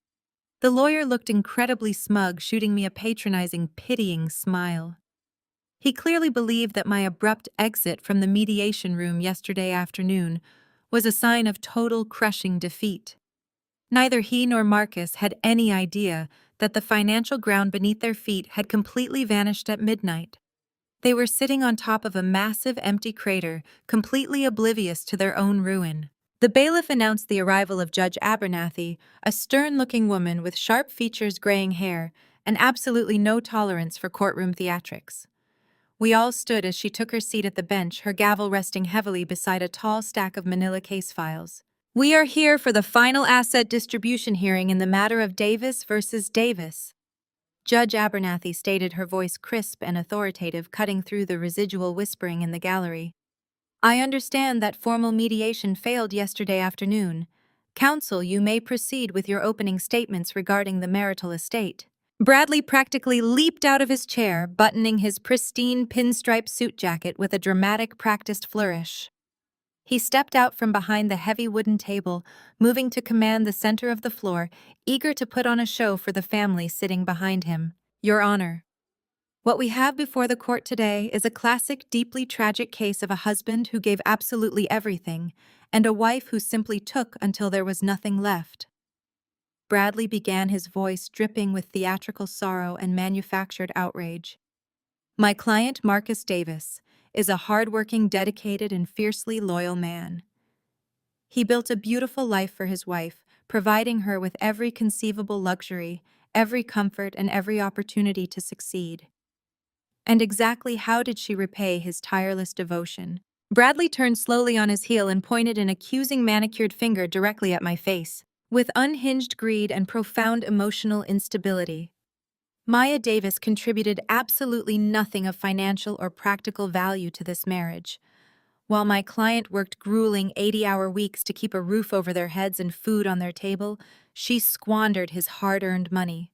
The lawyer looked incredibly smug, shooting me a patronizing, pitying smile. He clearly believed that my abrupt exit from the mediation room yesterday afternoon was a sign of total, crushing defeat. Neither he nor Marcus had any idea that the financial ground beneath their feet had completely vanished at midnight. They were sitting on top of a massive empty crater, completely oblivious to their own ruin. The bailiff announced the arrival of Judge Abernathy, a stern-looking woman with sharp features, graying hair, and absolutely no tolerance for courtroom theatrics. We all stood as she took her seat at the bench, her gavel resting heavily beside a tall stack of manila case files. "We are here for the final asset distribution hearing in the matter of Davis versus Davis," Judge Abernathy stated, her voice crisp and authoritative, cutting through the residual whispering in the gallery. "I understand that formal mediation failed yesterday afternoon. Counsel, you may proceed with your opening statements regarding the marital estate." Bradley practically leaped out of his chair, buttoning his pristine pinstripe suit jacket with a dramatic, practiced flourish. He stepped out from behind the heavy wooden table, moving to command the center of the floor, eager to put on a show for the family sitting behind him. "Your Honor, what we have before the court today is a classic, deeply tragic case of a husband who gave absolutely everything, and a wife who simply took until there was nothing left." Bradley began, his voice dripping with theatrical sorrow and manufactured outrage. "My client, Marcus Davis, is a hard-working, dedicated, and fiercely loyal man. He built a beautiful life for his wife, providing her with every conceivable luxury, every comfort, and every opportunity to succeed. And exactly how did she repay his tireless devotion?" Bradley turned slowly on his heel and pointed an accusing manicured finger directly at my face. "With unhinged greed and profound emotional instability. Maya Davis contributed absolutely nothing of financial or practical value to this marriage. While my client worked grueling 80-hour weeks to keep a roof over their heads and food on their table, she squandered his hard-earned money.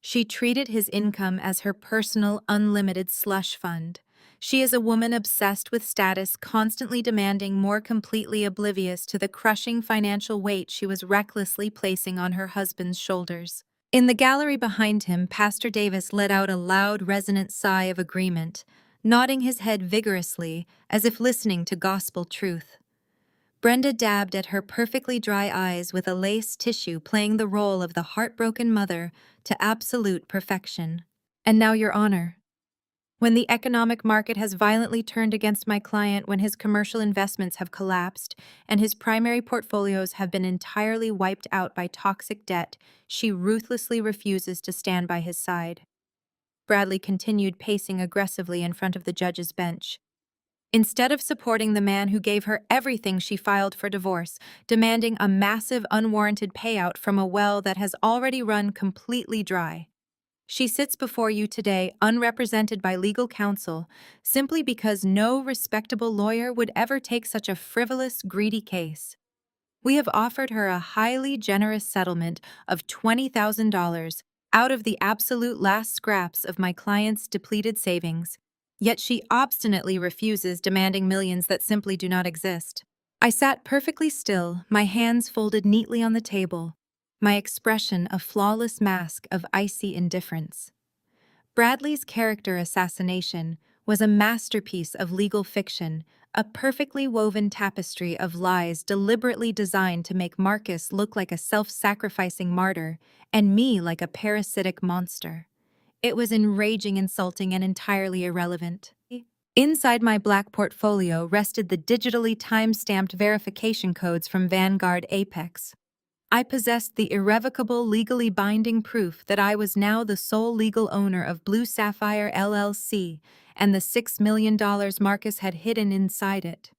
She treated his income as her personal, unlimited slush fund. She is a woman obsessed with status, constantly demanding, more completely oblivious to the crushing financial weight she was recklessly placing on her husband's shoulders. In the gallery behind him, Pastor Davis let out a loud, resonant sigh of agreement, nodding his head vigorously as if listening to gospel truth. Brenda dabbed at her perfectly dry eyes with a lace tissue, playing the role of the heartbroken mother to absolute perfection. And now, Your Honor, when the economic market has violently turned against my client, when his commercial investments have collapsed and his primary portfolios have been entirely wiped out by toxic debt, she ruthlessly refuses to stand by his side. Bradley continued pacing aggressively in front of the judge's bench. Instead of supporting the man who gave her everything, she filed for divorce, demanding a massive unwarranted payout from a well that has already run completely dry. She sits before you today unrepresented by legal counsel simply because no respectable lawyer would ever take such a frivolous, greedy case. We have offered her a highly generous settlement of $20,000 out of the absolute last scraps of my client's depleted savings, yet she obstinately refuses, demanding millions that simply do not exist. I sat perfectly still, my hands folded neatly on the table, my expression a flawless mask of icy indifference. Bradley's character assassination was a masterpiece of legal fiction, a perfectly woven tapestry of lies deliberately designed to make Marcus look like a self-sacrificing martyr and me like a parasitic monster. It was enraging, insulting, and entirely irrelevant. Inside my black portfolio rested the digitally time-stamped verification codes from Vanguard Apex. I possessed the irrevocable, legally binding proof that I was now the sole legal owner of Blue Sapphire LLC and the $6 million Marcus had hidden inside it.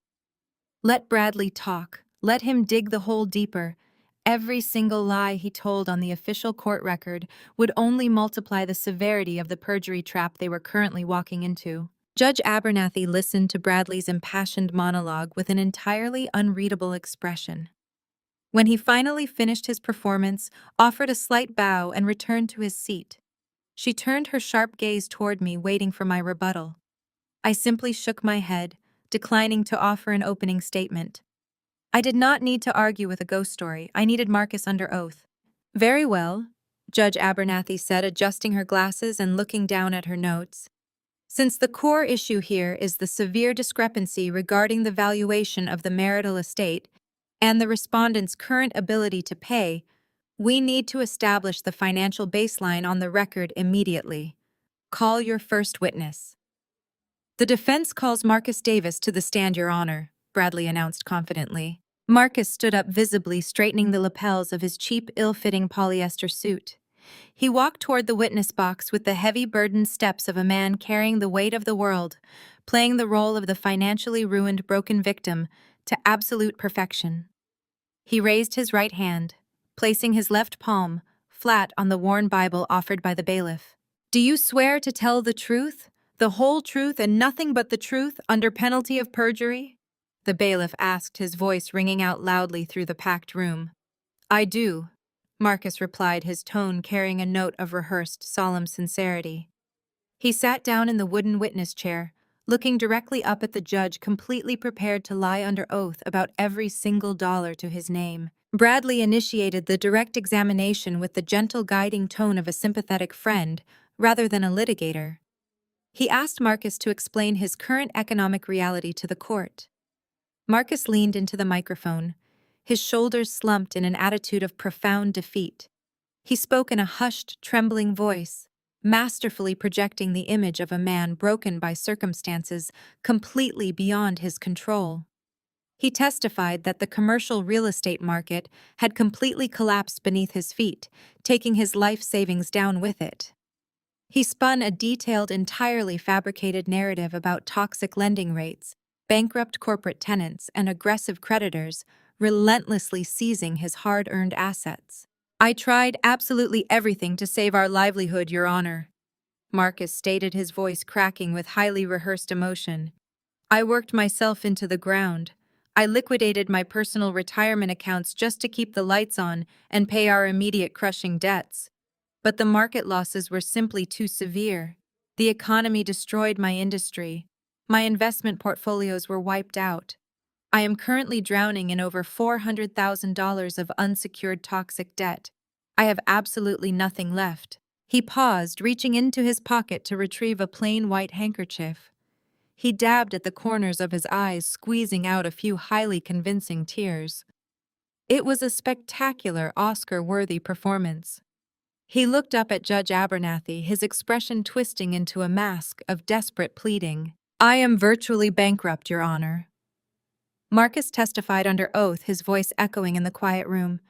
Let Bradley talk. Let him dig the hole deeper. Every single lie he told on the official court record would only multiply the severity of the perjury trap they were currently walking into. Judge Abernathy listened to Bradley's impassioned monologue with an entirely unreadable expression. When he finally finished his performance, offered a slight bow, and returned to his seat, she turned her sharp gaze toward me, waiting for my rebuttal. I simply shook my head, declining to offer an opening statement. I did not need to argue with a ghost story. I needed Marcus under oath. Very well, Judge Abernathy said, adjusting her glasses and looking down at her notes. Since the core issue here is the severe discrepancy regarding the valuation of the marital estate and the respondent's current ability to pay, we need to establish the financial baseline on the record immediately. Call your first witness. The defense calls Marcus Davis to the stand, Your Honor, Bradley announced confidently. Marcus stood up, visibly straightening the lapels of his cheap, ill-fitting polyester suit. He walked toward the witness box with the heavy, burdened steps of a man carrying the weight of the world, playing the role of the financially ruined, broken victim to absolute perfection. He raised his right hand, placing his left palm flat on the worn Bible offered by the bailiff. Do you swear to tell the truth, the whole truth, and nothing but the truth, under penalty of perjury? The bailiff asked, his voice ringing out loudly through the packed room. I do, Marcus replied, his tone carrying a note of rehearsed, solemn sincerity. He sat down in the wooden witness chair, looking directly up at the judge, completely prepared to lie under oath about every single dollar to his name. Bradley initiated the direct examination with the gentle, guiding tone of a sympathetic friend, rather than a litigator. He asked Marcus to explain his current economic reality to the court. Marcus leaned into the microphone, his shoulders slumped in an attitude of profound defeat. He spoke in a hushed, trembling voice, masterfully projecting the image of a man broken by circumstances completely beyond his control. He testified that the commercial real estate market had completely collapsed beneath his feet, taking his life savings down with it. He spun a detailed, entirely fabricated narrative about toxic lending rates, bankrupt corporate tenants, and aggressive creditors relentlessly seizing his hard-earned assets. I tried absolutely everything to save our livelihood, Your Honor, Marcus stated, his voice cracking with highly rehearsed emotion. I worked myself into the ground. I liquidated my personal retirement accounts just to keep the lights on and pay our immediate crushing debts. But the market losses were simply too severe. The economy destroyed my industry. My investment portfolios were wiped out. I am currently drowning in over $400,000 of unsecured toxic debt. I have absolutely nothing left. He paused, reaching into his pocket to retrieve a plain white handkerchief. He dabbed at the corners of his eyes, squeezing out a few highly convincing tears. It was a spectacular, Oscar-worthy performance. He looked up at Judge Abernathy, his expression twisting into a mask of desperate pleading. "I am virtually bankrupt, Your Honor." Marcus testified under oath, his voice echoing in the quiet room.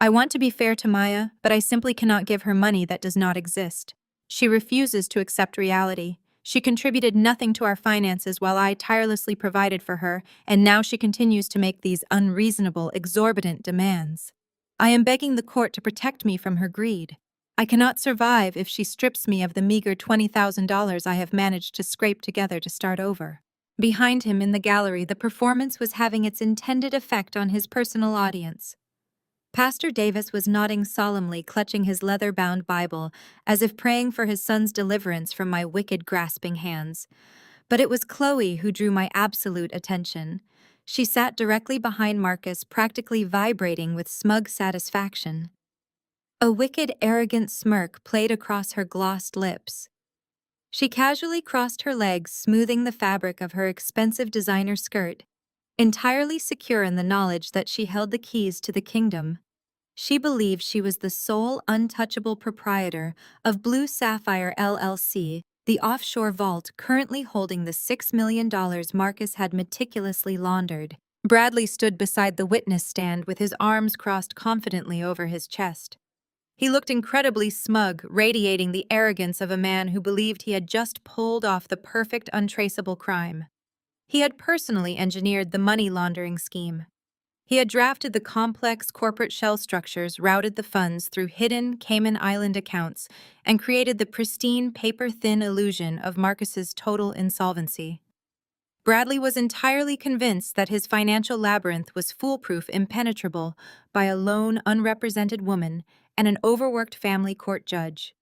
"I want to be fair to Maya, but I simply cannot give her money that does not exist. She refuses to accept reality. She contributed nothing to our finances while I tirelessly provided for her, and now she continues to make these unreasonable, exorbitant demands. I am begging the court to protect me from her greed. I cannot survive if she strips me of the meager $20,000 I have managed to scrape together to start over." Behind him in the gallery, the performance was having its intended effect on his personal audience. Pastor Davis was nodding solemnly, clutching his leather-bound Bible, as if praying for his son's deliverance from my wicked, grasping hands. But it was Chloe who drew my absolute attention. She sat directly behind Marcus, practically vibrating with smug satisfaction. A wicked, arrogant smirk played across her glossed lips. She casually crossed her legs, smoothing the fabric of her expensive designer skirt, entirely secure in the knowledge that she held the keys to the kingdom. She believed she was the sole untouchable proprietor of Blue Sapphire LLC, the offshore vault currently holding the $6 million Marcus had meticulously laundered. Bradley stood beside the witness stand with his arms crossed confidently over his chest. He looked incredibly smug, radiating the arrogance of a man who believed he had just pulled off the perfect untraceable crime. He had personally engineered the money laundering scheme. He had drafted the complex corporate shell structures, routed the funds through hidden Cayman Island accounts, and created the pristine, paper-thin illusion of Marcus's total insolvency. Bradley was entirely convinced that his financial labyrinth was foolproof, impenetrable by a lone, unrepresented woman and an overworked family court judge.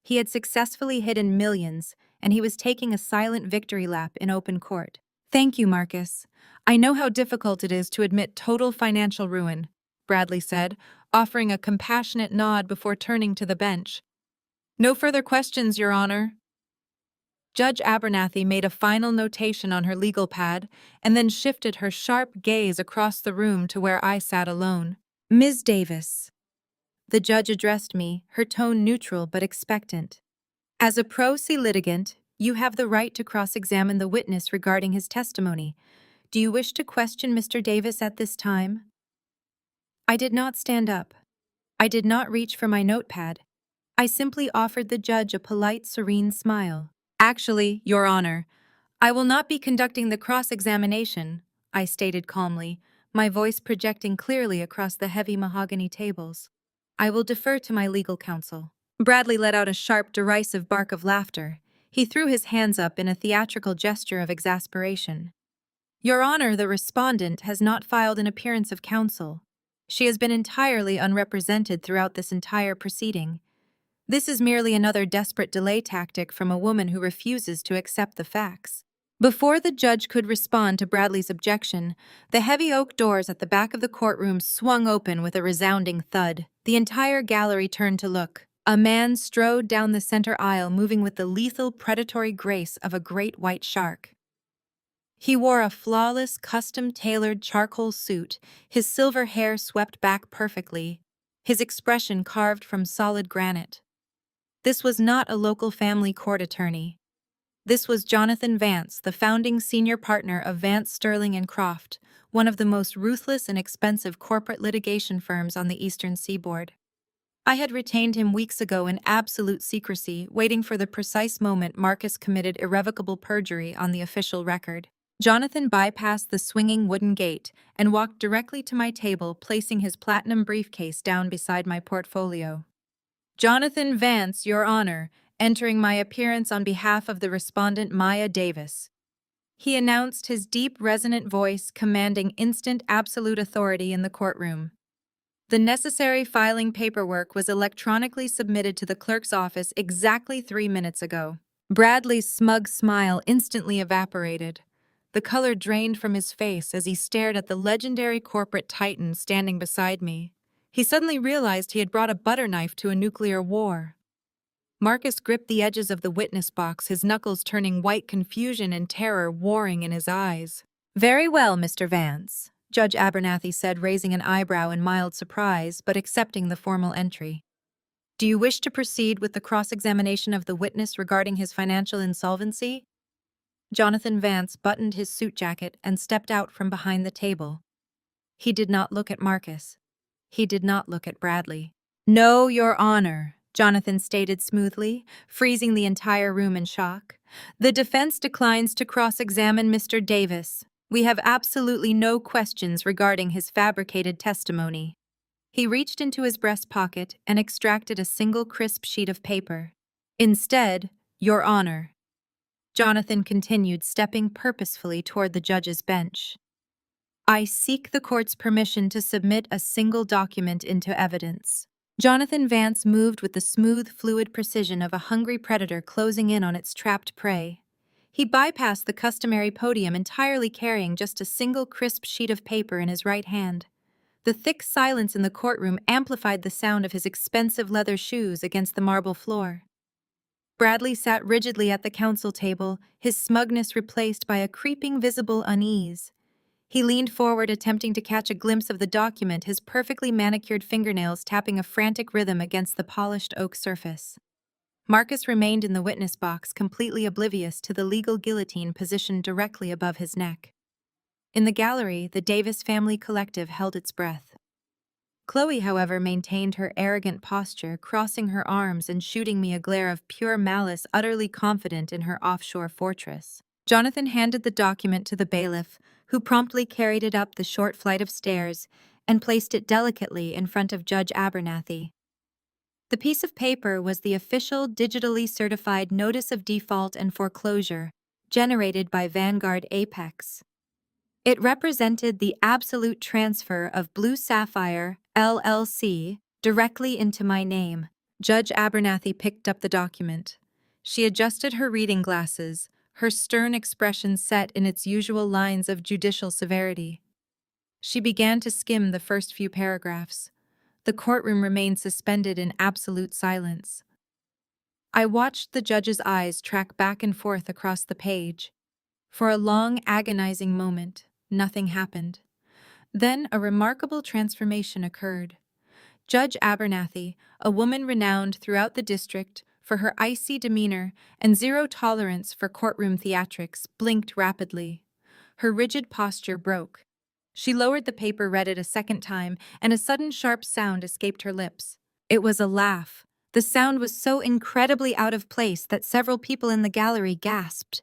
He had successfully hidden millions, and he was taking a silent victory lap in open court. "Thank you, Marcus. I know how difficult it is to admit total financial ruin," Bradley said, offering a compassionate nod before turning to the bench. "No further questions, Your Honor." Judge Abernathy made a final notation on her legal pad and then shifted her sharp gaze across the room to where I sat alone. "Ms. Davis." The judge addressed me, her tone neutral but expectant. "As a pro se litigant, you have the right to cross-examine the witness regarding his testimony. Do you wish to question Mr. Davis at this time?" I did not stand up. I did not reach for my notepad. I simply offered the judge a polite, serene smile. "Actually, Your Honor, I will not be conducting the cross-examination," I stated calmly, my voice projecting clearly across the heavy mahogany tables. "I will defer to my legal counsel." Bradley let out a sharp, derisive bark of laughter. He threw his hands up in a theatrical gesture of exasperation. "Your Honor, the respondent has not filed an appearance of counsel. She has been entirely unrepresented throughout this entire proceeding. This is merely another desperate delay tactic from a woman who refuses to accept the facts." Before the judge could respond to Bradley's objection, the heavy oak doors at the back of the courtroom swung open with a resounding thud. The entire gallery turned to look. A man strode down the center aisle, moving with the lethal, predatory grace of a great white shark. He wore a flawless, custom-tailored charcoal suit, his silver hair swept back perfectly, his expression carved from solid granite. This was not a local family court attorney. This was Jonathan Vance, the founding senior partner of Vance, Sterling and Croft, one of the most ruthless and expensive corporate litigation firms on the Eastern Seaboard. I had retained him weeks ago in absolute secrecy, waiting for the precise moment Marcus committed irrevocable perjury on the official record. Jonathan bypassed the swinging wooden gate and walked directly to my table, placing his platinum briefcase down beside my portfolio. "Jonathan Vance, Your Honor, entering my appearance on behalf of the respondent Maya Davis," he announced, his deep, resonant voice commanding instant absolute authority in the courtroom. The necessary filing paperwork was electronically submitted to the clerk's office exactly 3 minutes ago. Bradley's smug smile instantly evaporated. The color drained from his face as he stared at the legendary corporate titan standing beside me. He suddenly realized he had brought a butter knife to a nuclear war. Marcus gripped the edges of the witness box, his knuckles turning white, confusion and terror warring in his eyes. "Very well, Mr. Vance," Judge Abernathy said, raising an eyebrow in mild surprise, but accepting the formal entry. "Do you wish to proceed with the cross-examination of the witness regarding his financial insolvency?" Jonathan Vance buttoned his suit jacket and stepped out from behind the table. He did not look at Marcus. He did not look at Bradley. "No, Your Honor," Jonathan stated smoothly, freezing the entire room in shock. "The defense declines to cross-examine Mr. Davis. We have absolutely no questions regarding his fabricated testimony." He reached into his breast pocket and extracted a single crisp sheet of paper. "Instead, Your Honor," Jonathan continued, stepping purposefully toward the judge's bench, "I seek the court's permission to submit a single document into evidence." Jonathan Vance moved with the smooth, fluid precision of a hungry predator closing in on its trapped prey. He bypassed the customary podium entirely, carrying just a single crisp sheet of paper in his right hand. The thick silence in the courtroom amplified the sound of his expensive leather shoes against the marble floor. Bradley sat rigidly at the counsel table, his smugness replaced by a creeping visible unease. He leaned forward, attempting to catch a glimpse of the document, his perfectly manicured fingernails tapping a frantic rhythm against the polished oak surface. Marcus remained in the witness box, completely oblivious to the legal guillotine positioned directly above his neck. In the gallery, the Davis family collective held its breath. Chloe, however, maintained her arrogant posture, crossing her arms and shooting me a glare of pure malice, utterly confident in her offshore fortress. Jonathan handed the document to the bailiff, who promptly carried it up the short flight of stairs and placed it delicately in front of Judge Abernathy. The piece of paper was the official digitally certified Notice of Default and Foreclosure, generated by Vanguard Apex. It represented the absolute transfer of Blue Sapphire, LLC, directly into my name. Judge Abernathy picked up the document. She adjusted her reading glasses, her stern expression set in its usual lines of judicial severity. She began to skim the first few paragraphs. The courtroom remained suspended in absolute silence. I watched the judge's eyes track back and forth across the page. For a long, agonizing moment, nothing happened. Then a remarkable transformation occurred. Judge Abernathy, a woman renowned throughout the district for her icy demeanor and zero tolerance for courtroom theatrics, blinked rapidly. Her rigid posture broke. She lowered the paper, read it a second time, and a sudden sharp sound escaped her lips. It was a laugh. The sound was so incredibly out of place that several people in the gallery gasped.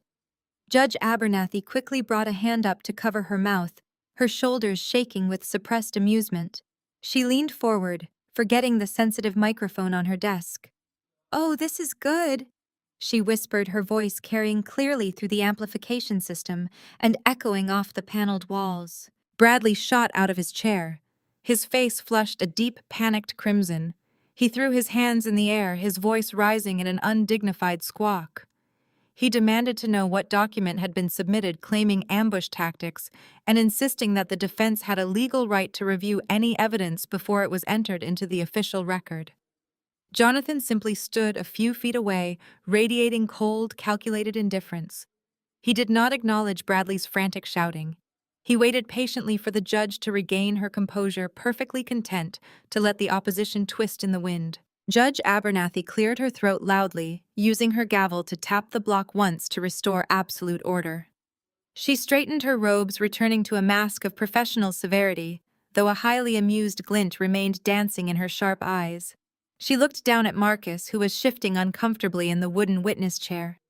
Judge Abernathy quickly brought a hand up to cover her mouth, her shoulders shaking with suppressed amusement. She leaned forward, forgetting the sensitive microphone on her desk. "Oh, this is good," she whispered, her voice carrying clearly through the amplification system and echoing off the paneled walls. Bradley shot out of his chair. His face flushed a deep, panicked crimson. He threw his hands in the air, his voice rising in an undignified squawk. He demanded to know what document had been submitted, claiming ambush tactics and insisting that the defense had a legal right to review any evidence before it was entered into the official record. Jonathan simply stood a few feet away, radiating cold, calculated indifference. He did not acknowledge Bradley's frantic shouting. He waited patiently for the judge to regain her composure, perfectly content to let the opposition twist in the wind. Judge Abernathy cleared her throat loudly, using her gavel to tap the block once to restore absolute order. She straightened her robes, returning to a mask of professional severity, though a highly amused glint remained dancing in her sharp eyes. She looked down at Marcus, who was shifting uncomfortably in the wooden witness chair.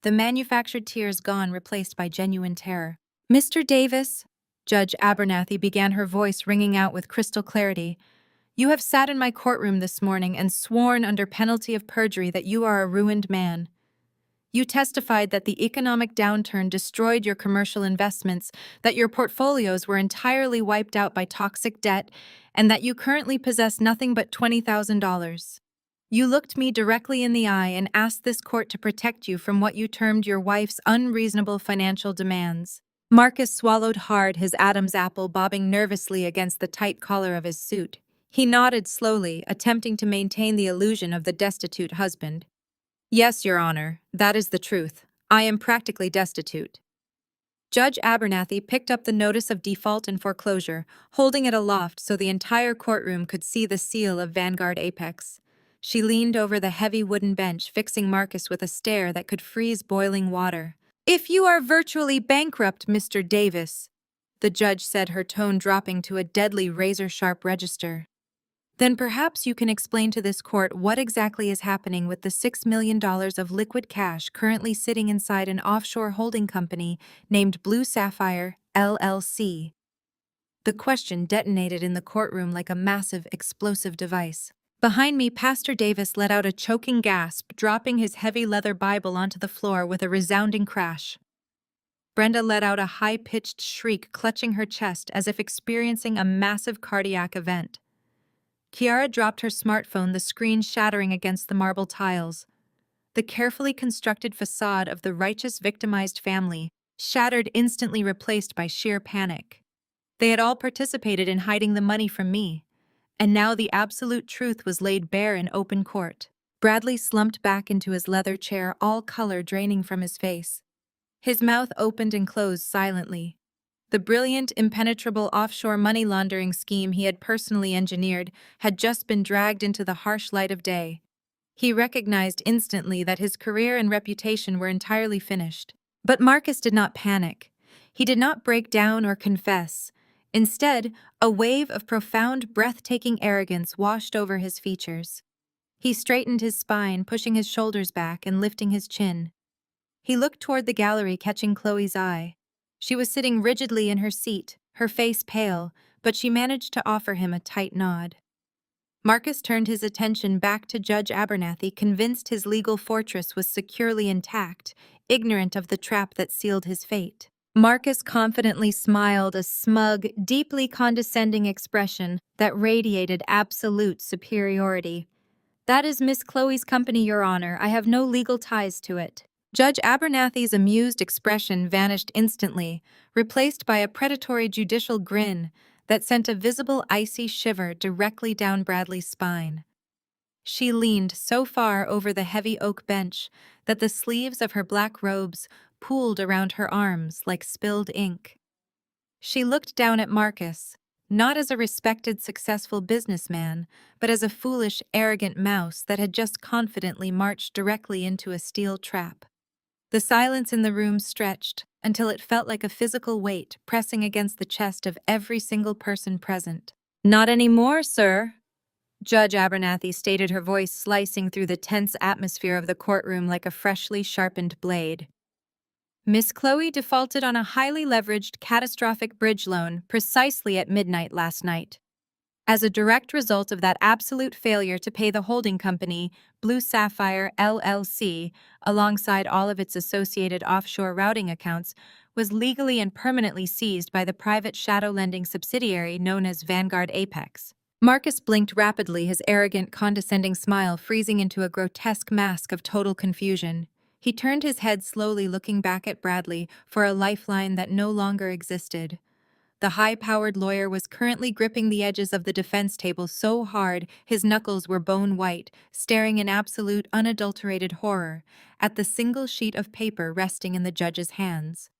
The manufactured tears gone, replaced by genuine terror. "Mr. Davis," Judge Abernathy began, her voice ringing out with crystal clarity, "you have sat in my courtroom this morning and sworn under penalty of perjury that you are a ruined man. You testified that the economic downturn destroyed your commercial investments, that your portfolios were entirely wiped out by toxic debt, and that you currently possess nothing but $20,000. You looked me directly in the eye and asked this court to protect you from what you termed your wife's unreasonable financial demands. Marcus swallowed hard, his Adam's apple bobbing nervously against the tight collar of his suit. He nodded slowly, attempting to maintain the illusion of the destitute husband. Yes, Your Honor, that is the truth. I am practically destitute. Judge Abernathy picked up the notice of default and foreclosure, holding it aloft so the entire courtroom could see the seal of Vanguard Apex. She leaned over the heavy wooden bench, fixing Marcus with a stare that could freeze boiling water. If you are virtually bankrupt, Mr. Davis, the judge said, her tone dropping to a deadly razor-sharp register, then perhaps you can explain to this court what exactly is happening with the $6 million of liquid cash currently sitting inside an offshore holding company named Blue Sapphire, LLC. The question detonated in the courtroom like a massive explosive device. Behind me, Pastor Davis let out a choking gasp, dropping his heavy leather Bible onto the floor with a resounding crash. Brenda let out a high-pitched shriek, clutching her chest as if experiencing a massive cardiac event. Kiara dropped her smartphone, the screen shattering against the marble tiles. The carefully constructed facade of the righteous victimized family shattered, instantly replaced by sheer panic. They had all participated in hiding the money from me, and now the absolute truth was laid bare in open court. Bradley slumped back into his leather chair, all color draining from his face. His mouth opened and closed silently. The brilliant, impenetrable offshore money laundering scheme he had personally engineered had just been dragged into the harsh light of day. He recognized instantly that his career and reputation were entirely finished. But Marcus did not panic. He did not break down or confess. Instead, a wave of profound, breathtaking arrogance washed over his features. He straightened his spine, pushing his shoulders back and lifting his chin. He looked toward the gallery, catching Chloe's eye. She was sitting rigidly in her seat, her face pale, but she managed to offer him a tight nod. Marcus turned his attention back to Judge Abernathy, convinced his legal fortress was securely intact, ignorant of the trap that sealed his fate. Marcus confidently smiled, a smug, deeply condescending expression that radiated absolute superiority. That is Miss Chloe's company, Your Honor. I have no legal ties to it. Judge Abernathy's amused expression vanished instantly, replaced by a predatory judicial grin that sent a visible icy shiver directly down Bradley's spine. She leaned so far over the heavy oak bench that the sleeves of her black robes pooled around her arms like spilled ink. She looked down at Marcus, not as a respected, successful businessman, but as a foolish, arrogant mouse that had just confidently marched directly into a steel trap. The silence in the room stretched until it felt like a physical weight pressing against the chest of every single person present. Not anymore, sir, Judge Abernathy stated, her voice slicing through the tense atmosphere of the courtroom like a freshly sharpened blade. Miss Chloe defaulted on a highly leveraged, catastrophic bridge loan precisely at midnight last night. As a direct result of that absolute failure to pay the holding company, Blue Sapphire, LLC, alongside all of its associated offshore routing accounts, was legally and permanently seized by the private shadow lending subsidiary known as Vanguard Apex. Marcus blinked rapidly, his arrogant, condescending smile freezing into a grotesque mask of total confusion. He turned his head slowly, looking back at Bradley for a lifeline that no longer existed. The high-powered lawyer was currently gripping the edges of the defense table so hard his knuckles were bone white, staring in absolute, unadulterated horror at the single sheet of paper resting in the judge's hands.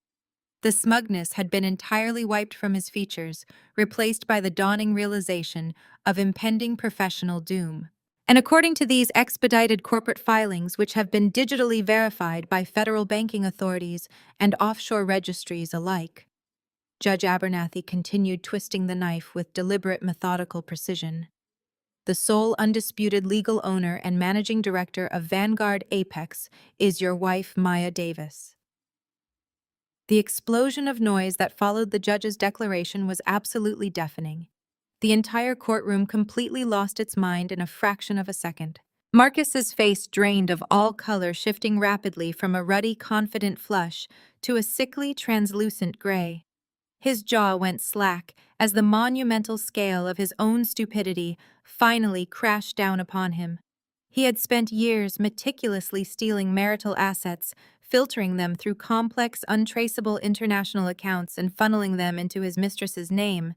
The smugness had been entirely wiped from his features, replaced by the dawning realization of impending professional doom. And according to these expedited corporate filings, which have been digitally verified by federal banking authorities and offshore registries alike, Judge Abernathy continued, twisting the knife with deliberate, methodical precision. The sole undisputed legal owner and managing director of Vanguard Apex is your wife, Maya Davis. The explosion of noise that followed the judge's declaration was absolutely deafening. The entire courtroom completely lost its mind in a fraction of a second. Marcus's face drained of all color, shifting rapidly from a ruddy, confident flush to a sickly, translucent gray. His jaw went slack as the monumental scale of his own stupidity finally crashed down upon him. He had spent years meticulously stealing marital assets, filtering them through complex, untraceable international accounts and funneling them into his mistress's name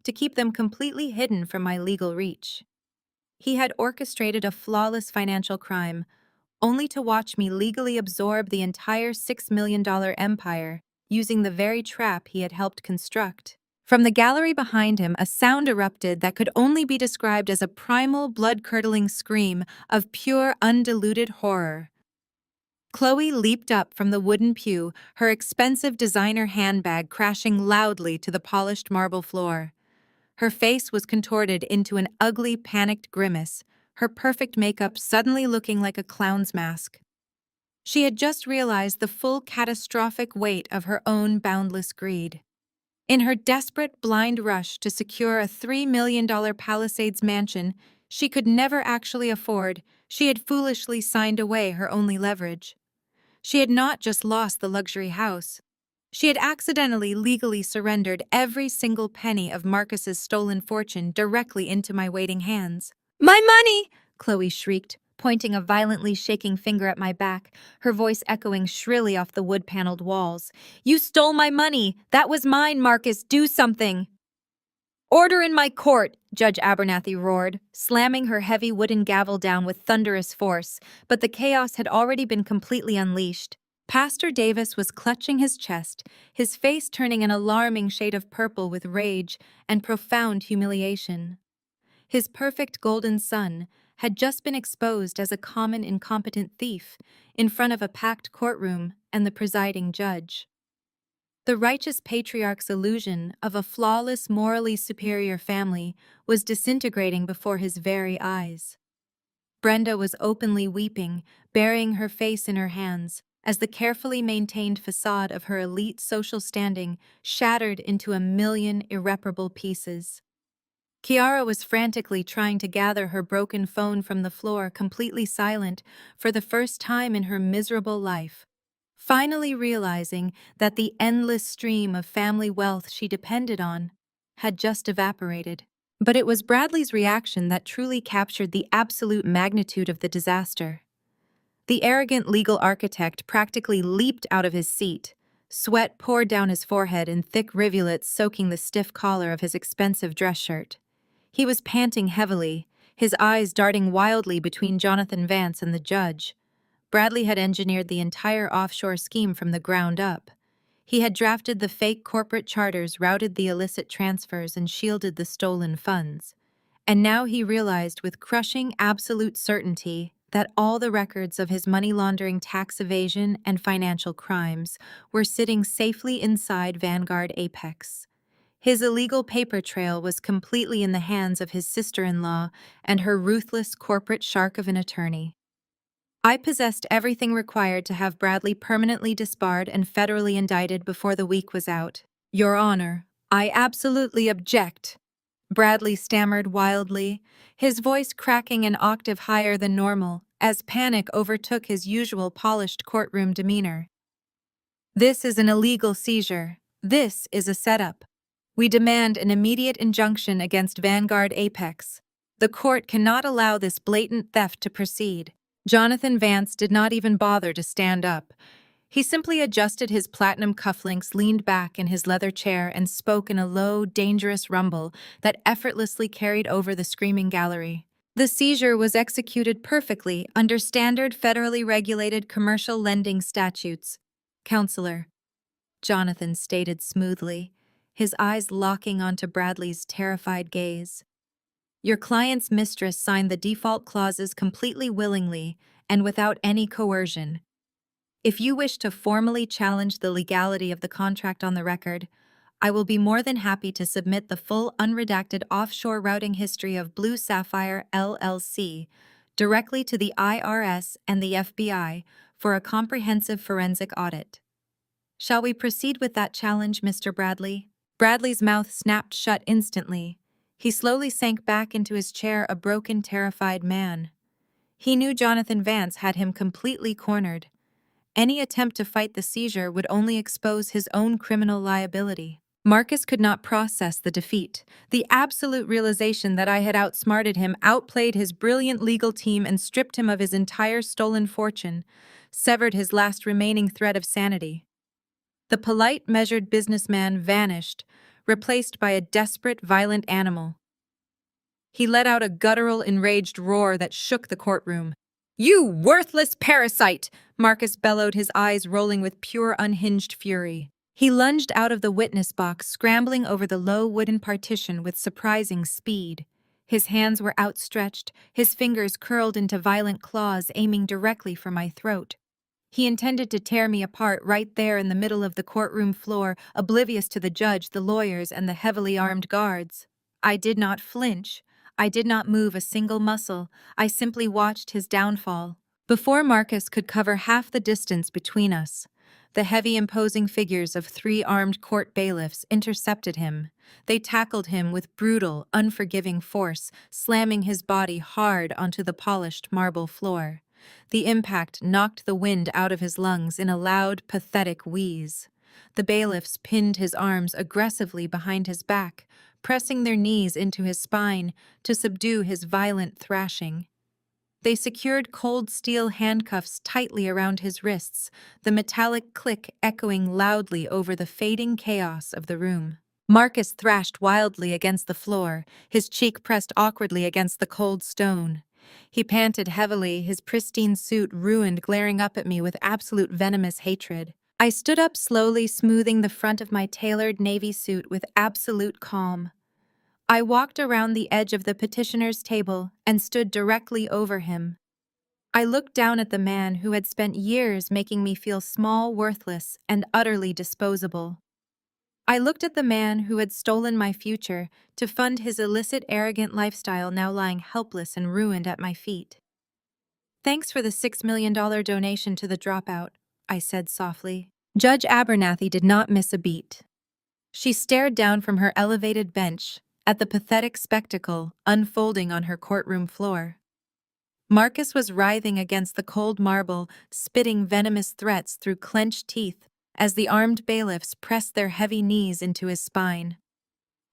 to keep them completely hidden from my legal reach. He had orchestrated a flawless financial crime, only to watch me legally absorb the entire $6 million empire using the very trap he had helped construct. From the gallery behind him, a sound erupted that could only be described as a primal, blood-curdling scream of pure, undiluted horror. Chloe leaped up from the wooden pew, her expensive designer handbag crashing loudly to the polished marble floor. Her face was contorted into an ugly, panicked grimace, her perfect makeup suddenly looking like a clown's mask. She had just realized the full catastrophic weight of her own boundless greed. In her desperate, blind rush to secure a $3 million Palisades mansion she could never actually afford, she had foolishly signed away her only leverage. She had not just lost the luxury house. She had accidentally legally surrendered every single penny of Marcus's stolen fortune directly into my waiting hands. "My money!" Chloe shrieked, pointing a violently shaking finger at my back, her voice echoing shrilly off the wood-paneled walls. "You stole my money! That was mine, Marcus! Do something!" "Order in my court!" Judge Abernathy roared, slamming her heavy wooden gavel down with thunderous force, but the chaos had already been completely unleashed. Pastor Davis was clutching his chest, his face turning an alarming shade of purple with rage and profound humiliation. His perfect golden son had just been exposed as a common incompetent thief in front of a packed courtroom and the presiding judge. The righteous patriarch's illusion of a flawless, morally superior family was disintegrating before his very eyes. Brenda was openly weeping, burying her face in her hands, as the carefully maintained facade of her elite social standing shattered into a million irreparable pieces. Kiara was frantically trying to gather her broken phone from the floor, completely silent for the first time in her miserable life, finally realizing that the endless stream of family wealth she depended on had just evaporated. But it was Bradley's reaction that truly captured the absolute magnitude of the disaster. The arrogant legal architect practically leaped out of his seat. Sweat poured down his forehead in thick rivulets soaking the stiff collar of his expensive dress shirt. He was panting heavily, his eyes darting wildly between Jonathan Vance and the judge. Bradley had engineered the entire offshore scheme from the ground up. He had drafted the fake corporate charters, routed the illicit transfers, and shielded the stolen funds. And now he realized with crushing absolute certainty that all the records of his money laundering, tax evasion, and financial crimes were sitting safely inside Vanguard Apex. His illegal paper trail was completely in the hands of his sister-in-law and her ruthless corporate shark of an attorney. I possessed everything required to have Bradley permanently disbarred and federally indicted before the week was out. "Your Honor, I absolutely object," Bradley stammered wildly, his voice cracking an octave higher than normal as panic overtook his usual polished courtroom demeanor. "This is an illegal seizure. This is a setup. We demand an immediate injunction against Vanguard Apex. The court cannot allow this blatant theft to proceed." Jonathan Vance did not even bother to stand up. He simply adjusted his platinum cufflinks, leaned back in his leather chair, and spoke in a low, dangerous rumble that effortlessly carried over the screaming gallery. "The seizure was executed perfectly under standard federally regulated commercial lending statutes, Counselor," Jonathan stated smoothly, his eyes locking onto Bradley's terrified gaze. "Your client's mistress signed the default clauses completely willingly and without any coercion. If you wish to formally challenge the legality of the contract on the record, I will be more than happy to submit the full unredacted offshore routing history of Blue Sapphire LLC directly to the IRS and the FBI for a comprehensive forensic audit. Shall we proceed with that challenge, Mr. Bradley?" Bradley's mouth snapped shut instantly. He slowly sank back into his chair, a broken, terrified man. He knew Jonathan Vance had him completely cornered. Any attempt to fight the seizure would only expose his own criminal liability. Marcus could not process the defeat. The absolute realization that I had outsmarted him, outplayed his brilliant legal team, and stripped him of his entire stolen fortune, severed his last remaining thread of sanity. The polite, measured businessman vanished, replaced by a desperate, violent animal. He let out a guttural, enraged roar that shook the courtroom. "You worthless parasite!" Marcus bellowed, his eyes rolling with pure, unhinged fury. He lunged out of the witness box, scrambling over the low wooden partition with surprising speed. His hands were outstretched, his fingers curled into violent claws aiming directly for my throat. He intended to tear me apart right there in the middle of the courtroom floor, oblivious to the judge, the lawyers, and the heavily armed guards. I did not flinch. I did not move a single muscle. I simply watched his downfall. Before Marcus could cover half the distance between us, the heavy, imposing figures of 3 armed court bailiffs intercepted him. They tackled him with brutal, unforgiving force, slamming his body hard onto the polished marble floor. The impact knocked the wind out of his lungs in a loud, pathetic wheeze. The bailiffs pinned his arms aggressively behind his back, pressing their knees into his spine to subdue his violent thrashing. They secured cold steel handcuffs tightly around his wrists, the metallic click echoing loudly over the fading chaos of the room. Marcus thrashed wildly against the floor, his cheek pressed awkwardly against the cold stone. He panted heavily, his pristine suit ruined, glaring up at me with absolute venomous hatred. I stood up slowly, smoothing the front of my tailored navy suit with absolute calm. I walked around the edge of the petitioner's table and stood directly over him. I looked down at the man who had spent years making me feel small, worthless, and utterly disposable. I looked at the man who had stolen my future to fund his illicit, arrogant lifestyle, now lying helpless and ruined at my feet. "Thanks for the $6 million donation to the dropout," I said softly. Judge Abernathy did not miss a beat. She stared down from her elevated bench at the pathetic spectacle unfolding on her courtroom floor. Marcus was writhing against the cold marble, spitting venomous threats through clenched teeth as the armed bailiffs pressed their heavy knees into his spine.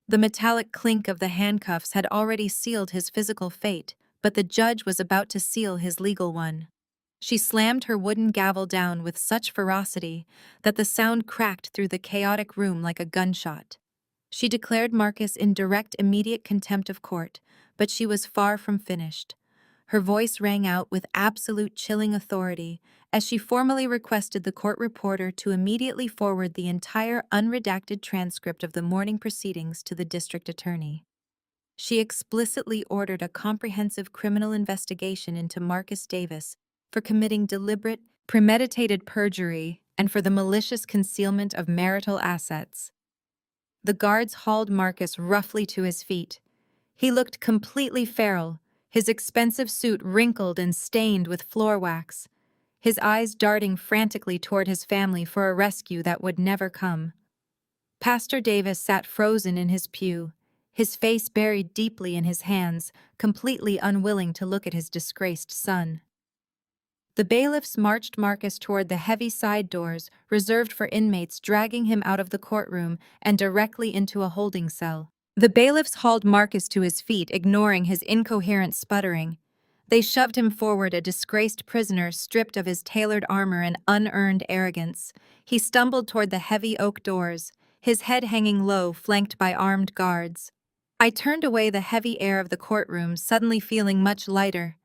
The metallic clink of the handcuffs had already sealed his physical fate, but the judge was about to seal his legal one. She slammed her wooden gavel down with such ferocity that the sound cracked through the chaotic room like a gunshot. She declared Marcus in direct, immediate contempt of court, but she was far from finished. Her voice rang out with absolute chilling authority as she formally requested the court reporter to immediately forward the entire unredacted transcript of the morning proceedings to the district attorney. She explicitly ordered a comprehensive criminal investigation into Marcus Davis for committing deliberate, premeditated perjury and for the malicious concealment of marital assets. The guards hauled Marcus roughly to his feet. He looked completely feral, his expensive suit wrinkled and stained with floor wax, his eyes darting frantically toward his family for a rescue that would never come. Pastor Davis sat frozen in his pew, his face buried deeply in his hands, completely unwilling to look at his disgraced son. The bailiffs marched Marcus toward the heavy side doors reserved for inmates, dragging him out of the courtroom and directly into a holding cell. The bailiffs hauled Marcus to his feet, ignoring his incoherent sputtering. They shoved him forward, a disgraced prisoner stripped of his tailored armor and unearned arrogance. He stumbled toward the heavy oak doors, his head hanging low, flanked by armed guards. I turned away, the heavy air of the courtroom suddenly feeling much lighter.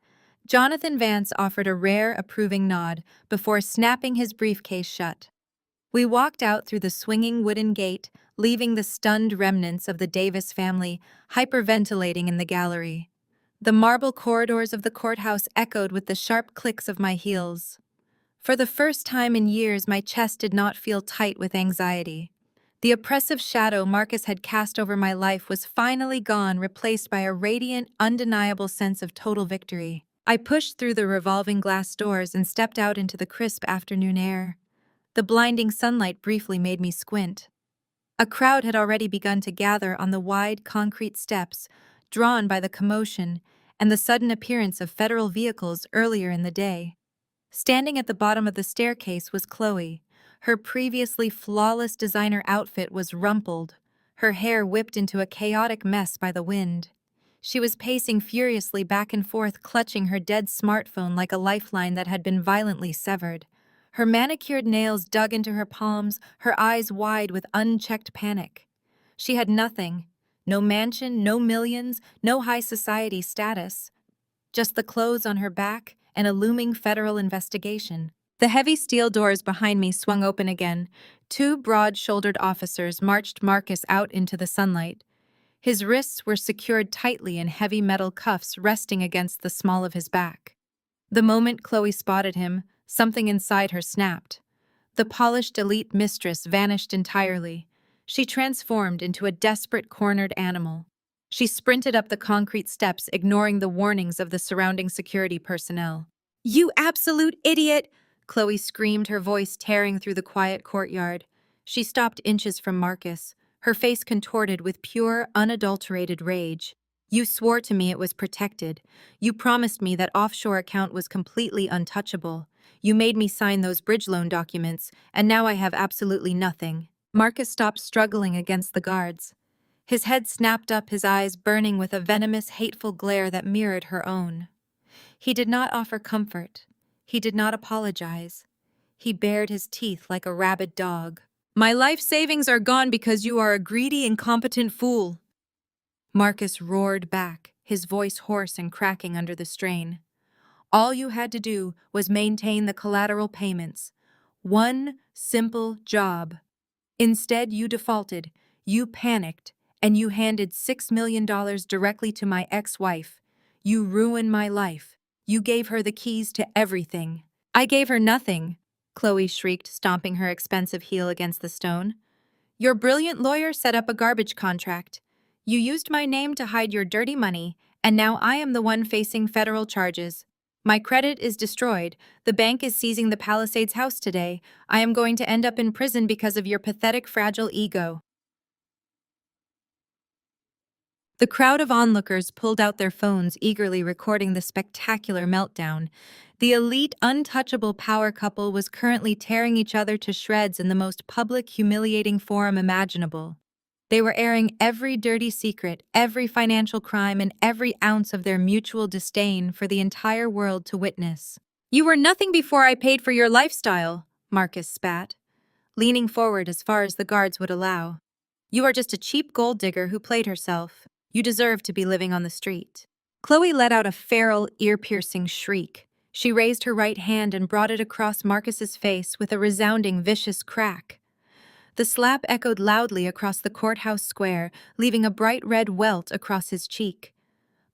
Jonathan Vance offered a rare, approving nod before snapping his briefcase shut. We walked out through the swinging wooden gate, leaving the stunned remnants of the Davis family hyperventilating in the gallery. The marble corridors of the courthouse echoed with the sharp clicks of my heels. For the first time in years, my chest did not feel tight with anxiety. The oppressive shadow Marcus had cast over my life was finally gone, replaced by a radiant, undeniable sense of total victory. I pushed through the revolving glass doors and stepped out into the crisp afternoon air. The blinding sunlight briefly made me squint. A crowd had already begun to gather on the wide concrete steps, drawn by the commotion, and the sudden appearance of federal vehicles earlier in the day. Standing at the bottom of the staircase was Chloe. Her previously flawless designer outfit was rumpled, her hair whipped into a chaotic mess by the wind. She was pacing furiously back and forth, clutching her dead smartphone like a lifeline that had been violently severed. Her manicured nails dug into her palms, her eyes wide with unchecked panic. She had nothing. No mansion, no millions, no high society status. Just the clothes on her back and a looming federal investigation. The heavy steel doors behind me swung open again. Two broad-shouldered officers marched Marcus out into the sunlight. His wrists were secured tightly in heavy metal cuffs resting against the small of his back. The moment Chloe spotted him, something inside her snapped. The polished elite mistress vanished entirely. She transformed into a desperate cornered animal. She sprinted up the concrete steps, ignoring the warnings of the surrounding security personnel. "You absolute idiot!" Chloe screamed, her voice tearing through the quiet courtyard. She stopped inches from Marcus, her face contorted with pure, unadulterated rage. "You swore to me it was protected. You promised me that offshore account was completely untouchable. You made me sign those bridge loan documents, and now I have absolutely nothing." Marcus stopped struggling against the guards. His head snapped up, his eyes burning with a venomous, hateful glare that mirrored her own. He did not offer comfort. He did not apologize. He bared his teeth like a rabid dog. "My life savings are gone because you are a greedy, incompetent fool." Marcus roared back, his voice hoarse and cracking under the strain. "All you had to do was maintain the collateral payments. One simple job. Instead, you defaulted, you panicked, and you handed $6 million directly to my ex-wife. You ruined my life. You gave her the keys to everything." "I gave her nothing," Chloe shrieked, stomping her expensive heel against the stone. "Your brilliant lawyer set up a garbage contract. You used my name to hide your dirty money, and now I am the one facing federal charges. My credit is destroyed. The bank is seizing the Palisades house today. I am going to end up in prison because of your pathetic, fragile ego." The crowd of onlookers pulled out their phones, eagerly recording the spectacular meltdown. The elite, untouchable power couple was currently tearing each other to shreds in the most public, humiliating forum imaginable. They were airing every dirty secret, every financial crime, and every ounce of their mutual disdain for the entire world to witness. "You were nothing before I paid for your lifestyle," Marcus spat, leaning forward as far as the guards would allow. "You are just a cheap gold digger who played herself. You deserve to be living on the street." Chloe let out a feral, ear-piercing shriek. She raised her right hand and brought it across Marcus's face with a resounding, vicious crack. The slap echoed loudly across the courthouse square, leaving a bright red welt across his cheek.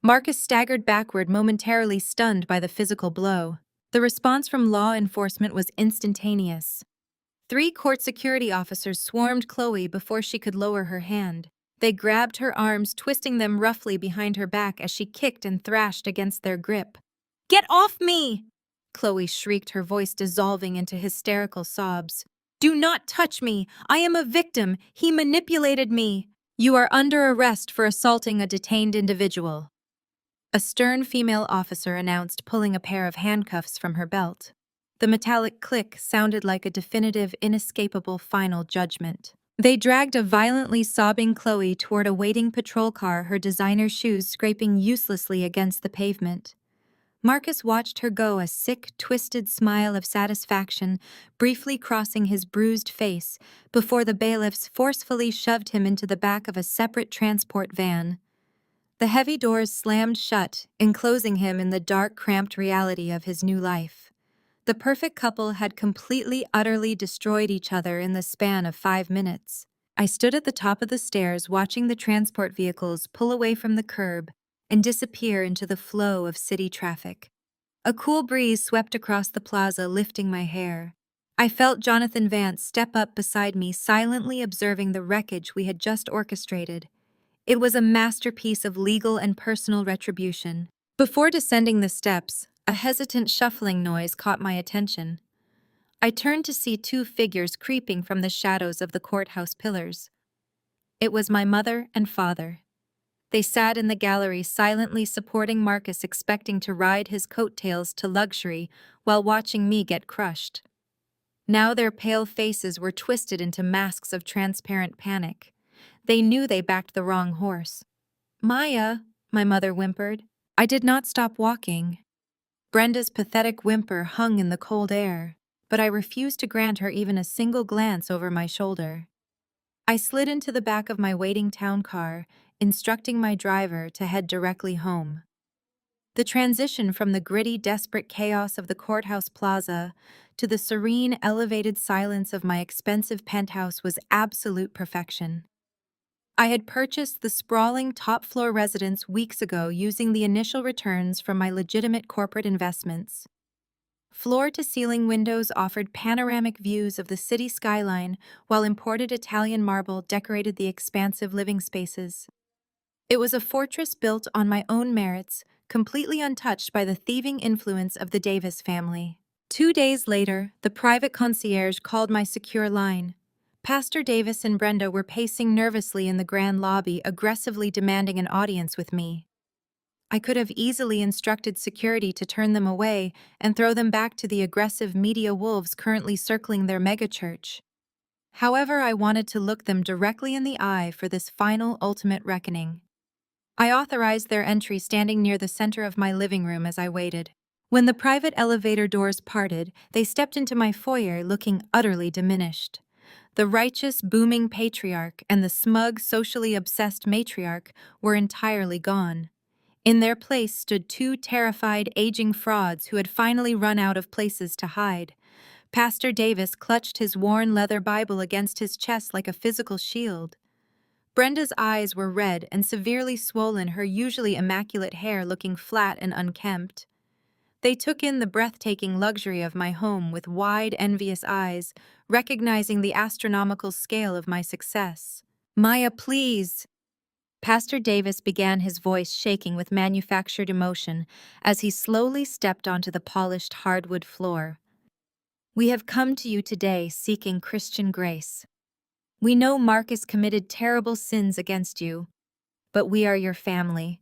Marcus staggered backward, momentarily stunned by the physical blow. The response from law enforcement was instantaneous. 3 court security officers swarmed Chloe before she could lower her hand. They grabbed her arms, twisting them roughly behind her back as she kicked and thrashed against their grip. "Get off me!" Chloe shrieked, her voice dissolving into hysterical sobs. "Do not touch me! I am a victim! He manipulated me! You are under arrest for assaulting a detained individual," a stern female officer announced, pulling a pair of handcuffs from her belt. The metallic click sounded like a definitive, inescapable final judgment. They dragged a violently sobbing Chloe toward a waiting patrol car, her designer shoes scraping uselessly against the pavement. Marcus watched her go, a sick, twisted smile of satisfaction briefly crossing his bruised face before the bailiffs forcefully shoved him into the back of a separate transport van. The heavy doors slammed shut, enclosing him in the dark, cramped reality of his new life. The perfect couple had completely, utterly destroyed each other in the span of 5 minutes. I stood at the top of the stairs watching the transport vehicles pull away from the curb and disappear into the flow of city traffic. A cool breeze swept across the plaza, lifting my hair. I felt Jonathan Vance step up beside me, silently observing the wreckage we had just orchestrated. It was a masterpiece of legal and personal retribution. Before descending the steps, a hesitant shuffling noise caught my attention. I turned to see 2 figures creeping from the shadows of the courthouse pillars. It was my mother and father. They sat in the gallery silently supporting Marcus, expecting to ride his coattails to luxury while watching me get crushed. Now their pale faces were twisted into masks of transparent panic. They knew they backed the wrong horse. "Maya," my mother whimpered. I did not stop walking. Brenda's pathetic whimper hung in the cold air, but I refused to grant her even a single glance over my shoulder. I slid into the back of my waiting town car, instructing my driver to head directly home. The transition from the gritty, desperate chaos of the courthouse plaza to the serene, elevated silence of my expensive penthouse was absolute perfection. I had purchased the sprawling top-floor residence weeks ago using the initial returns from my legitimate corporate investments. Floor-to-ceiling windows offered panoramic views of the city skyline, while imported Italian marble decorated the expansive living spaces. It was a fortress built on my own merits, completely untouched by the thieving influence of the Davis family. 2 days later, the private concierge called my secure line. Pastor Davis and Brenda were pacing nervously in the grand lobby, aggressively demanding an audience with me. I could have easily instructed security to turn them away and throw them back to the aggressive media wolves currently circling their megachurch. However, I wanted to look them directly in the eye for this final, ultimate reckoning. I authorized their entry, standing near the center of my living room as I waited. When the private elevator doors parted, they stepped into my foyer looking utterly diminished. The righteous, booming patriarch and the smug, socially obsessed matriarch were entirely gone. In their place stood two terrified, aging frauds who had finally run out of places to hide. Pastor Davis clutched his worn leather Bible against his chest like a physical shield. Brenda's eyes were red and severely swollen, her usually immaculate hair looking flat and unkempt. They took in the breathtaking luxury of my home with wide, envious eyes, recognizing the astronomical scale of my success. "Maya, please." Pastor Davis began, his voice shaking with manufactured emotion as he slowly stepped onto the polished hardwood floor. "We have come to you today seeking Christian grace. We know Marcus committed terrible sins against you, but we are your family.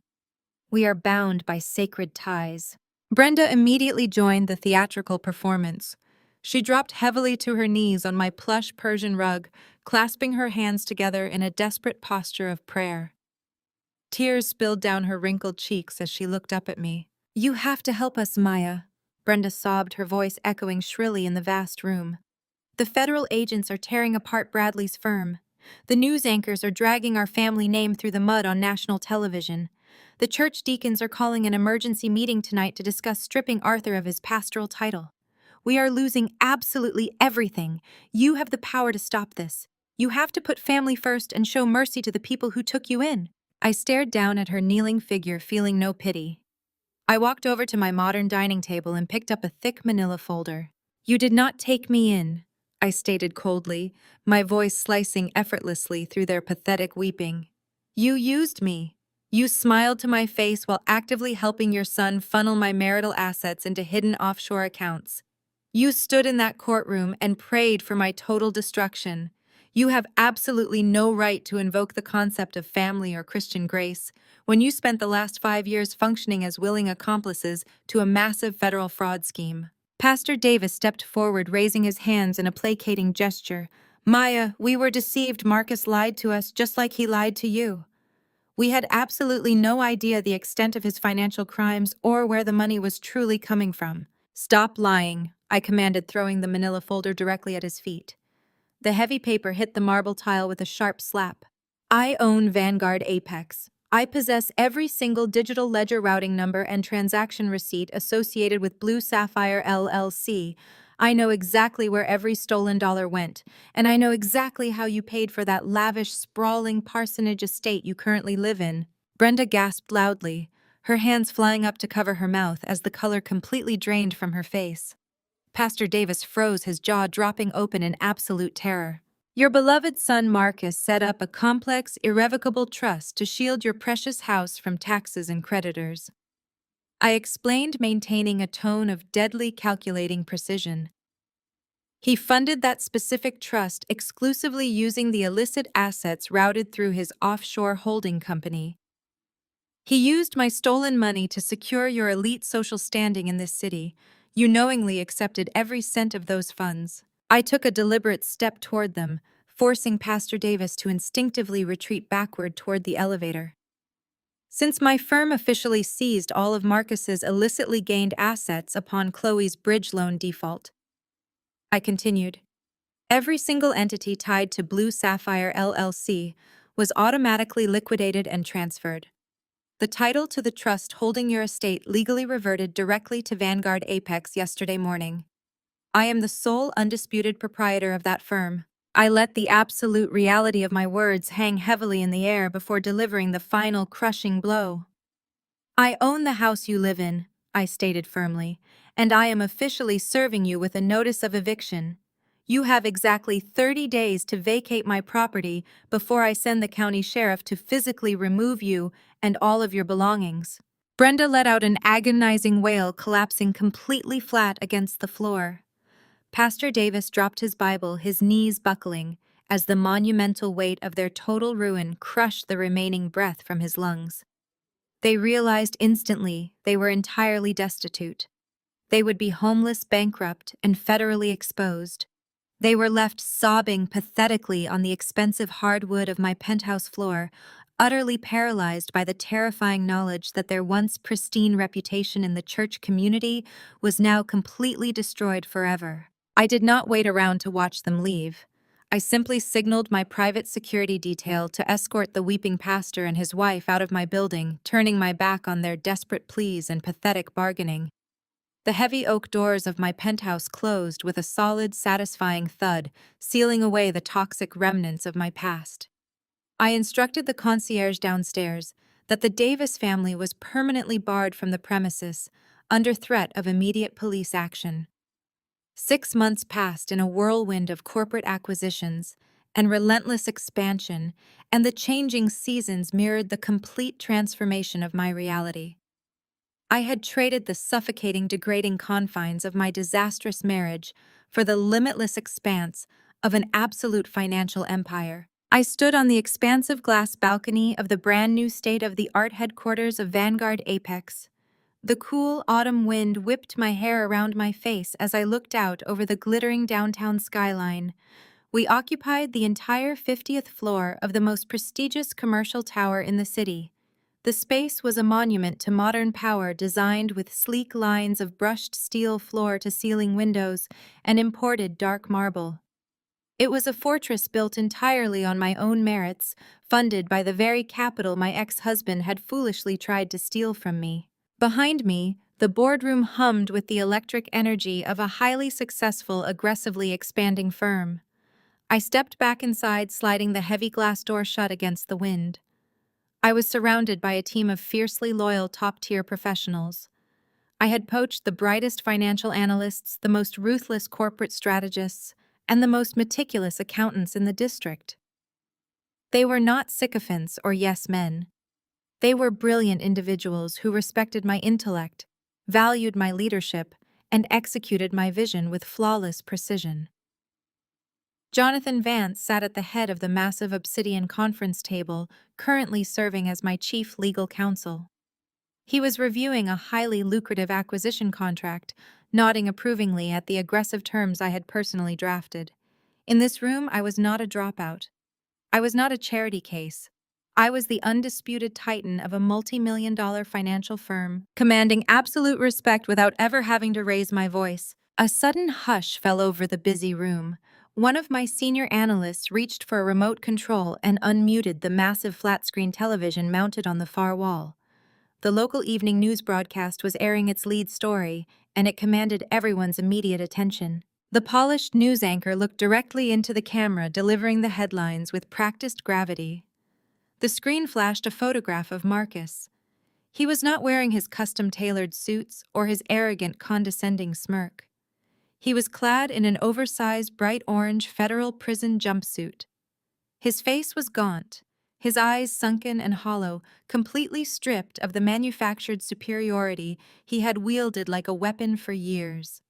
We are bound by sacred ties." Brenda immediately joined the theatrical performance. She dropped heavily to her knees on my plush Persian rug, clasping her hands together in a desperate posture of prayer. Tears spilled down her wrinkled cheeks as she looked up at me. "You have to help us, Maya," Brenda sobbed, her voice echoing shrilly in the vast room. "The federal agents are tearing apart Bradley's firm. The news anchors are dragging our family name through the mud on national television. The church deacons are calling an emergency meeting tonight to discuss stripping Arthur of his pastoral title. We are losing absolutely everything. You have the power to stop this. You have to put family first and show mercy to the people who took you in." I stared down at her kneeling figure, feeling no pity. I walked over to my modern dining table and picked up a thick manila folder. "You did not take me in," I stated coldly, my voice slicing effortlessly through their pathetic weeping. "You used me. You smiled to my face while actively helping your son funnel my marital assets into hidden offshore accounts. You stood in that courtroom and prayed for my total destruction. You have absolutely no right to invoke the concept of family or Christian grace when you spent the last 5 years functioning as willing accomplices to a massive federal fraud scheme." Pastor Davis stepped forward, raising his hands in a placating gesture. "Maya, we were deceived. Marcus lied to us just like he lied to you. We had absolutely no idea the extent of his financial crimes or where the money was truly coming from." "Stop lying," I commanded, throwing the manila folder directly at his feet. The heavy paper hit the marble tile with a sharp slap. "I own Vanguard Apex. I possess every single digital ledger routing number and transaction receipt associated with Blue Sapphire LLC. I know exactly where every stolen dollar went, and I know exactly how you paid for that lavish, sprawling parsonage estate you currently live in." Brenda gasped loudly, her hands flying up to cover her mouth as the color completely drained from her face. Pastor Davis froze, his jaw dropping open in absolute terror. "Your beloved son Marcus set up a complex, irrevocable trust to shield your precious house from taxes and creditors," I explained, maintaining a tone of deadly calculating precision. "He funded that specific trust exclusively using the illicit assets routed through his offshore holding company. He used my stolen money to secure your elite social standing in this city. You knowingly accepted every cent of those funds. I took a deliberate step toward them, forcing Pastor Davis to instinctively retreat backward toward the elevator. Since my firm officially seized all of Marcus's illicitly gained assets upon Chloe's bridge loan default, I continued, every single entity tied to Blue Sapphire LLC was automatically liquidated and transferred. The title to the trust holding your estate legally reverted directly to Vanguard Apex yesterday morning. I am the sole undisputed proprietor of that firm. I let the absolute reality of my words hang heavily in the air before delivering the final crushing blow. I own the house you live in, I stated firmly, and I am officially serving you with a notice of eviction. You have exactly 30 days to vacate my property before I send the county sheriff to physically remove you and all of your belongings. Brenda let out an agonizing wail, collapsing completely flat against the floor. Pastor Davis dropped his Bible, his knees buckling, as the monumental weight of their total ruin crushed the remaining breath from his lungs. They realized instantly they were entirely destitute. They would be homeless, bankrupt, and federally exposed. They were left sobbing pathetically on the expensive hardwood of my penthouse floor, utterly paralyzed by the terrifying knowledge that their once pristine reputation in the church community was now completely destroyed forever. I did not wait around to watch them leave. I simply signaled my private security detail to escort the weeping pastor and his wife out of my building, turning my back on their desperate pleas and pathetic bargaining. The heavy oak doors of my penthouse closed with a solid, satisfying thud, sealing away the toxic remnants of my past. I instructed the concierge downstairs that the Davis family was permanently barred from the premises, under threat of immediate police action. 6 months passed in a whirlwind of corporate acquisitions and relentless expansion, and the changing seasons mirrored the complete transformation of my reality. I had traded the suffocating, degrading confines of my disastrous marriage for the limitless expanse of an absolute financial empire. I stood on the expansive glass balcony of the brand new state-of-the-art headquarters of Vanguard Apex. The cool autumn wind whipped my hair around my face as I looked out over the glittering downtown skyline. We occupied the entire 50th floor of the most prestigious commercial tower in the city. The space was a monument to modern power, designed with sleek lines of brushed steel floor-to-ceiling windows and imported dark marble. It was a fortress built entirely on my own merits, funded by the very capital my ex-husband had foolishly tried to steal from me. Behind me, the boardroom hummed with the electric energy of a highly successful, aggressively expanding firm. I stepped back inside, sliding the heavy glass door shut against the wind. I was surrounded by a team of fiercely loyal top-tier professionals. I had poached the brightest financial analysts, the most ruthless corporate strategists, and the most meticulous accountants in the district. They were not sycophants or yes-men. They were brilliant individuals who respected my intellect, valued my leadership, and executed my vision with flawless precision. Jonathan Vance sat at the head of the massive obsidian conference table, currently serving as my chief legal counsel. He was reviewing a highly lucrative acquisition contract, nodding approvingly at the aggressive terms I had personally drafted. In this room, I was not a dropout. I was not a charity case. I was the undisputed titan of a multi-million-dollar financial firm, commanding absolute respect without ever having to raise my voice. A sudden hush fell over the busy room. One of my senior analysts reached for a remote control and unmuted the massive flat-screen television mounted on the far wall. The local evening news broadcast was airing its lead story, and it commanded everyone's immediate attention. The polished news anchor looked directly into the camera, delivering the headlines with practiced gravity. The screen flashed a photograph of Marcus. He was not wearing his custom-tailored suits or his arrogant, condescending smirk. He was clad in an oversized, bright orange federal prison jumpsuit. His face was gaunt, his eyes sunken and hollow, completely stripped of the manufactured superiority he had wielded like a weapon for years.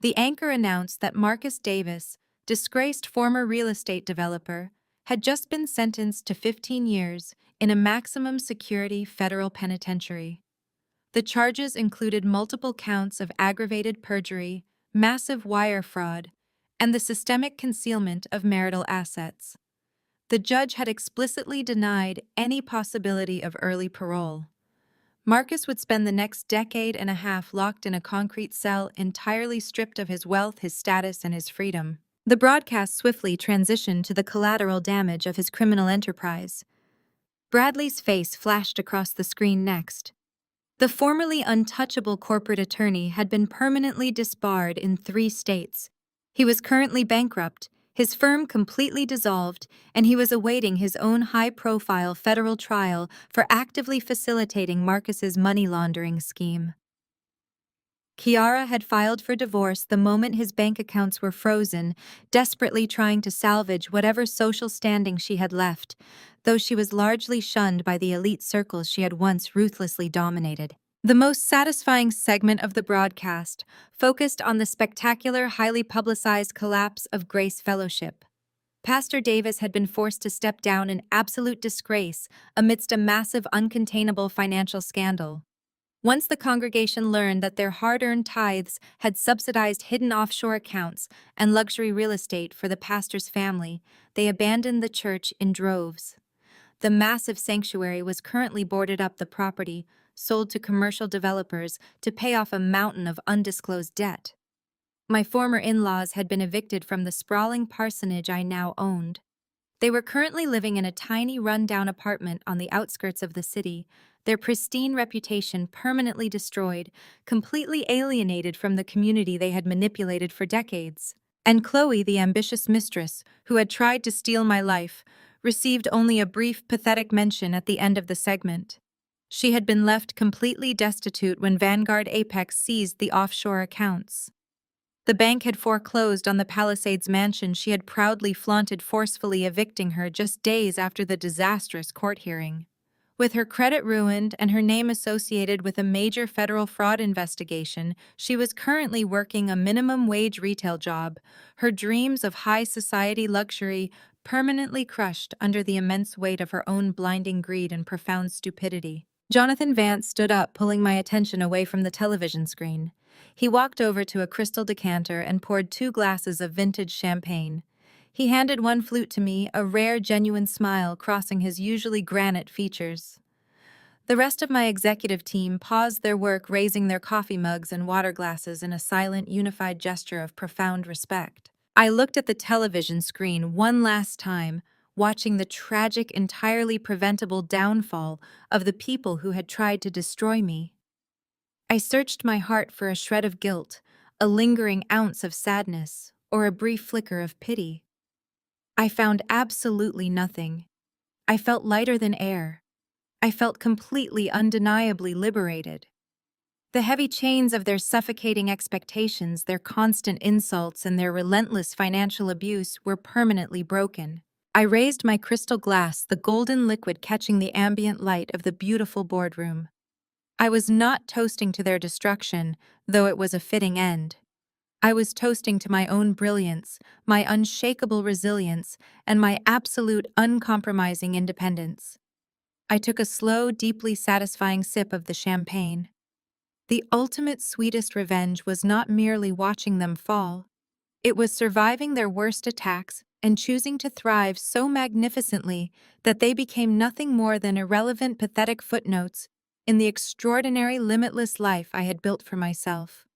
The anchor announced that Marcus Davis, disgraced former real estate developer, had just been sentenced to 15 years in a maximum security federal penitentiary. The charges included multiple counts of aggravated perjury, massive wire fraud, and the systemic concealment of marital assets. The judge had explicitly denied any possibility of early parole. Marcus would spend the next decade and a half locked in a concrete cell, entirely stripped of his wealth, his status, and his freedom. The broadcast swiftly transitioned to the collateral damage of his criminal enterprise. Bradley's face flashed across the screen next. The formerly untouchable corporate attorney had been permanently disbarred in 3 states. He was currently bankrupt, his firm completely dissolved, and he was awaiting his own high-profile federal trial for actively facilitating Marcus's money laundering scheme. Kiara had filed for divorce the moment his bank accounts were frozen, desperately trying to salvage whatever social standing she had left, though she was largely shunned by the elite circles she had once ruthlessly dominated. The most satisfying segment of the broadcast focused on the spectacular, highly publicized collapse of Grace Fellowship. Pastor Davis had been forced to step down in absolute disgrace amidst a massive, uncontainable financial scandal. Once the congregation learned that their hard-earned tithes had subsidized hidden offshore accounts and luxury real estate for the pastor's family, they abandoned the church in droves. The massive sanctuary was currently boarded up, the property sold to commercial developers to pay off a mountain of undisclosed debt. My former in-laws had been evicted from the sprawling parsonage I now owned. They were currently living in a tiny, run-down apartment on the outskirts of the city, their pristine reputation permanently destroyed, completely alienated from the community they had manipulated for decades. And Chloe, the ambitious mistress, who had tried to steal my life, received only a brief, pathetic mention at the end of the segment. She had been left completely destitute when Vanguard Apex seized the offshore accounts. The bank had foreclosed on the Palisades mansion she had proudly flaunted, forcefully evicting her just days after the disastrous court hearing. With her credit ruined and her name associated with a major federal fraud investigation, she was currently working a minimum-wage retail job, her dreams of high society luxury permanently crushed under the immense weight of her own blinding greed and profound stupidity. Jonathan Vance stood up, pulling my attention away from the television screen. He walked over to a crystal decanter and poured 2 glasses of vintage champagne. He handed one flute to me, a rare, genuine smile crossing his usually granite features. The rest of my executive team paused their work, raising their coffee mugs and water glasses in a silent, unified gesture of profound respect. I looked at the television screen one last time, watching the tragic, entirely preventable downfall of the people who had tried to destroy me. I searched my heart for a shred of guilt, a lingering ounce of sadness, or a brief flicker of pity. I found absolutely nothing. I felt lighter than air. I felt completely, undeniably liberated. The heavy chains of their suffocating expectations, their constant insults, and their relentless financial abuse were permanently broken. I raised my crystal glass, the golden liquid catching the ambient light of the beautiful boardroom. I was not toasting to their destruction, though it was a fitting end. I was toasting to my own brilliance, my unshakable resilience, and my absolute, uncompromising independence. I took a slow, deeply satisfying sip of the champagne. The ultimate sweetest revenge was not merely watching them fall. It was surviving their worst attacks and choosing to thrive so magnificently that they became nothing more than irrelevant, pathetic footnotes in the extraordinary, limitless life I had built for myself.